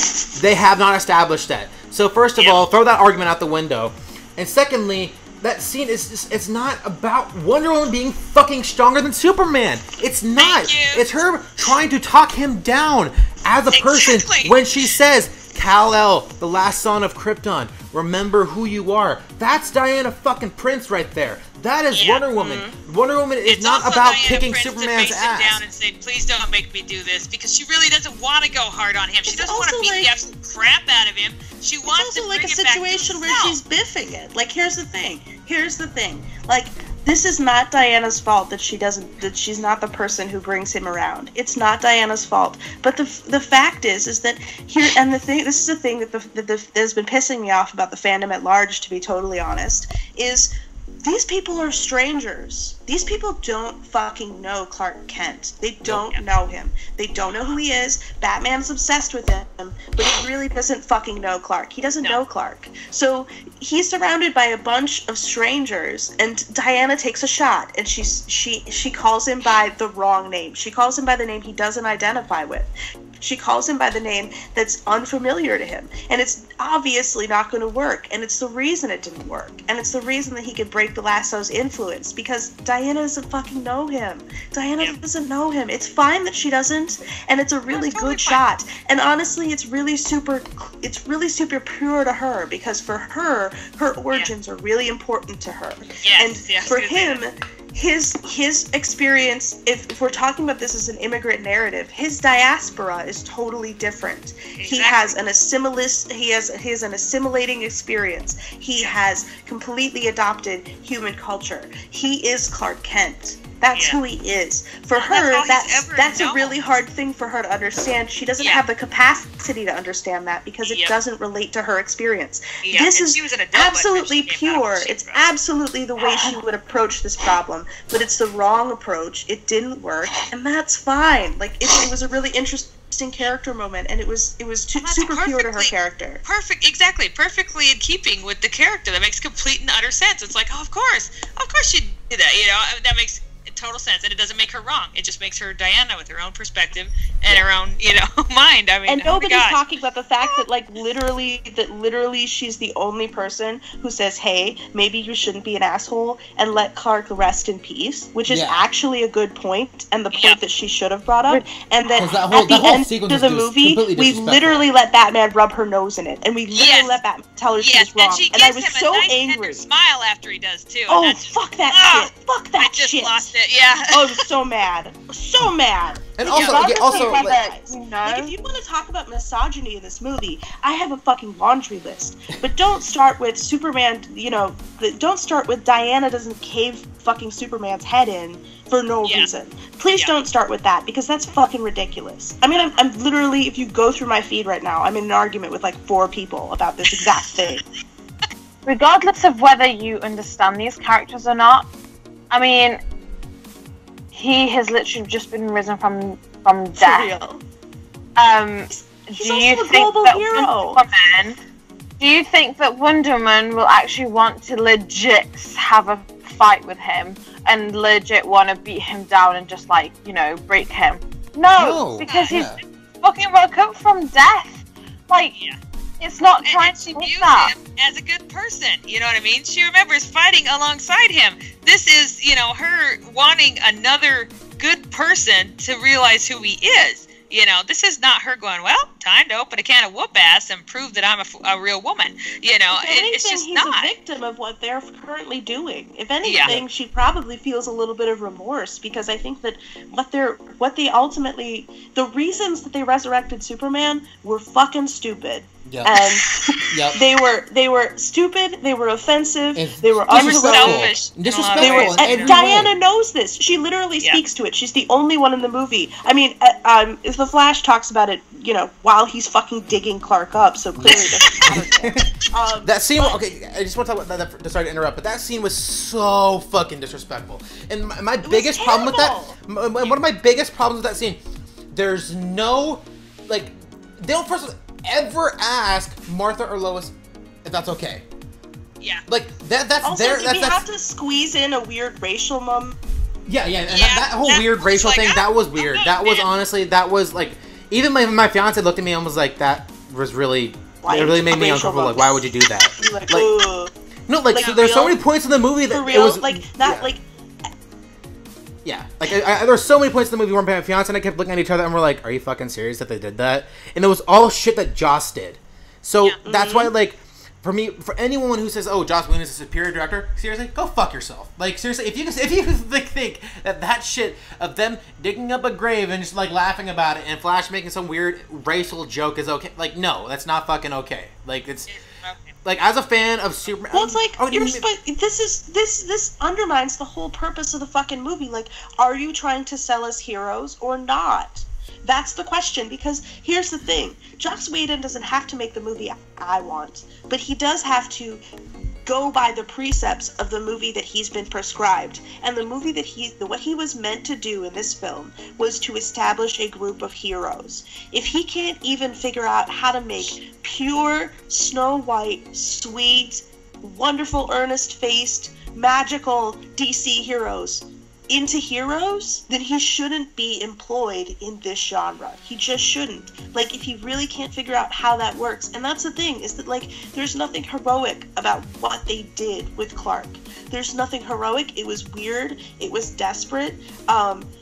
[SPEAKER 1] they have not established that. So first of all, throw that argument out the window. And secondly, that scene it's not about Wonder Woman being fucking stronger than Superman. It's not. It's her trying to talk him down as a person when she says, Kal-El, the last son of Krypton, remember who you are. That's Diana fucking Prince right there. That is Wonder Woman. Wonder Woman is not about
[SPEAKER 4] Diana
[SPEAKER 1] kicking
[SPEAKER 4] Prince
[SPEAKER 1] Superman's ass.
[SPEAKER 4] Down and say, please don't make me do this, because she really doesn't want to go hard on him. She doesn't want to beat the absolute crap out of him. She wants to bring it back to himself. It's also like a situation where
[SPEAKER 3] she's biffing it. Like, here's the thing. Like, this is not Diana's fault that she's not the person who brings him around. It's not Diana's fault. But the fact is that here, and this is the thing that has been pissing me off about the fandom at large, to be totally honest, is these people are strangers. These people don't fucking know Clark Kent. They don't know him. They don't know who he is. Batman's obsessed with him, but he really doesn't fucking know Clark. He doesn't know Clark. So he's surrounded by a bunch of strangers, and Diana takes a shot, and she calls him by the wrong name. She calls him by the name he doesn't identify with. She calls him by the name that's unfamiliar to him. And it's obviously not going to work. And it's the reason it didn't work. And it's the reason that he could break the Lasso's influence. Because Diana doesn't fucking know him. Diana doesn't know him. It's fine that she doesn't. And it's a really good shot. And honestly, it's really super pure to her. Because for her, her origins are really important to her. And for him, his experience, if we're talking about this as an immigrant narrative, his diaspora is totally different. Exactly. He has an assimilating experience. He has completely adopted human culture. He is Clark Kent. That's who he is. For her, that's a really hard thing for her to understand. She doesn't have the capacity to understand that because it doesn't relate to her experience. This is absolutely pure. It's absolutely the way she would approach this problem, but it's the wrong approach. It didn't work, and that's fine. Like it was a really interesting character moment, and it was super pure to her character.
[SPEAKER 4] Perfectly in keeping with the character. That makes complete and utter sense. It's like, oh, of course she'd do that. That makes total sense, and it doesn't make her wrong. It just makes her Diana with her own perspective and her own, mind. I mean,
[SPEAKER 3] and nobody's talking about the fact that literally she's the only person who says, "Hey, maybe you shouldn't be an asshole," and let Clark rest in peace, which is actually a good point, and the point that she should have brought up. And then at the end of the movie, we literally let Batman rub her nose in it, and we literally let Batman tell her she was wrong. And I was so angry.
[SPEAKER 4] Smile after he does too.
[SPEAKER 3] Oh, fuck that shit! Fuck that shit! I just lost it. Yeah.
[SPEAKER 2] Oh, I was so mad. So mad.
[SPEAKER 1] And also, like,
[SPEAKER 3] if you want to talk about misogyny in this movie, I have a fucking laundry list. But don't start with Superman, don't start with Diana doesn't cave fucking Superman's head in for no reason. Please don't start with that, because that's fucking ridiculous. I mean, I'm literally, if you go through my feed right now, I'm in an argument with like 4 people about this exact thing.
[SPEAKER 2] Regardless of whether you understand these characters or not, I mean, he has literally just been risen from death.
[SPEAKER 3] For real.
[SPEAKER 2] Do you think that Wonder Woman will actually want to legit have a fight with him and legit want to beat him down and just break him? No, because he's fucking woke up from death. It's not trying to
[SPEAKER 4] view him as a good person. You know what I mean? She remembers fighting alongside him. This is, her wanting another good person to realize who he is. This is not her going, well, time to open a can of whoop ass and prove that I'm a real woman. It's just
[SPEAKER 3] he's
[SPEAKER 4] not.
[SPEAKER 3] A victim of what they're currently doing. If anything, she probably feels a little bit of remorse, because I think that the reasons that they resurrected Superman were fucking stupid.
[SPEAKER 1] Yep.
[SPEAKER 3] And they were stupid. They were offensive. They were
[SPEAKER 4] selfish.
[SPEAKER 1] Disrespectful.
[SPEAKER 3] And Diana knows this. She literally speaks to it. She's the only one in the movie. I mean, if the Flash talks about it, while he's fucking digging Clark up, so clearly doesn't matter.
[SPEAKER 1] That scene. Okay, I just want to talk about that. Sorry to interrupt, but that scene was so fucking disrespectful. And my biggest problem with that, one of my biggest problems with that scene, there's no they don't first ever ask Martha or Lois if that's okay.
[SPEAKER 4] Yeah.
[SPEAKER 3] That's also, they have to squeeze in a weird racial moment.
[SPEAKER 1] Yeah, and that whole weird racial thing, that was weird. Okay, that was honestly, even my fiance looked at me and was like, that was really, it really made me uncomfortable. Like, why would you do that? There's so many points in the movie that it was Yeah, there's so many points in the movie where my fiance and I kept looking at each other and we're like, are you fucking serious that they did that? And it was all shit that Joss did. So that's why, for me, for anyone who says, oh, Joss Whedon is a superior director, seriously, go fuck yourself. Seriously, if you think that shit of them digging up a grave and just laughing about it and Flash making some weird racial joke is okay, no, that's not fucking okay. As a fan of Superman,
[SPEAKER 3] well, it's this undermines the whole purpose of the fucking movie. Are you trying to sell us heroes or not? That's the question, because here's the thing. Joss Whedon doesn't have to make the movie I want, but he does have to go by the precepts of the movie that he's been prescribed. And the movie what he was meant to do in this film was to establish a group of heroes. If he can't even figure out how to make pure, Snow White, sweet, wonderful, earnest-faced, magical DC heroes, into heroes, then he shouldn't be employed in this genre. He just shouldn't. Like, if he really can't figure out how that works, and that's the thing, is that, like, there's nothing heroic about what they did with Clark. There's nothing heroic. It was weird. It was desperate.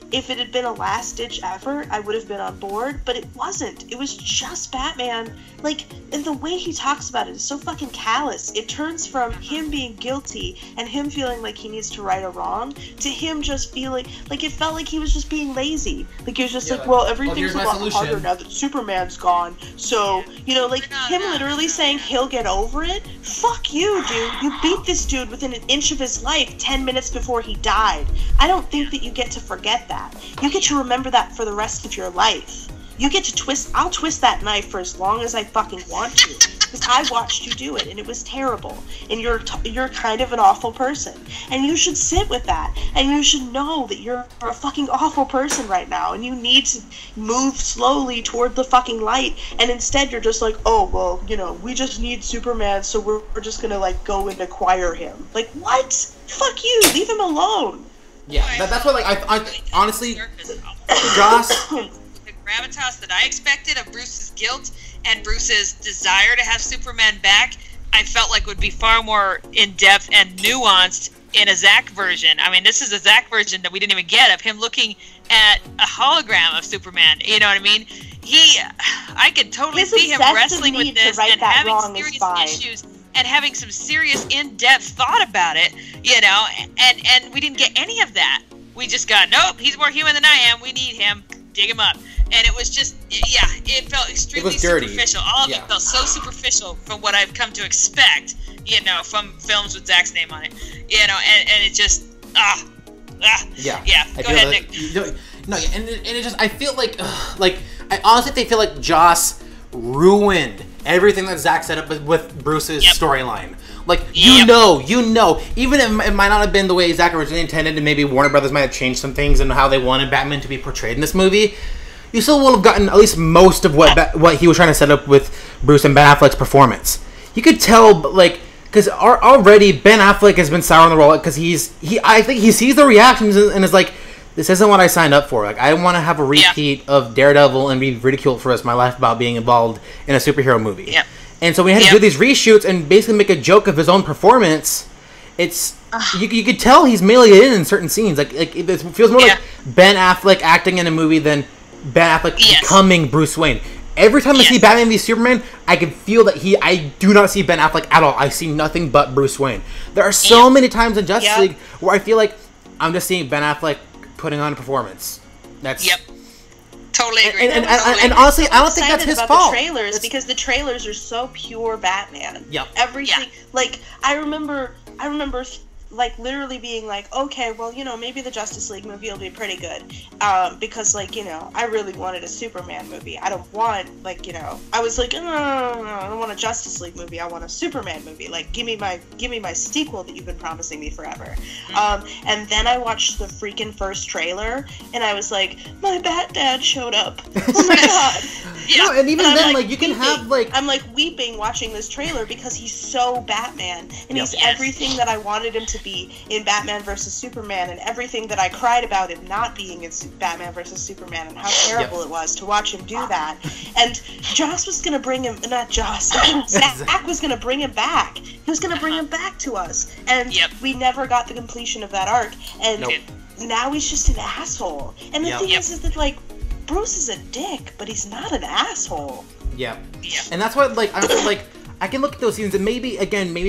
[SPEAKER 3] If it had been a last-ditch effort, I would have been on board, but it wasn't. It was just Batman. Like, and the way he talks about it is so fucking callous. It turns from him being guilty and him feeling like he needs to right a wrong to him just feeling like it felt like he was just being lazy. Like, he was just like, well, everything's a lot harder now that Superman's gone. So, you know, like, him literally saying he'll get over it? Fuck you, dude. You beat this dude within an inch of his life 10 minutes before he died. I don't think that you get to forget that. You get to remember that for the rest of your life. You get to I'll twist that knife for as long as I fucking want to. Because I watched you do it, and it was terrible. And you're kind of an awful person. And you should sit with that. And you should know that you're a fucking awful person right now. And you need to move slowly toward the fucking light. And instead you're just like, oh, well, you know, we just need Superman, so we're just gonna, like, go and acquire him. Like, what? Fuck you. Leave him alone.
[SPEAKER 1] Yeah, that's what, like, I honestly, Joss,
[SPEAKER 4] the gravitas that I expected of Bruce's guilt and Bruce's desire to have Superman back, I felt like would be far more in-depth and nuanced in a Zack version. I mean, this is a Zack version that we didn't even get of him looking at a hologram of Superman. You know what I mean? I could totally see him wrestling with this and having serious issues. And having some serious in-depth thought about it, you know, and we didn't get any of that. We just got, nope, he's more human than I am. We need him. Dig him up. And it was just, yeah, it felt extremely superficial. All of it felt so superficial from what I've come to expect, you know, from films with Zack's name on it. You know, and it just, Yeah. Go ahead, Nick.
[SPEAKER 1] No, and it just, I feel like I honestly feel like Joss ruined everything that Zack set up with Bruce's storyline. Like, you know, even if it might not have been the way Zack originally intended, and maybe Warner Brothers might have changed some things and how they wanted Batman to be portrayed in this movie, you still would have gotten at least most of what he was trying to set up with Bruce and Ben Affleck's performance. You could tell, like, because already Ben Affleck has been sour on the role, because I think he sees the reactions and is like, this isn't what I signed up for. Like, I want to have a repeat of Daredevil and be ridiculed for the rest of my life about being involved in a superhero movie. Yeah. And so we had to do these reshoots and basically make a joke of his own performance. It's you could tell he's mailing it in certain scenes. Like it feels more like Ben Affleck acting in a movie than Ben Affleck becoming Bruce Wayne. Every time I see Batman v Superman, I can feel that I do not see Ben Affleck at all. I see nothing but Bruce Wayne. There are so many times in Justice League where I feel like I'm just seeing Ben Affleck putting on a performance. That's
[SPEAKER 4] totally agree.
[SPEAKER 1] And honestly, I don't think that's his fault.
[SPEAKER 3] The trailers, because the trailers are so pure Batman.
[SPEAKER 1] Yep.
[SPEAKER 3] Everything, like, I remember, like, literally being like, okay, well, you know, maybe the Justice League movie will be pretty good, because, like, you know, I really wanted a Superman movie. I don't want, like, you know, I was like, no, I don't want a Justice League movie. I want a Superman movie. Like, give me my sequel that you've been promising me forever. And then I watched the freaking first trailer, and I was like, my Bat Dad showed up. Oh my god.
[SPEAKER 1] No, and even then, like, you can have, like,
[SPEAKER 3] I'm like weeping watching this trailer because he's so Batman, and he's everything that I wanted him to be in Batman vs Superman, and everything that I cried about him not being in Batman vs Superman, and how terrible it was to watch him do that. And Joss was gonna bring him, not Joss, Zack was gonna bring him back. He was gonna bring him back to us, and we never got the completion of that arc. And now he's just an asshole. And the thing is that, like, Bruce is a dick, but he's not an asshole.
[SPEAKER 1] Yeah. And that's what, like, I'm like, I can look at those scenes, and maybe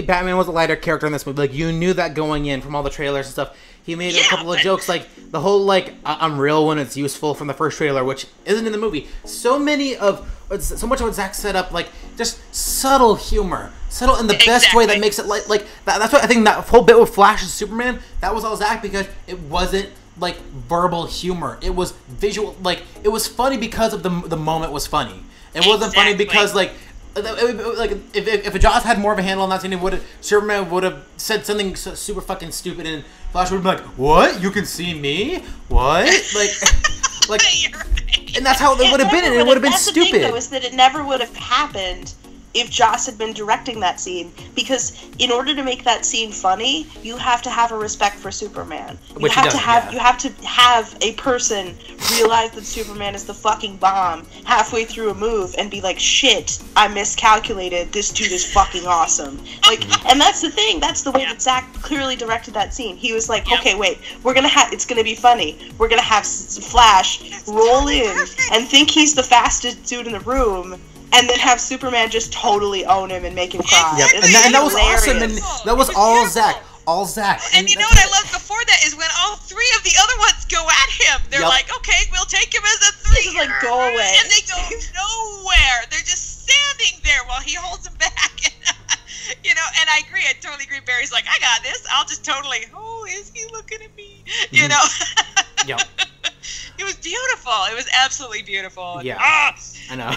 [SPEAKER 1] Batman was a lighter character in this movie. Like, you knew that going in from all the trailers and stuff. He made a couple of jokes, like the whole, like, I'm real when it's useful from the first trailer, which isn't in the movie. So much of what Zack set up, like, just subtle humor. Subtle in the best way that makes it, like that's what I think that whole bit with Flash and Superman, that was all Zack, because it wasn't, like, verbal humor. It was visual, like, it was funny because of the moment was funny. It wasn't funny because, like if a Joss had more of a handle on that scene, Superman would have said something super fucking stupid, and Flash would be like, "What? You can see me? What?" like, and that's how it would have been, and it would have been stupid.
[SPEAKER 3] The thing, though, is that it never would have happened if Joss had been directing that scene, because in order to make that scene funny, you have to have a respect for Superman. You have to have a person realize that Superman is the fucking bomb halfway through a move and be like, shit, I miscalculated. This dude is fucking awesome. Like, and that's the thing. That's the way that Zack clearly directed that scene. He was like, okay, wait, it's gonna be funny. We're gonna have Flash roll in and think he's the fastest dude in the room, and then have Superman just totally own him and make him cry.
[SPEAKER 1] Yep. And that was awesome, and that was all Zack. All Zack.
[SPEAKER 4] And you know what I loved before that is when all three of the other ones go at him. They're like, okay, we'll take him as a three.
[SPEAKER 3] Just like, go away.
[SPEAKER 4] And they go nowhere. They're just standing there while he holds them back. You know, and I agree. I totally agree. Barry's like, I got this. I'll just totally, is he looking at me? You know?
[SPEAKER 1] Yep.
[SPEAKER 4] It was beautiful. It was absolutely beautiful.
[SPEAKER 1] Yeah. I know.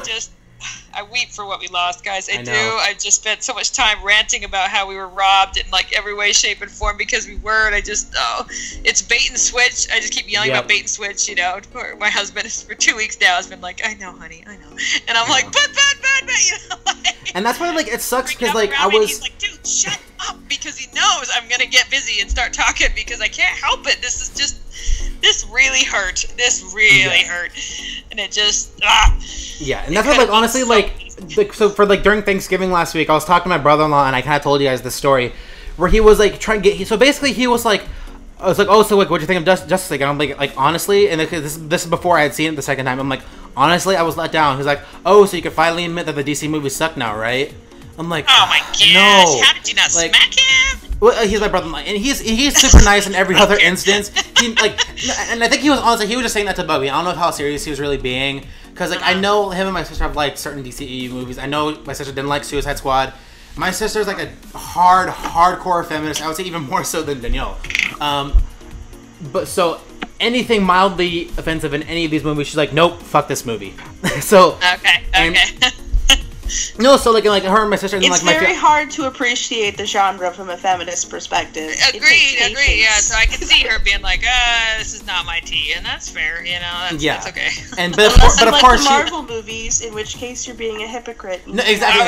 [SPEAKER 4] I weep for what we lost, guys. I do.
[SPEAKER 1] know.
[SPEAKER 4] I just spent so much time ranting about how we were robbed in like every way, shape, and form because we were. And I just, it's bait and switch. I just keep yelling about bait and switch. You know, my husband is for 2 weeks now has been like, I know, honey, I know, and I'm like, but, you know, like.
[SPEAKER 1] And that's why like it sucks because like
[SPEAKER 4] He's like, dude, shut up, because he knows I'm gonna get busy and start talking because I can't help it. This really hurt. This really hurt, and it just
[SPEAKER 1] Yeah, and that's what, like, honestly, so for, like, during Thanksgiving last week, I was talking to my brother-in-law, and I kind of told you guys this story, where he was, like, trying to get, so basically he was, like, I was like, oh, so, like, what'd you think of Justice League? And I'm like, honestly, and this is before I had seen it the second time, I'm like, honestly, I was let down. He's like, oh, so you can finally admit that the DC movies suck now, right? I'm like,
[SPEAKER 4] oh my gosh,
[SPEAKER 1] no.
[SPEAKER 4] How did you not smack him?
[SPEAKER 1] Well, he's my brother-in-law, and he's super nice in every other instance. He, like, and I think he was just saying that to bug me. I don't know how serious he was really being. Because, like, I know him and my sister have liked certain DCEU movies. I know my sister didn't like Suicide Squad. My sister's, like, a hardcore feminist. I would say even more so than Danielle. But, so, anything mildly offensive in any of these movies, she's like, nope, fuck this movie. So... Okay. No, so, like, her and my sister...
[SPEAKER 3] It's very hard to appreciate the genre from a feminist perspective.
[SPEAKER 4] Agreed, yeah. So I can see her being like, this is not my tea, and that's fair, you know? That's okay.
[SPEAKER 1] And, but of course,
[SPEAKER 3] the Marvel movies, in which case you're being a hypocrite.
[SPEAKER 1] No, exactly.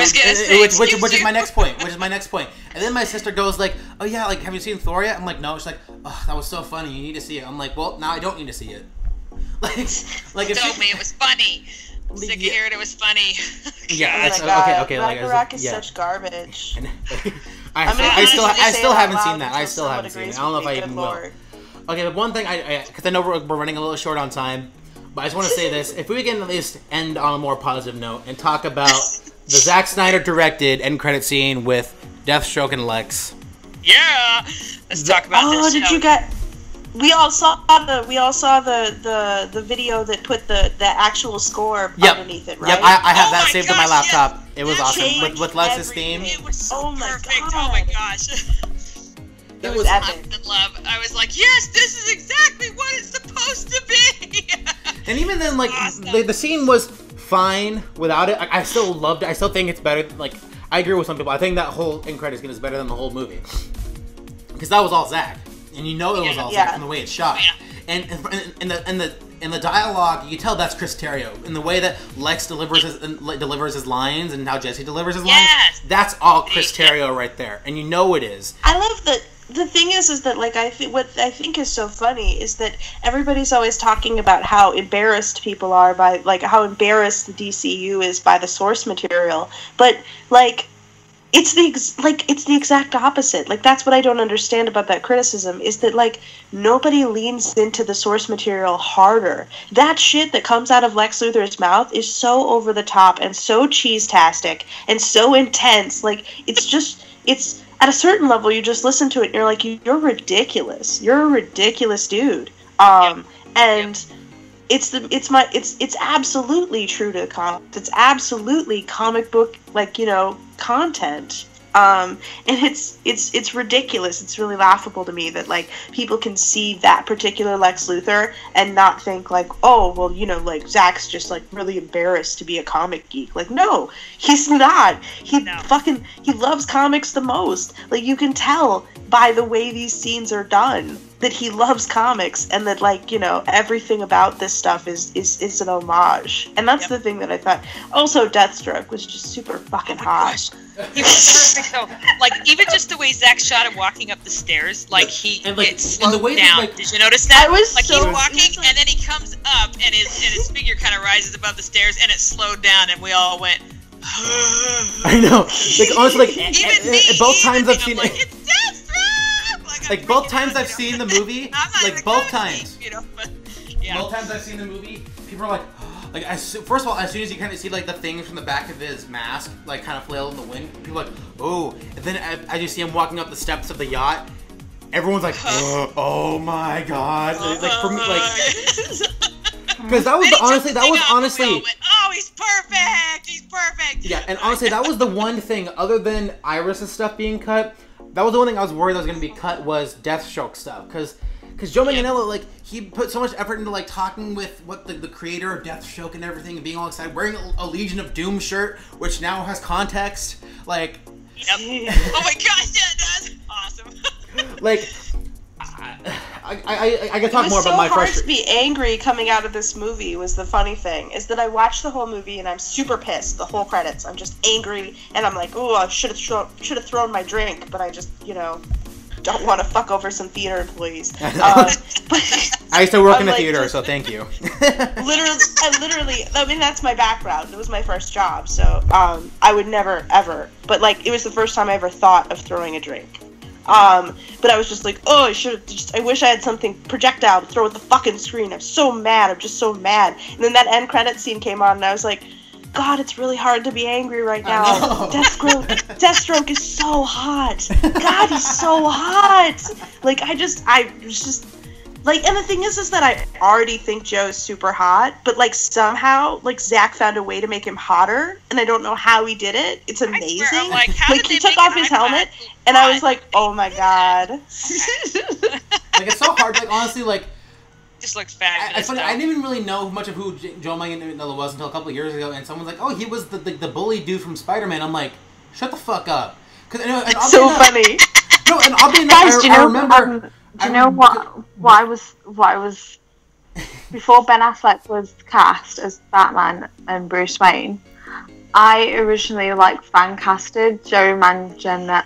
[SPEAKER 1] Which is my next point. And then my sister goes like, oh, yeah, like, have you seen Thor yet? I'm like, no. She's like, oh, that was so funny. You need to see it. I'm like, well, now I don't need to see it. Like if
[SPEAKER 4] told me it was funny. I'm sick of hearing it was funny.
[SPEAKER 1] Yeah, okay.
[SPEAKER 3] Ragnarok is such garbage.
[SPEAKER 1] I still haven't seen that. I still haven't seen it. I don't know if I even will. Okay, but one thing because I know we're running a little short on time, but I just want to say this: if we can at least end on a more positive note and talk about the Zack Snyder directed end credit scene with Deathstroke and Lex.
[SPEAKER 4] Yeah, let's talk about this.
[SPEAKER 3] Oh, did you get? We all saw the video that put the actual score underneath it, right?
[SPEAKER 1] Yep, I have that saved on my laptop. Yep. It was awesome with Lex's theme.
[SPEAKER 4] It was so perfect. Oh my gosh.
[SPEAKER 3] It was epic.
[SPEAKER 4] I'm in love. I was like, yes, this is exactly what it's supposed to be.
[SPEAKER 1] And even then, like, the scene was fine without it. I still loved it. I still think it's better. Like, I agree with some people. I think that whole end credit scene is better than the whole movie. Because that was all Zack. And you know it was all Zack from the way it's shot. And in the dialogue, you can tell that's Chris Terrio. In the way that Lex delivers his lines and how Jesse delivers his lines, that's all Chris Terrio right there. And you know it is.
[SPEAKER 3] I love that. The thing is that, like, what I think is so funny is that everybody's always talking about how embarrassed people are by, like, how embarrassed the DCU is by the source material. But, like... It's the exact opposite. Like, that's what I don't understand about that criticism, is that, like, nobody leans into the source material harder. That shit that comes out of Lex Luthor's mouth is so over the top and so cheese-tastic and so intense. Like, it's at a certain level, you just listen to it and you're like, you're ridiculous. You're a ridiculous dude. And it's absolutely true to the comics. It's absolutely comic book, like, you know, content. And it's ridiculous. It's really laughable to me that like people can see that particular Lex Luthor and not think like, oh, well, you know, like Zach's just like really embarrassed to be a comic geek. Like, no, he's not. He loves comics the most. Like, you can tell by the way these scenes are done that he loves comics, and that, like, you know, everything about this stuff is an homage. And that's the thing that I thought. Also, Deathstroke was just super fucking hot.
[SPEAKER 4] Gosh. He was perfect though. Like, even just the way Zach shot him walking up the stairs, like it slowed down.
[SPEAKER 1] Like,
[SPEAKER 4] did you notice that? Like
[SPEAKER 3] so,
[SPEAKER 4] he's walking and then he comes up and his figure kind of rises above the stairs and it slowed down and we all went.
[SPEAKER 1] I know. Like, honestly, like
[SPEAKER 4] Even me,
[SPEAKER 1] both times I've seen
[SPEAKER 4] like,
[SPEAKER 1] it.
[SPEAKER 4] it's Deathstroke!
[SPEAKER 1] Like both times I've seen the movie, like both times.
[SPEAKER 4] You know, but, yeah.
[SPEAKER 1] Both times I've seen the movie, people are like, first of all, as soon as you kind of see like the things from the back of his mask, like kind of flail in the wind, people are like, oh. And then as you see him walking up the steps of the yacht, everyone's like, oh my god. Like for me, like, because that was honestly.
[SPEAKER 4] Went, oh, he's perfect. He's perfect.
[SPEAKER 1] Yeah, and honestly, that was the one thing other than Iris's stuff being cut. That was the one thing I was worried that was going to be cut was Deathstroke stuff, because Joe Manganiello, like, he put so much effort into, like, talking with what the creator of Deathstroke and everything, and being all excited, wearing a Legion of Doom shirt, which now has context, like...
[SPEAKER 4] Yep. Oh my gosh, yeah, that's awesome.
[SPEAKER 1] Like, I can talk more about my
[SPEAKER 3] It was so hard
[SPEAKER 1] frustration.
[SPEAKER 3] to be angry coming out of this movie. Was the funny thing is that I watched the whole movie and I'm super pissed. The whole credits, I'm just angry, and I'm like, oh, I should have thrown my drink, but I just, you know, don't want to fuck over some theater employees. But
[SPEAKER 1] I used to work in the
[SPEAKER 3] like,
[SPEAKER 1] theater, so thank you.
[SPEAKER 3] literally, I mean, that's my background. It was my first job, so I would never ever. But like, it was the first time I ever thought of throwing a drink. But I was just like, oh, I wish I had something projectile to throw at the fucking screen. I'm so mad. I'm just so mad. And then that end credit scene came on, and I was like, God, it's really hard to be angry right now. Deathstroke is so hot. God, he's so hot. Like, I was just like, and the thing is that I already think Joe's super hot, but like somehow, like Zach found a way to make him hotter, and I don't know how he did it. It's amazing.
[SPEAKER 4] I swear, I'm like, how did
[SPEAKER 3] he
[SPEAKER 4] they
[SPEAKER 3] took
[SPEAKER 4] make
[SPEAKER 3] off
[SPEAKER 4] an
[SPEAKER 3] his
[SPEAKER 4] iPad
[SPEAKER 3] helmet,
[SPEAKER 4] look
[SPEAKER 3] and I
[SPEAKER 4] hot?
[SPEAKER 3] was like, oh my God.
[SPEAKER 1] Like, it's so hard. Like, honestly, like,
[SPEAKER 4] Just looks fabulous.
[SPEAKER 1] I didn't even really know much of who Joe Manganiello was until a couple of years ago, and someone's like, "Oh, he was the bully dude from Spider-Man." I'm like, "Shut the fuck up!" Because
[SPEAKER 3] So funny.
[SPEAKER 1] No, and I'll be
[SPEAKER 2] Guys, do you
[SPEAKER 1] I
[SPEAKER 2] know?
[SPEAKER 1] remember.
[SPEAKER 2] Do you know what I was before Ben Affleck was cast as Batman and Bruce Wayne? I originally fan casted Joe Manganiello.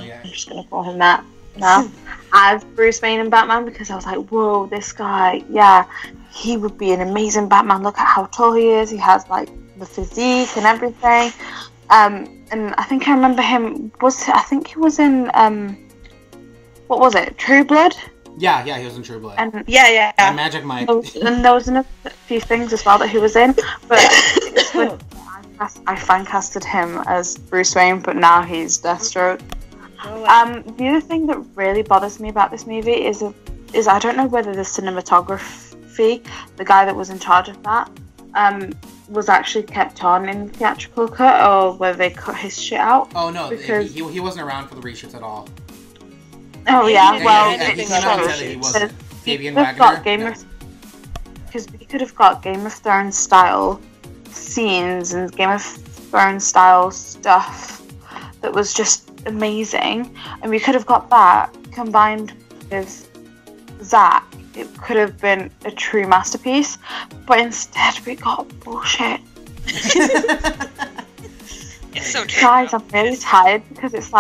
[SPEAKER 1] Yeah.
[SPEAKER 2] I'm just gonna call him that now as Bruce Wayne and Batman, because I was like, whoa, this guy, yeah, he would be an amazing Batman. Look at how tall he is. He has like the physique and everything. And I think I remember him. I think he was in what was it? True Blood.
[SPEAKER 1] Yeah, he was in True Blood.
[SPEAKER 2] And
[SPEAKER 3] Yeah.
[SPEAKER 1] And Magic Mike.
[SPEAKER 2] and there was another few things as well that he was in, but I fan casted him as Bruce Wayne, but now he's Deathstroke. The other thing that really bothers me about this movie is I don't know whether the cinematography, the guy that was in charge of that, was actually kept on in the theatrical cut, or whether they cut his shit out.
[SPEAKER 1] Oh no,
[SPEAKER 2] because
[SPEAKER 1] he wasn't around for the reshoots at all.
[SPEAKER 2] Oh yeah, well,
[SPEAKER 1] he
[SPEAKER 2] it
[SPEAKER 1] came out and said
[SPEAKER 2] shows.
[SPEAKER 1] that he wasn't. Fabian
[SPEAKER 2] Wagner.
[SPEAKER 1] Wagner.
[SPEAKER 2] Because we could have got Game of Thrones style scenes and Game of Thrones style stuff that was just amazing, and we could have got that combined with Zach. It could have been a true masterpiece, but instead we got bullshit.
[SPEAKER 4] It's so true.
[SPEAKER 2] Guys, I'm really tired because it's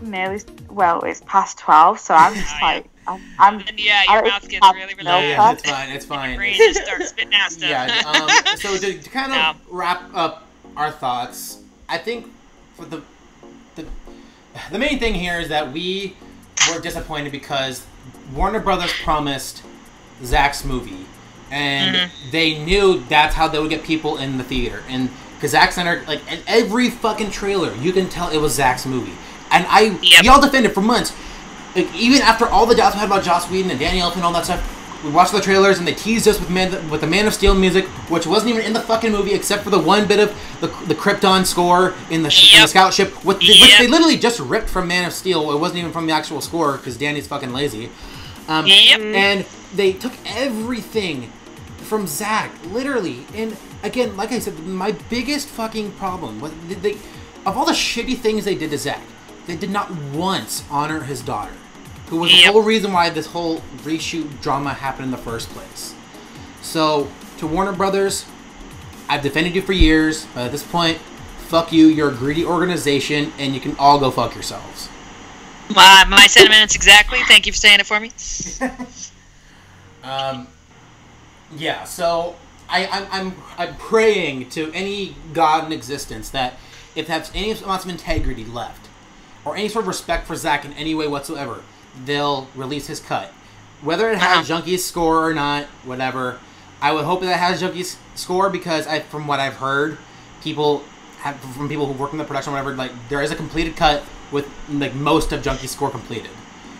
[SPEAKER 2] nearly, well, it's past 12, so I'm just I'm
[SPEAKER 4] And yeah, your mouth gets really
[SPEAKER 1] Yeah,
[SPEAKER 4] relaxed.
[SPEAKER 1] it's fine.
[SPEAKER 4] Your brain just starts spitting out stuff.
[SPEAKER 1] Yeah. So to kind of wrap up our thoughts, I think for the main thing here is that we were disappointed because Warner Brothers promised Zach's movie, and they knew that's how they would get people in the theater. And because Zack Snyder, like in every fucking trailer, you can tell it was Zach's movie. And we all defended for months. Like, even after all the doubts we had about Joss Whedon and Danny Elfman and all that stuff, we watched the trailers and they teased us with the Man of Steel music, which wasn't even in the fucking movie except for the one bit of the Krypton score in the scout ship, which they literally just ripped from Man of Steel. It wasn't even from the actual score because Danny's fucking lazy. And they took everything from Zack, literally. And again, like I said, my biggest fucking problem was of all the shitty things they did to Zack, they did not once honor his daughter, who was the whole reason why this whole reshoot drama happened in the first place. So, to Warner Brothers, I've defended you for years, but at this point, fuck you, you're a greedy organization, and you can all go fuck yourselves.
[SPEAKER 4] My sentiments exactly. Thank you for saying it for me.
[SPEAKER 1] Yeah, so I'm praying to any god in existence that if there's any amounts of integrity left, or any sort of respect for Zack in any way whatsoever, they'll release his cut. Whether it has Junkie's score or not, whatever, I would hope that it has Junkie's score because from what I've heard, from people who work in the production or whatever, like there is a completed cut with like most of Junkie's score completed.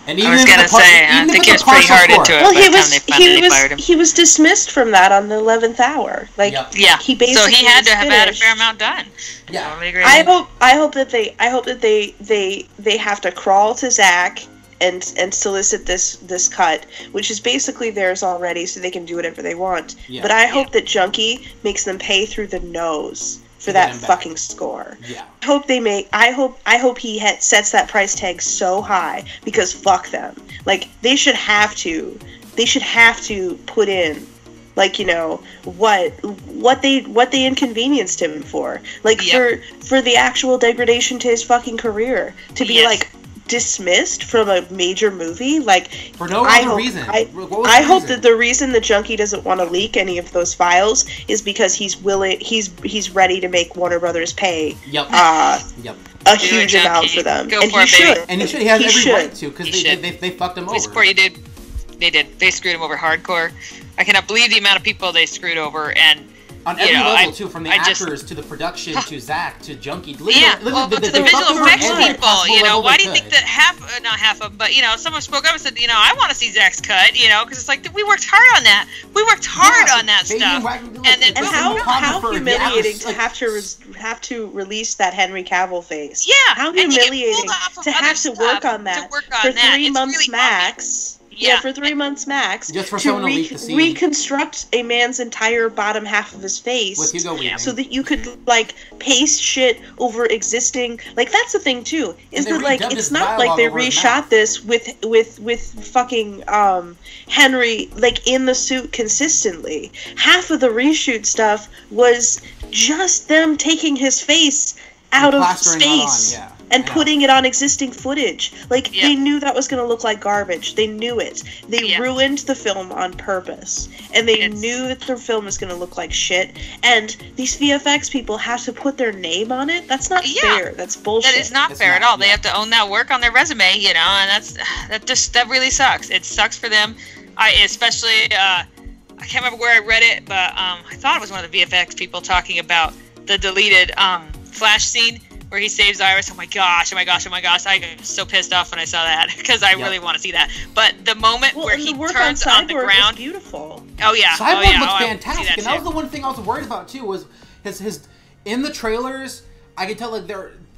[SPEAKER 1] And even
[SPEAKER 4] I was gonna say, I think he was pretty hard into it.
[SPEAKER 3] Well,
[SPEAKER 4] they fired him.
[SPEAKER 3] He was dismissed from that on the 11th hour. Like, he basically
[SPEAKER 4] so he had to
[SPEAKER 3] have
[SPEAKER 4] had a fair amount done.
[SPEAKER 1] Yeah,
[SPEAKER 4] totally agree.
[SPEAKER 3] I hope that they have to crawl to Zack and solicit this cut, which is basically theirs already, so they can do whatever they want.
[SPEAKER 1] Yeah.
[SPEAKER 3] But I hope that Junkie makes them pay through the nose for that fucking score.
[SPEAKER 1] Yeah.
[SPEAKER 3] I hope he sets that price tag so high because fuck them. Like they should have to put in, like, you know, what they inconvenienced him for. Like for the actual degradation to his fucking career to be like dismissed from a major movie, like
[SPEAKER 1] for no other reason.
[SPEAKER 3] I hope that the reason the Junkie doesn't want to leak any of those files is because he's ready to make Warner Brothers pay a huge amount for them.
[SPEAKER 4] And he should.
[SPEAKER 1] And he has every right to, because they fucked him over.
[SPEAKER 4] We support you, dude. They did. They screwed him over hardcore. I cannot believe the amount of people they screwed over, and
[SPEAKER 1] on every level too, from the actors to the production to Zack to Junkie. To the
[SPEAKER 4] visual effects people. You know, why do you think that not half of them, but you know, someone spoke up and said, you know, I want to see Zack's cut. You know, because it's like we worked hard on that. We worked hard on that stuff.
[SPEAKER 3] And how humiliating to have to release that Henry Cavill face.
[SPEAKER 4] Yeah,
[SPEAKER 3] how humiliating to have to work on that for 3 months max. Yeah, for 3 months max.
[SPEAKER 1] Just for someone to leak the scene.
[SPEAKER 3] Reconstruct a man's entire bottom half of his face.
[SPEAKER 1] With Hugo Weaving.
[SPEAKER 3] So that you could, like, paste shit over existing... Like, that's the thing, too. Is that, like, it's not like they reshot this with fucking, Henry, like, in the suit consistently. Half of the reshoot stuff was just them taking his face out of space. And putting it on existing footage. Like, they knew that was going to look like garbage. They knew it. They ruined the film on purpose. And they knew that their film was going to look like shit. And these VFX people have to put their name on it? That's not fair. That's bullshit.
[SPEAKER 4] That is not fair at all. They have to own that work on their resume, you know, and that really sucks. It sucks for them. I can't remember where I read it, but I thought it was one of the VFX people talking about the deleted Flash scene where he saves Iris. Oh my gosh. I got so pissed off when I saw that because I really want to see that. But the moment where he turns on the ground,
[SPEAKER 3] beautiful.
[SPEAKER 4] Oh yeah,
[SPEAKER 1] Cyborg looks fantastic, and that was the one thing I was worried about too. Was his in the trailers, I could tell like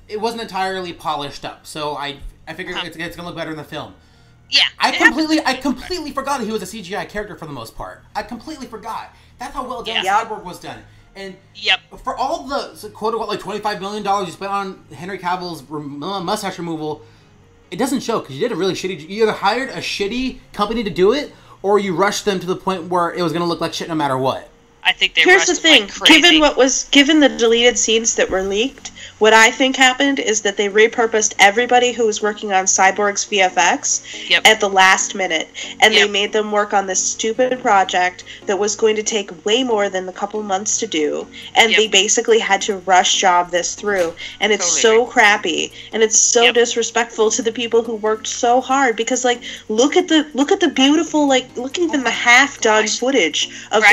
[SPEAKER 1] it wasn't entirely polished up. So I figured it's gonna look better in the film.
[SPEAKER 4] Yeah,
[SPEAKER 1] I completely forgot he was a CGI character for the most part. I completely forgot. That's how well done Cyborg was done. And for all the quote-unquote like $25 million you spent on Henry Cavill's mustache removal, it doesn't show because you did a really shitty... You either hired a shitty company to do it, or you rushed them to the point where it was going to look like shit no matter what.
[SPEAKER 4] I think they
[SPEAKER 3] Here's
[SPEAKER 4] rushed
[SPEAKER 3] the thing.
[SPEAKER 4] Like crazy.
[SPEAKER 3] Given the deleted scenes that were leaked, what I think happened is that they repurposed everybody who was working on Cyborg's VFX at the last minute, and they made them work on this stupid project that was going to take way more than a couple months to do, and they basically had to rush job this through, and it's so crappy, and it's so disrespectful to the people who worked so hard, because like look at the beautiful, like look even the half done footage of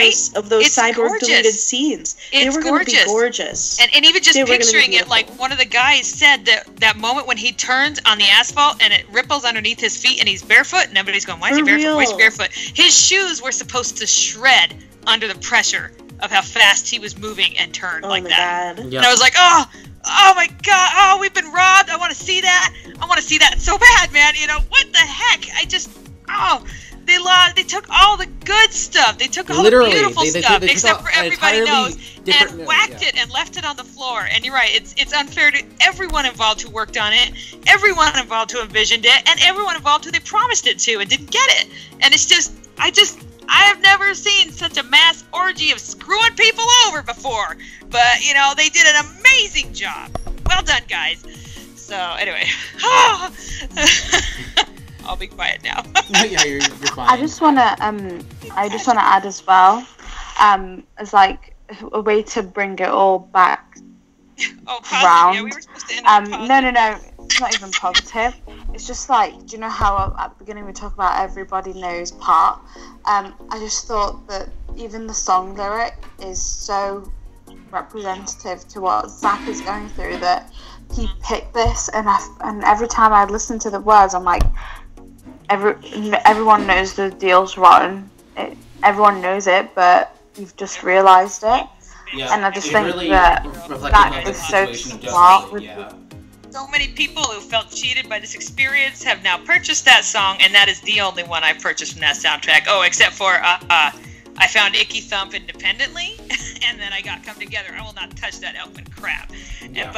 [SPEAKER 3] those Cyborg deleted scenes. They were going to be gorgeous,
[SPEAKER 4] and even just picturing it like one of the guys said that moment when he turns on the asphalt and it ripples underneath his feet and he's barefoot and everybody's going, why is he barefoot? Why is he barefoot? His shoes were supposed to shred under the pressure of how fast he was moving and turned like that.
[SPEAKER 3] God.
[SPEAKER 4] Yep. And I was like, oh my God, oh, we've been robbed. I want to see that. I want to see that so bad, man. You know, what the heck? They took all the good stuff. They took all the beautiful stuff, except for Everybody Knows, and whacked it and left it on the floor. And you're right, it's unfair to everyone involved who worked on it, everyone involved who envisioned it, and everyone involved who they promised it to and didn't get it. And it's just, I have never seen such a mass orgy of screwing people over before. But, you know, they did an amazing job. Well done, guys. So, anyway. I'll be quiet now.
[SPEAKER 1] Yeah, you're fine.
[SPEAKER 2] I just wanna add as well, as like a way to bring it all back
[SPEAKER 4] around. Yeah, we were supposed to end on
[SPEAKER 2] no, it's not even positive. It's just like, do you know how at the beginning we talk about Everybody Knows part? I just thought that even the song lyric is so representative to what Zach is going through that he picked this, and every time I listen to the words, I'm like, everyone knows the deal's rotten. Everyone knows it, but you've just realised it.
[SPEAKER 6] Yeah,
[SPEAKER 2] and I just think
[SPEAKER 6] really
[SPEAKER 2] that is so smart.
[SPEAKER 4] So many people who felt cheated by this experience have now purchased that song, and that is the only one I purchased from that soundtrack. Oh, except for I found Icky Thump independently, and then I got Come Together. I will not touch that elfin crap.
[SPEAKER 6] Yeah.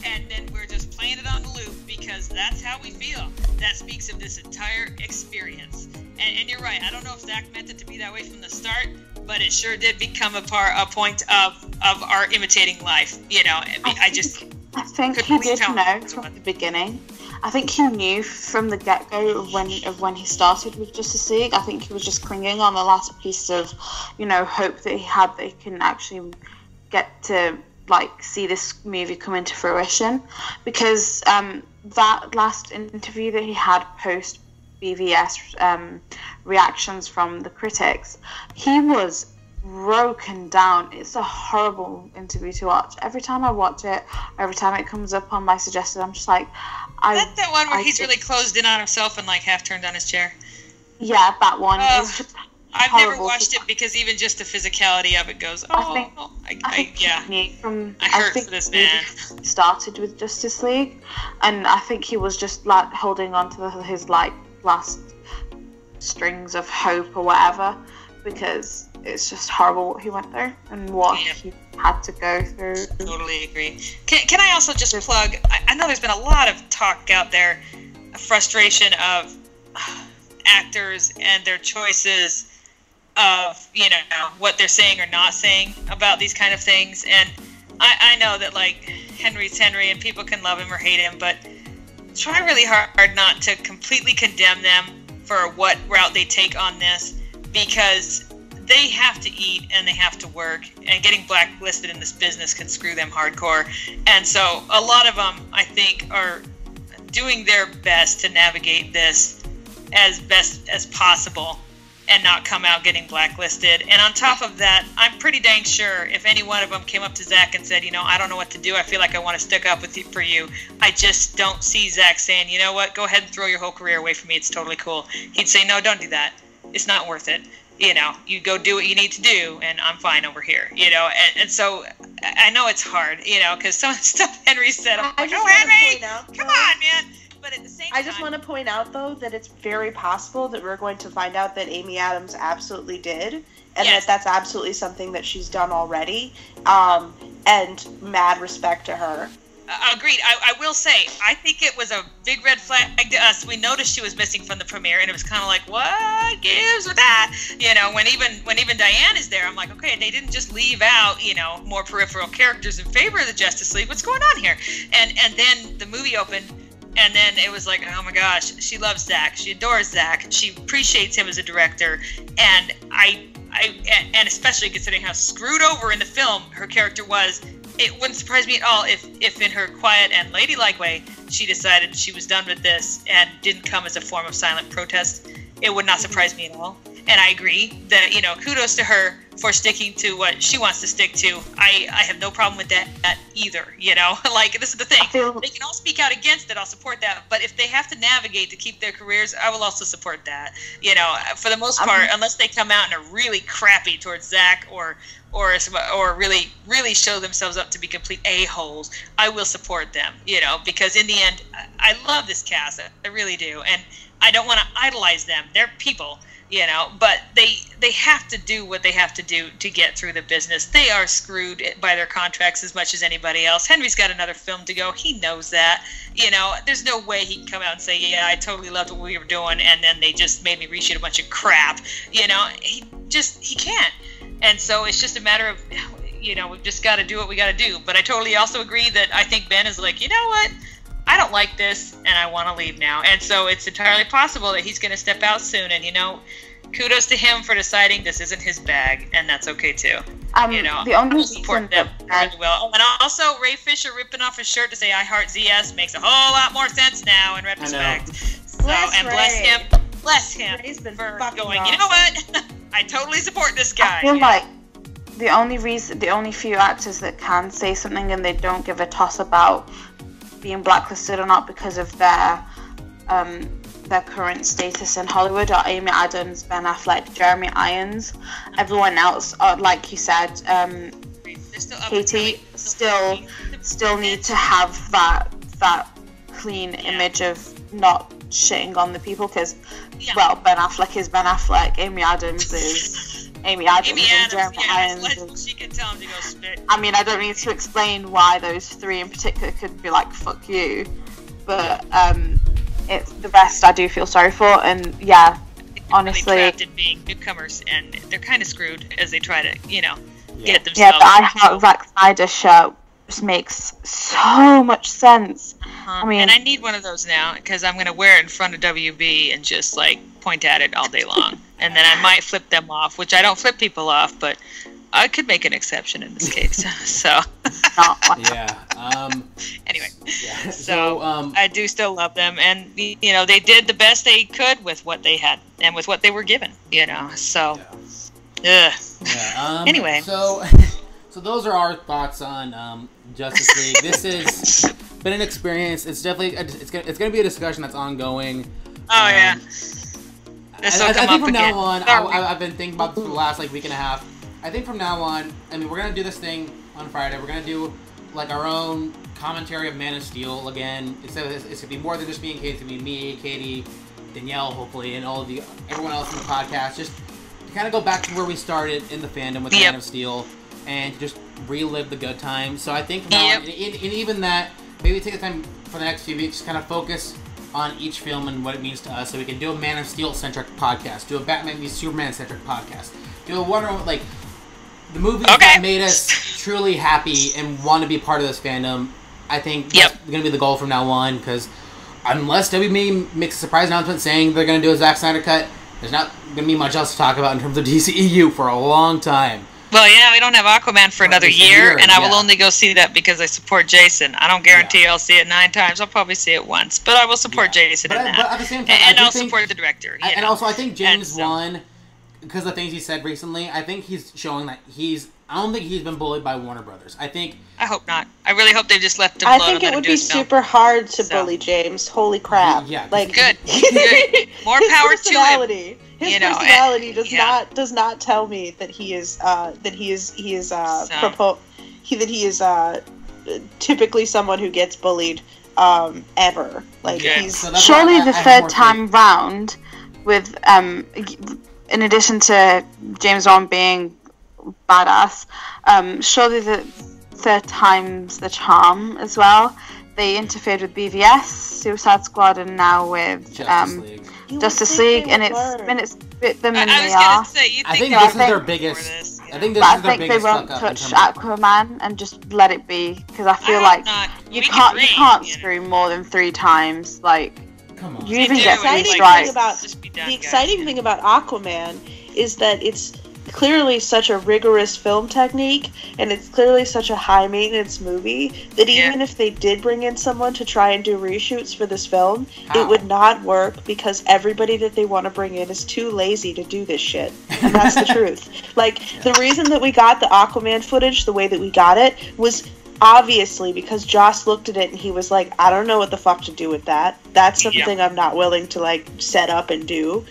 [SPEAKER 4] And then we're just playing it on loop because that's how we feel. That speaks of this entire experience. And you're right. I don't know if Zach meant it to be that way from the start, but it sure did become a point of our imitating life. You know, I
[SPEAKER 2] think he did know from the beginning. I think he knew from the get-go of when he started with Justice League. I think he was just clinging on the last piece of, you know, hope that he had that he can actually get to like see this movie come into fruition, because that last interview that he had post BVS reactions from the critics, he was broken down. It's a horrible interview to watch. Every time I watch it, every time it comes up on my suggested, I'm just like,
[SPEAKER 4] That's that one where he's really closed in on himself and like half turned on his chair.
[SPEAKER 2] Yeah, that one.
[SPEAKER 4] I've never watched it because even just the physicality of it goes, I hurt for this man.
[SPEAKER 2] Started with Justice League, and I think he was just like holding on to his like last strings of hope or whatever, because it's just horrible what he went through and what he had to go through.
[SPEAKER 4] Totally agree. Can I also just plug, I know there's been a lot of talk out there, a frustration of actors and their choices of, you know, what they're saying or not saying about these kind of things. And I know that, like, Henry's Henry and people can love him or hate him, but try really hard not to completely condemn them for what route they take on this, because they have to eat and they have to work, and getting blacklisted in this business can screw them hardcore. And so a lot of them, I think, are doing their best to navigate this as best as possible and not come out getting blacklisted. And on top of that, I'm pretty dang sure if any one of them came up to Zach and said, you know, I don't know what to do, I feel like I want to stick up with you for you, I just don't see Zach saying, you know what, go ahead and throw your whole career away from me, it's totally cool. He'd say, no, don't do that, it's not worth it. You know, you go do what you need to do, and I'm fine over here, you know. And so I know it's hard, you know, because some of the stuff Henry said, I'm like, oh, Henry, come on, man. But at the same time,
[SPEAKER 3] I just want to point out, though, that it's very possible that we're going to find out that Amy Adams absolutely did, and that's absolutely something that she's done already, and mad respect to her.
[SPEAKER 4] Agreed. I will say, I think it was a big red flag to us. We noticed she was missing from the premiere, and it was kind of like, what gives with that? You know, when even Diane is there, I'm like, okay, they didn't just leave out, you know, more peripheral characters in favor of the Justice League. What's going on here? And then the movie opened, and then it was like, oh my gosh, she loves Zach, she adores Zach, she appreciates him as a director, and and especially considering how screwed over in the film her character was, it wouldn't surprise me at all if in her quiet and ladylike way she decided she was done with this and didn't come as a form of silent protest. It would not surprise me at all. and I agree that, kudos to her for sticking to what she wants to stick to. I have no problem with that either, Like, this is the thing. They can all speak out against it. I'll support that. But if they have to navigate to keep their careers, I will also support that. For the most part, unless they come out and are really crappy towards Zach or really, really show themselves up to be complete a-holes, I will support them, because in the end, I love this cast. I really do. And I don't want to idolize them. They're people, but they have to do what they have to do to get through the business. They are screwed by their contracts as much as anybody else. Henry's got another film to go. He knows that. There's no way he can come out and say, yeah, I totally loved what we were doing, and then they just made me reshoot a bunch of crap. He can't. And so it's just a matter of, we've just got to do what we got to do. But I totally also agree that I think Ben is like, you know what? I don't like this, and I want to leave now. And so it's entirely possible that he's going to step out soon. And, kudos to him for deciding this isn't his bag, and that's okay, too.
[SPEAKER 2] The only
[SPEAKER 4] support them really well. And also, Ray Fisher ripping off his shirt to say, I heart ZS makes a whole lot more sense now in retrospect. So, bless him for going, awesome. You know what? I totally support this guy.
[SPEAKER 2] I feel like the only few actors that can say something and they don't give a toss about being blacklisted or not because of their current status in Hollywood are Amy Adams, Ben Affleck, Jeremy Irons. Everyone else, like you said, Katie, still need to have that clean image of not shitting on the people because, well, Ben Affleck is Ben Affleck, Amy Adams is Amy Adams, and Jeremy Irons.
[SPEAKER 4] She can tell him to go spit.
[SPEAKER 2] I mean, I don't need to explain why those three in particular could be like, fuck you, but it's the rest I do feel sorry for, and yeah, honestly,
[SPEAKER 4] really trapped in being newcomers, and they're kind of screwed as they try to, get themselves.
[SPEAKER 2] Yeah, the I Heart Zack Snyder shirt just makes so much sense. I mean,
[SPEAKER 4] and I need one of those now because I'm going to wear it in front of WB and just like point at it all day long, and then I might flip them off, which I don't flip people off, but I could make an exception in this case. So
[SPEAKER 1] yeah.
[SPEAKER 4] Anyway,
[SPEAKER 1] yeah.
[SPEAKER 4] So I do still love them, and they did the best they could with what they had and with what they were given. So.
[SPEAKER 1] Yeah.
[SPEAKER 4] Anyway.
[SPEAKER 1] So those are our thoughts on Justice League. This has been an experience. It's definitely it's gonna be a discussion that's ongoing.
[SPEAKER 4] Oh yeah.
[SPEAKER 1] I think from now on, I've been thinking about this for the last week and a half. I think from now on, we're gonna do this thing on Friday. We're gonna do our own commentary of Man of Steel again. It's gonna be more than just me and Katie. It's gonna be me, Katie, Danielle, hopefully, and everyone else in the podcast. Just to kind of go back to where we started in the fandom with Man of Steel. And just relive the good times. So I think from now on, and even that, maybe take the time for the next few weeks to kind of focus on each film and what it means to us. So we can do a Man of Steel-centric podcast, do a Batman v Superman-centric podcast, do a Wonder Woman, the movies that made us truly happy and want to be part of this fandom. I think that's going to be the goal from now on, because unless WB makes a surprise announcement saying they're going to do a Zack Snyder cut, there's not going to be much else to talk about in terms of DCEU for a long time.
[SPEAKER 4] Well, yeah, we don't have Aquaman for another year, and I will only go see that because I support Jason. I don't guarantee I'll see it 9 times. I'll probably see it once, but I will support Jason in that.
[SPEAKER 1] But at the same time,
[SPEAKER 4] and I'll support the director.
[SPEAKER 1] And also, I think James Wan, because of the things he said recently, I think he's showing that I don't think he's been bullied by Warner Brothers. I hope not. I really hope they just left him alone.
[SPEAKER 3] I think it would be super hard to bully James. Holy crap!
[SPEAKER 1] Yeah,
[SPEAKER 4] good. More power to him.
[SPEAKER 3] His personality does not tell me that he is typically someone who gets bullied ever. He's
[SPEAKER 2] surely the third time round with in addition to James Wan being badass, surely the third time's the charm as well. They interfered with BVS, Suicide Squad, and now with Justice League, and it's bit them in the ass.
[SPEAKER 1] I think this is their biggest. I think they won't
[SPEAKER 2] touch Aquaman and just let it be, because I feel like you can't screw more than 3 times.
[SPEAKER 1] Come on.
[SPEAKER 2] You even get 3 strikes.
[SPEAKER 3] The exciting thing about Aquaman is that it's clearly such a rigorous film technique, and it's clearly such a high maintenance movie that even if they did bring in someone to try and do reshoots for this film, it would not work because everybody that they want to bring in is too lazy to do this shit. And that's the truth. Like, the reason that we got the Aquaman footage the way that we got it was obviously because Joss looked at it and he was like, I don't know what the fuck to do with that. That's something I'm not willing to, like, set up and do.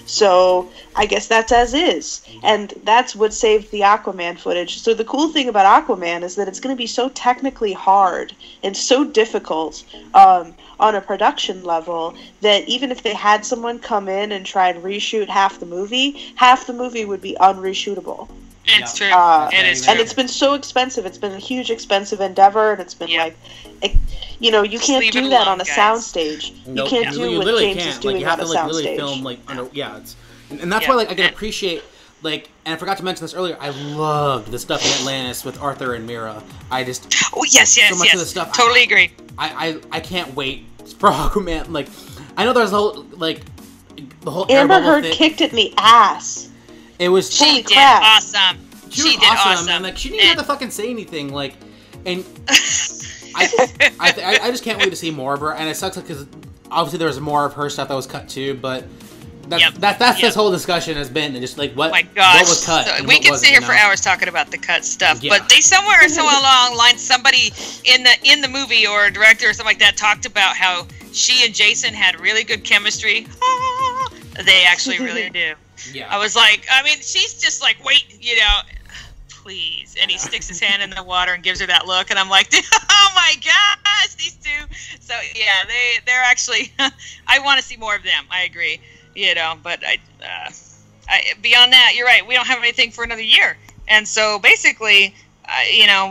[SPEAKER 3] So I guess that's as is. And that's what saved the Aquaman footage. So the cool thing about Aquaman is that it's going to be so technically hard and so difficult on a production level that even if they had someone come in and try and reshoot half the movie would be unreshootable.
[SPEAKER 4] It's true. It is true.
[SPEAKER 3] And it's been so expensive. It's been a huge, expensive endeavor, and it's been you know, you can't do that on a soundstage.
[SPEAKER 1] Nope.
[SPEAKER 3] You can't do what James is doing on a soundstage. You have to really film
[SPEAKER 1] and that's why I can appreciate and I forgot to mention this earlier. I loved the stuff in Atlantis with Arthur and Mira. Yes. So much of the stuff.
[SPEAKER 4] Totally agree.
[SPEAKER 1] I can't wait for Aquaman. Like, I know there's the whole
[SPEAKER 3] Amber Heard kicked it in the ass.
[SPEAKER 1] It was
[SPEAKER 4] she did awesome.
[SPEAKER 1] She did awesome. And, like, she didn't have to fucking say anything. Like, and I just can't wait to see more of her. And it sucks because obviously there was more of her stuff that was cut too. But that's this whole discussion has been, and just like what was cut.
[SPEAKER 4] So we could sit here for hours talking about the cut stuff. Yeah. But they somewhere along the line, somebody in the movie or a director or something like that talked about how she and Jason had really good chemistry. They actually really do. Yeah. I was like, I mean, she's just like, wait, please. And he sticks his hand in the water and gives her that look. And I'm like, oh my gosh, these two. So, yeah, they're actually, I want to see more of them. I agree. But I beyond that, you're right. We don't have anything for another year. And so basically,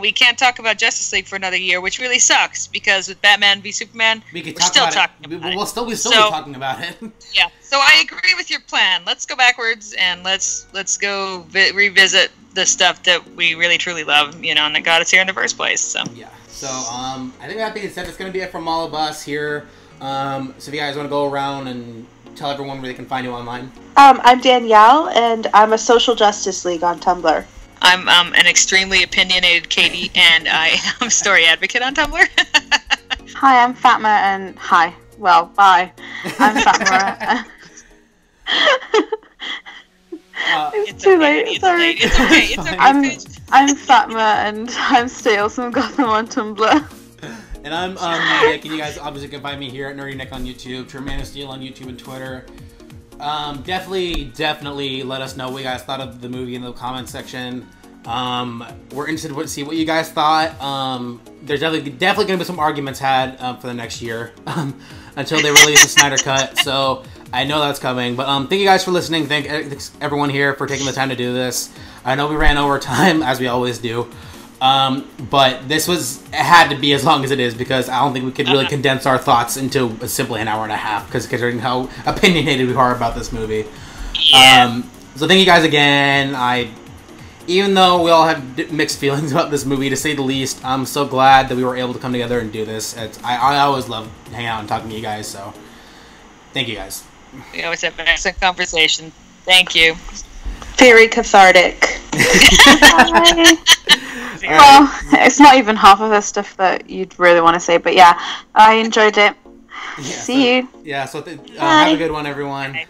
[SPEAKER 4] we can't talk about Justice League for another year, which really sucks because with Batman v Superman, we're still talking about it.
[SPEAKER 1] We'll still be talking about it.
[SPEAKER 4] Yeah. So I agree with your plan. Let's go backwards and let's go revisit the stuff that we really truly love, and that got us here in the first place. So
[SPEAKER 1] yeah. So I think that being said, that's going to be it from all of us here. So if you guys want to go around and tell everyone where they can find you online.
[SPEAKER 3] I'm Danielle, and I'm a Social Justice League on Tumblr.
[SPEAKER 4] I'm an extremely opinionated Katie, and I'm a story advocate on Tumblr.
[SPEAKER 2] Hi, I'm Fatma, and hi. Well, bye. I'm Fatma. It's too late. Sorry.
[SPEAKER 4] It's okay.
[SPEAKER 2] I'm Fatma, and I'm Stay Awesome Gotham on Tumblr.
[SPEAKER 1] And I'm Nick, and you guys obviously can find me here at Nerdy Nick on YouTube, True Man of Steel on YouTube and Twitter. Definitely let us know what you guys thought of the movie in the comments section. We're interested to see what you guys thought. There's definitely going to be some arguments had for the next year until they release the Snyder Cut. So I know that's coming. But thank you guys for listening. Thank everyone here for taking the time to do this. I know we ran over time, as we always do. But this had to be as long as it is because I don't think we could really condense our thoughts into simply an hour and a half because considering how opinionated we are about this movie.
[SPEAKER 4] Yeah.
[SPEAKER 1] So thank you guys again. Even though we all have mixed feelings about this movie, to say the least, I'm so glad that we were able to come together and do this. I always love hanging out and talking to you guys, so thank you guys.
[SPEAKER 4] We always have an excellent conversation. Thank you.
[SPEAKER 3] Very cathartic.
[SPEAKER 2] Well, it's not even half of the stuff that you'd really want to say, but yeah, I enjoyed it. Yeah, See you.
[SPEAKER 1] Yeah, so have a good one, everyone. Bye.